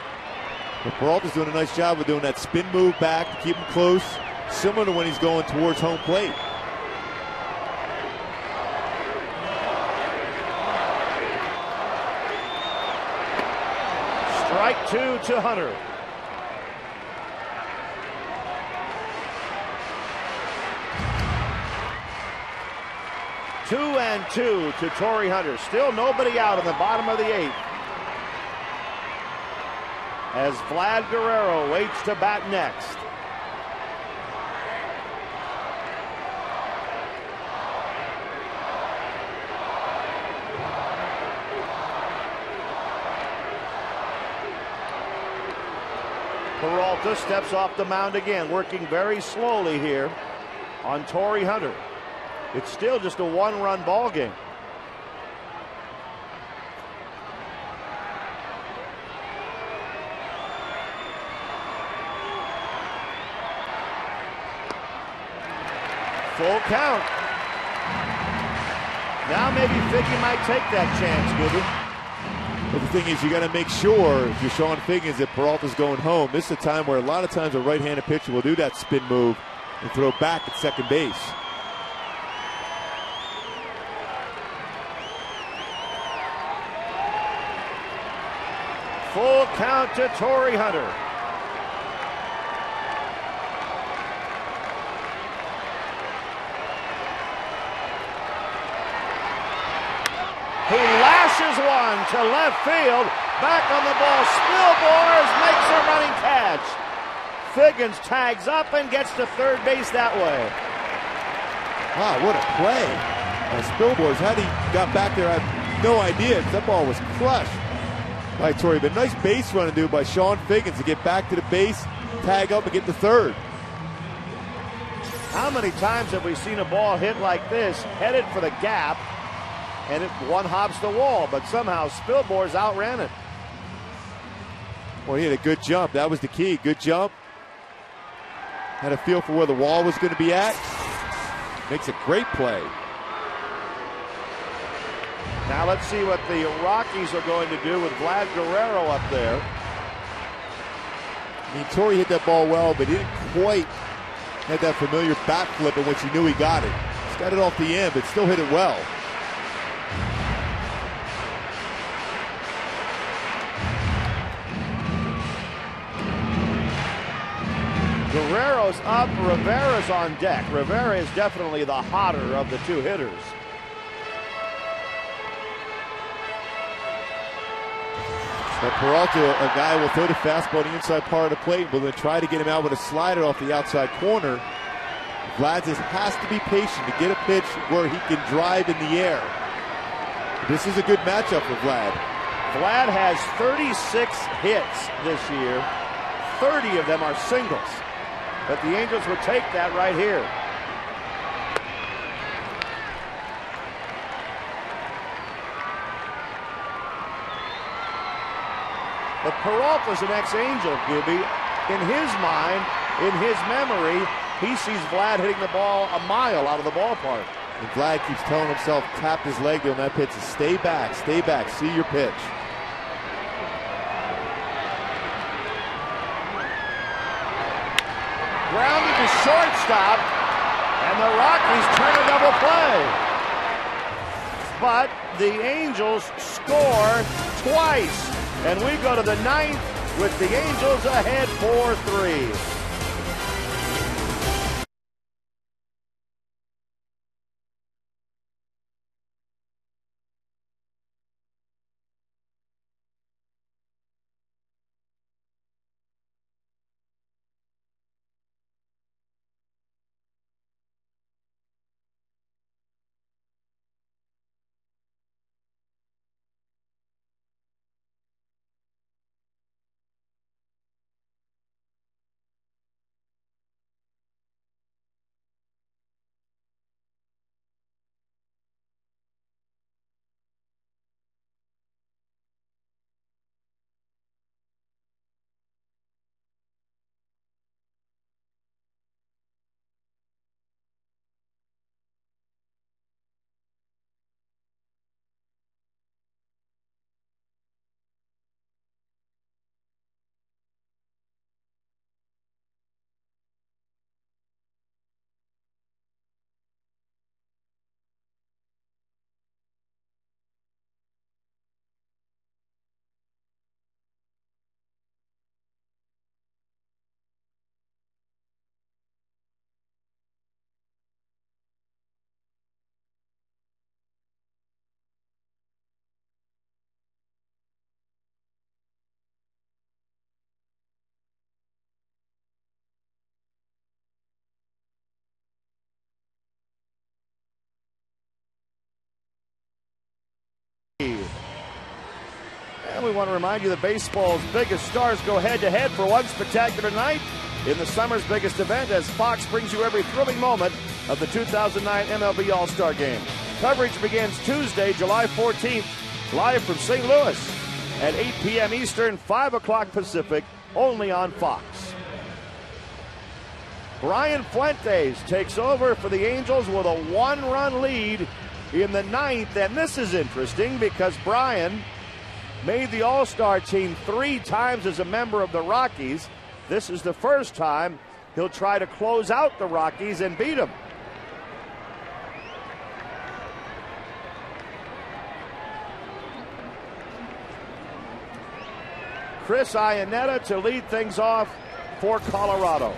B: But Peralta's doing a nice job of doing that spin move back to keep him close, similar to when he's going towards home plate.
A: Strike two to Hunter. Two and two to Torrey Hunter. Still nobody out in the bottom of the 8th. As Vlad Guerrero waits to bat next. Peralta steps off the mound again, working very slowly here on Torrey Hunter. It's still just a one-run ball game. Full count. Now maybe Figgy might take that chance, Gooby.
B: But the thing is, you got to make sure, if you're Sean Figgins, that Peralta's going home. This is a time where a lot of times a right-handed pitcher will do that spin move and throw back at second base.
A: Full count to Torrey Hunter. He lashes one to left field. Back on the ball. Spilborz makes a running catch. Figgins tags up and gets to third base that way.
B: Wow, what a play. Spilborz, had he got back there, no idea. That ball was crushed by Torrey. But nice base running do by Sean Figgins to get back to the base, tag up, and get to third.
A: How many times have we seen a ball hit like this, headed for the gap, and it one hops the wall, but somehow Spilborghs outran it.
B: Well, he had a good jump. That was the key. Good jump. Had a feel for where the wall was going to be at. Makes a great play.
A: Now let's see what the Rockies are going to do with Vlad Guerrero up there.
B: I mean, Torrey hit that ball well, but he didn't quite have that familiar bat flip in which he knew he got it. He's got it off the end, but still hit it well.
A: Guerrero's up, Rivera's on deck. Rivera is definitely the hotter of the two hitters.
B: But Peralta, a guy will throw the fastball on the inside part of the plate, but they'll try to get him out with a slider off the outside corner. Vlad just has to be patient to get a pitch where he can drive in the air. This is a good matchup for Vlad.
A: Vlad has 36 hits this year. 30 of them are singles. But the Angels would take that right here. But Peralta's an ex-Angel, Gibby. In his mind, in his memory, he sees Vlad hitting the ball a mile out of the ballpark.
B: And Vlad keeps telling himself, tap his leg on that pitch, stay back, see your pitch.
A: Grounded to shortstop, and the Rockies turn a double play. But the Angels score twice, and we go to the ninth with the Angels ahead 4-3. And we want to remind you that baseball's biggest stars go head-to-head for one spectacular night in the summer's biggest event as Fox brings you every thrilling moment of the 2009 MLB All-Star Game. Coverage begins Tuesday, July 14th, live from St. Louis at 8 p.m. Eastern, 5 o'clock Pacific, only on Fox. Brian Fuentes takes over for the Angels with a one-run lead in the ninth, and this is interesting because Brian made the All-Star team 3 times as a member of the Rockies. This is the first time he'll try to close out the Rockies and beat them. Chris Iannetta to lead things off for Colorado.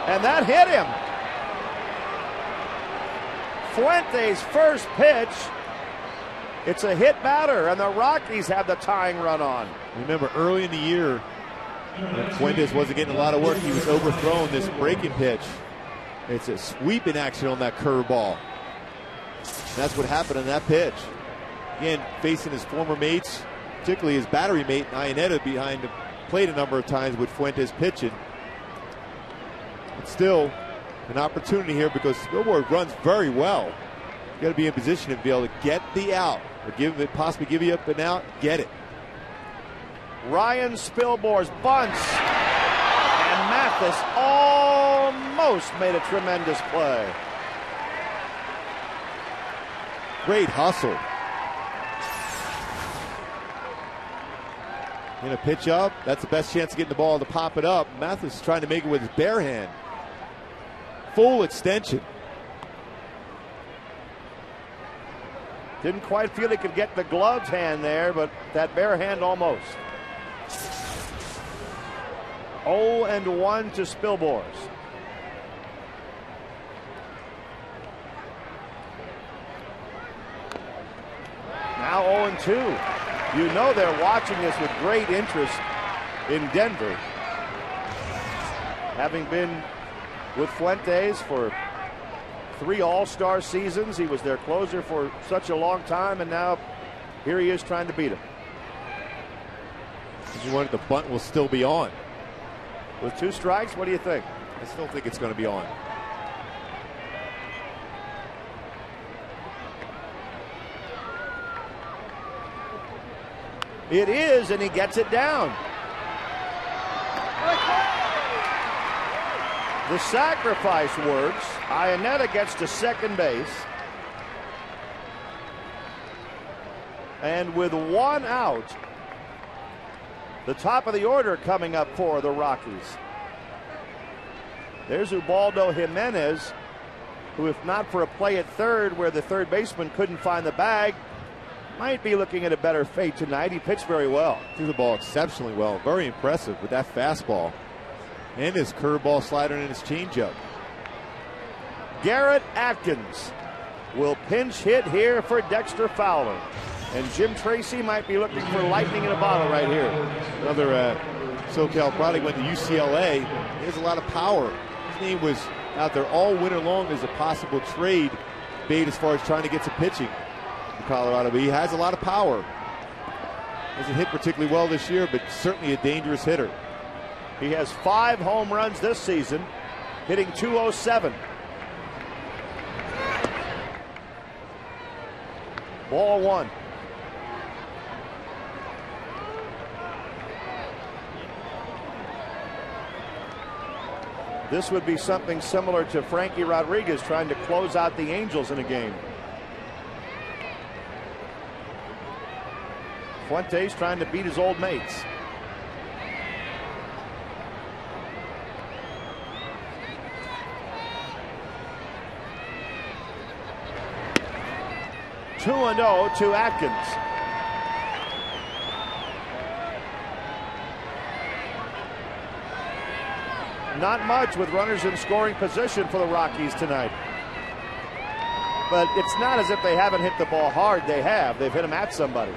A: And that hit him. Fuentes' first pitch. It's a hit batter, and the Rockies have the tying run on.
B: Remember, early in the year, when Fuentes wasn't getting a lot of work, he was overthrown this breaking pitch. It's a sweeping action on that curveball. That's what happened on that pitch. Again, facing his former mates, particularly his battery mate, Iannetta, behind the plate a number of times with Fuentes pitching. But still, an opportunity here because Spilborghs runs very well. You got to be in position to be able to get the out, or possibly give you up and out, get it.
A: Ryan Spilborghs bunts, and Mathis almost made a tremendous play.
B: Great hustle. In a pitch up, that's the best chance of getting the ball to pop it up. Mathis is trying to make it with his bare hand. Full extension.
A: Didn't quite feel he could get the gloved hand there, but that bare hand almost. 0-1 to Spilborghs. Now 0-2. You know they're watching this with great interest in Denver. Having been with Fuentes for 3 All-Star seasons, he was their closer for such a long time, and now here he is trying to beat him.
B: You wonder the bunt will still be on.
A: With 2 strikes, what do you think?
B: I still think it's going to be on.
A: It is, and he gets it down. The sacrifice works. Iannetta gets to second base. And with 1 out, the top of the order coming up for the Rockies. There's Ubaldo Jimenez, who, if not for a play at third where the third baseman couldn't find the bag, might be looking at a better fate tonight. He pitched very well.
B: Threw the ball exceptionally well. Very impressive with that fastball. And his curveball, slider, and his changeup.
A: Garrett Atkins will pinch hit here for Dexter Fowler. And Jim Tracy might be looking for lightning in a bottle right here.
B: Another SoCal product, went to UCLA. He has a lot of power. His name was out there all winter long as a possible trade bait as far as trying to get some pitching in Colorado. But he has a lot of power. Hasn't hit particularly well this year, but certainly a dangerous hitter.
A: He has 5 home runs this season, hitting .207. Ball 1. This would be something similar to Frankie Rodriguez trying to close out the Angels in a game. Fuentes trying to beat his old mates. (2-0) to Atkins. Not much with runners in scoring position for the Rockies tonight. But it's not as if they haven't hit the ball hard. They have. They've hit them at somebody.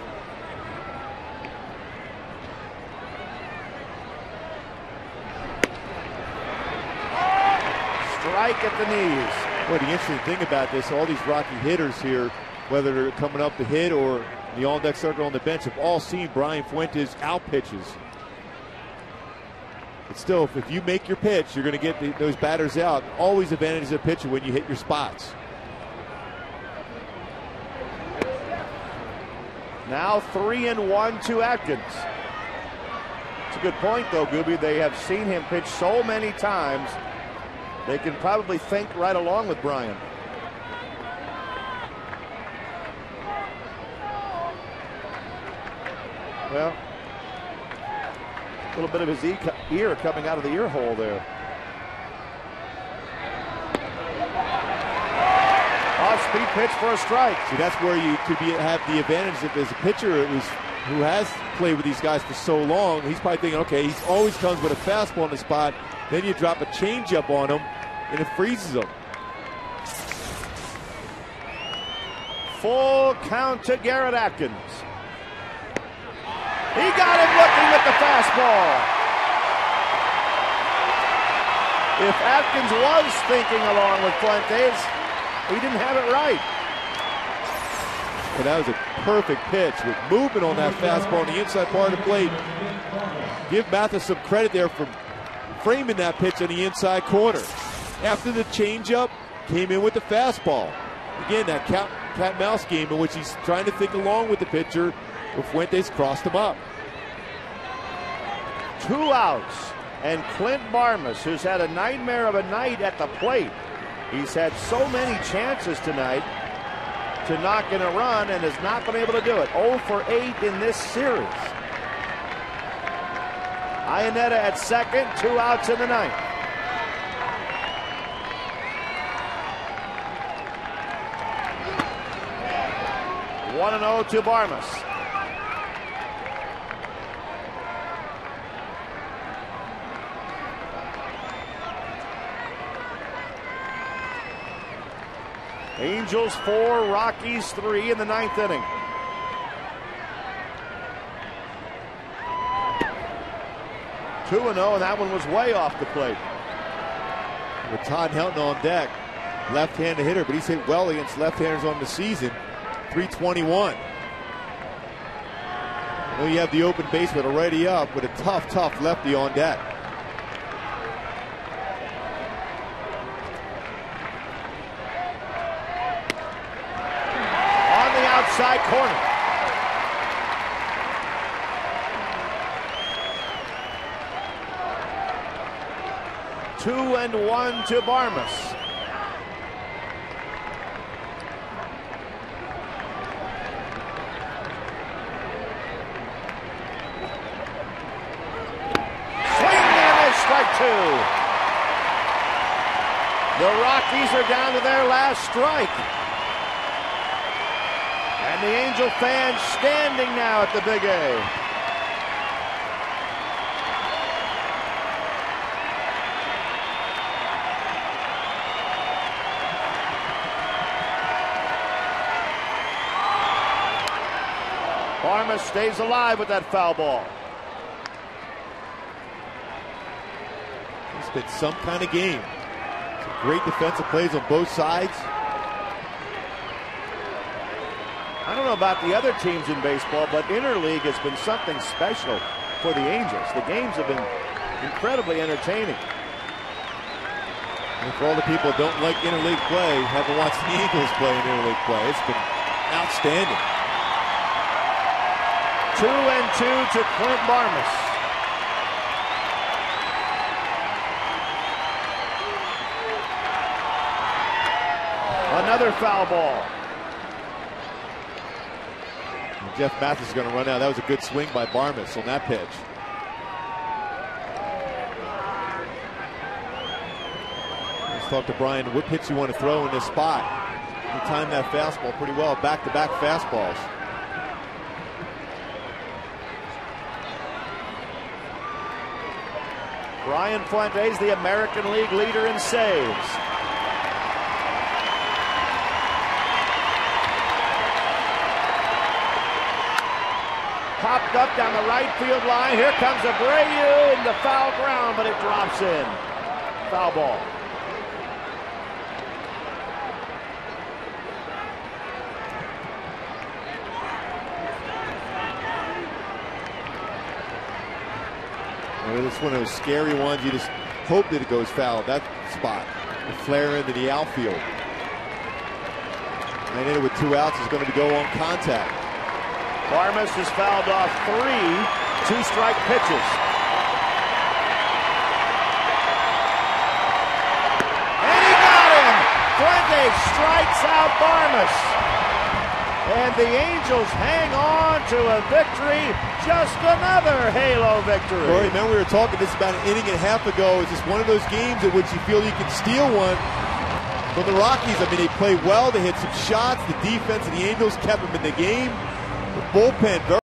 A: Strike at the knees.
B: Well, the interesting thing about this, all these Rocky hitters here, whether they're coming up to hit or the on-deck circle on the bench, have all seen Brian Fuentes out pitches. But still, if you make your pitch, you're going to get those batters out. Always advantage of pitcher when you hit your spots.
A: Now 3-1 to Atkins. It's a good point, though, Gooby. They have seen him pitch so many times, they can probably think right along with Brian. Well, a little bit of his ear coming out of the ear hole there. Off-speed pitch for a strike.
B: See, that's where you could have the advantage if there's a pitcher who has played with these guys for so long. He's probably thinking, okay, he always comes with a fastball in the spot. Then you drop a changeup on him, and it freezes him.
A: Full count to Garrett Atkins. He got him looking with the fastball. If Atkins was thinking along with Fuentes, he didn't have it right.
B: But that was a perfect pitch with movement on that fastball on the inside part of the plate. Give Mathis some credit there for framing that pitch on the inside corner. After the changeup, came in with the fastball. Again, that cat-mouse game in which he's trying to think along with the pitcher, but Fuentes crossed him up.
A: 2 outs, and Clint Barmas, who's had a nightmare of a night at the plate. He's had so many chances tonight to knock in a run and has not been able to do it. 0 for 8 in this series. Iannetta at second, 2 outs in the ninth. One and 0 to Barmas. Angels 4, Rockies 3 in the ninth inning. Two and 0, and that one was way off the plate.
B: With Todd Helton on deck, left-handed hitter, but he's hit well against left-handers on the season. 321. Well, you have the open baseman already up with a tough lefty on deck.
A: On the outside corner. Two and 1 to Barmas. Strike 2. The Rockies are down to their last strike. And the Angel fans standing now at the Big A. Barmas stays alive with that foul ball.
B: It's been some kind of game. Some great defensive plays on both sides.
A: I don't know about the other teams in baseball, but interleague has been something special for the Angels. The games have been incredibly entertaining.
B: And for all the people who don't like interleague play, haven't watched the Eagles play in interleague play, it's been outstanding.
A: 2 and 2 to Clint Barmas. Another foul ball.
B: And Jeff Mathis is going to run out. That was a good swing by Barmas on that pitch. Let's talk to Brian. What pitch you want to throw in this spot? He timed that fastball pretty well. Back-to-back fastballs.
A: Brian Fuentes, the American League leader in saves. Popped up down the right field line. Here comes Abreu in the foul ground, but it drops in. Foul ball.
B: Well, this is one of those scary ones. You just hope that it goes foul. That spot. The flare into the outfield. And in it with 2 outs is going to go on contact.
A: Barmas has fouled off 3 two-strike pitches. And he got him! Fuentes strikes out Barmas. And the Angels hang on to a victory. Just another Halo victory.
B: Corey, remember we were talking this about an inning and a half ago. It's just one of those games in which you feel you can steal one from the Rockies. I mean, they played well. They hit some shots. The defense of the Angels kept them in the game. The bullpen very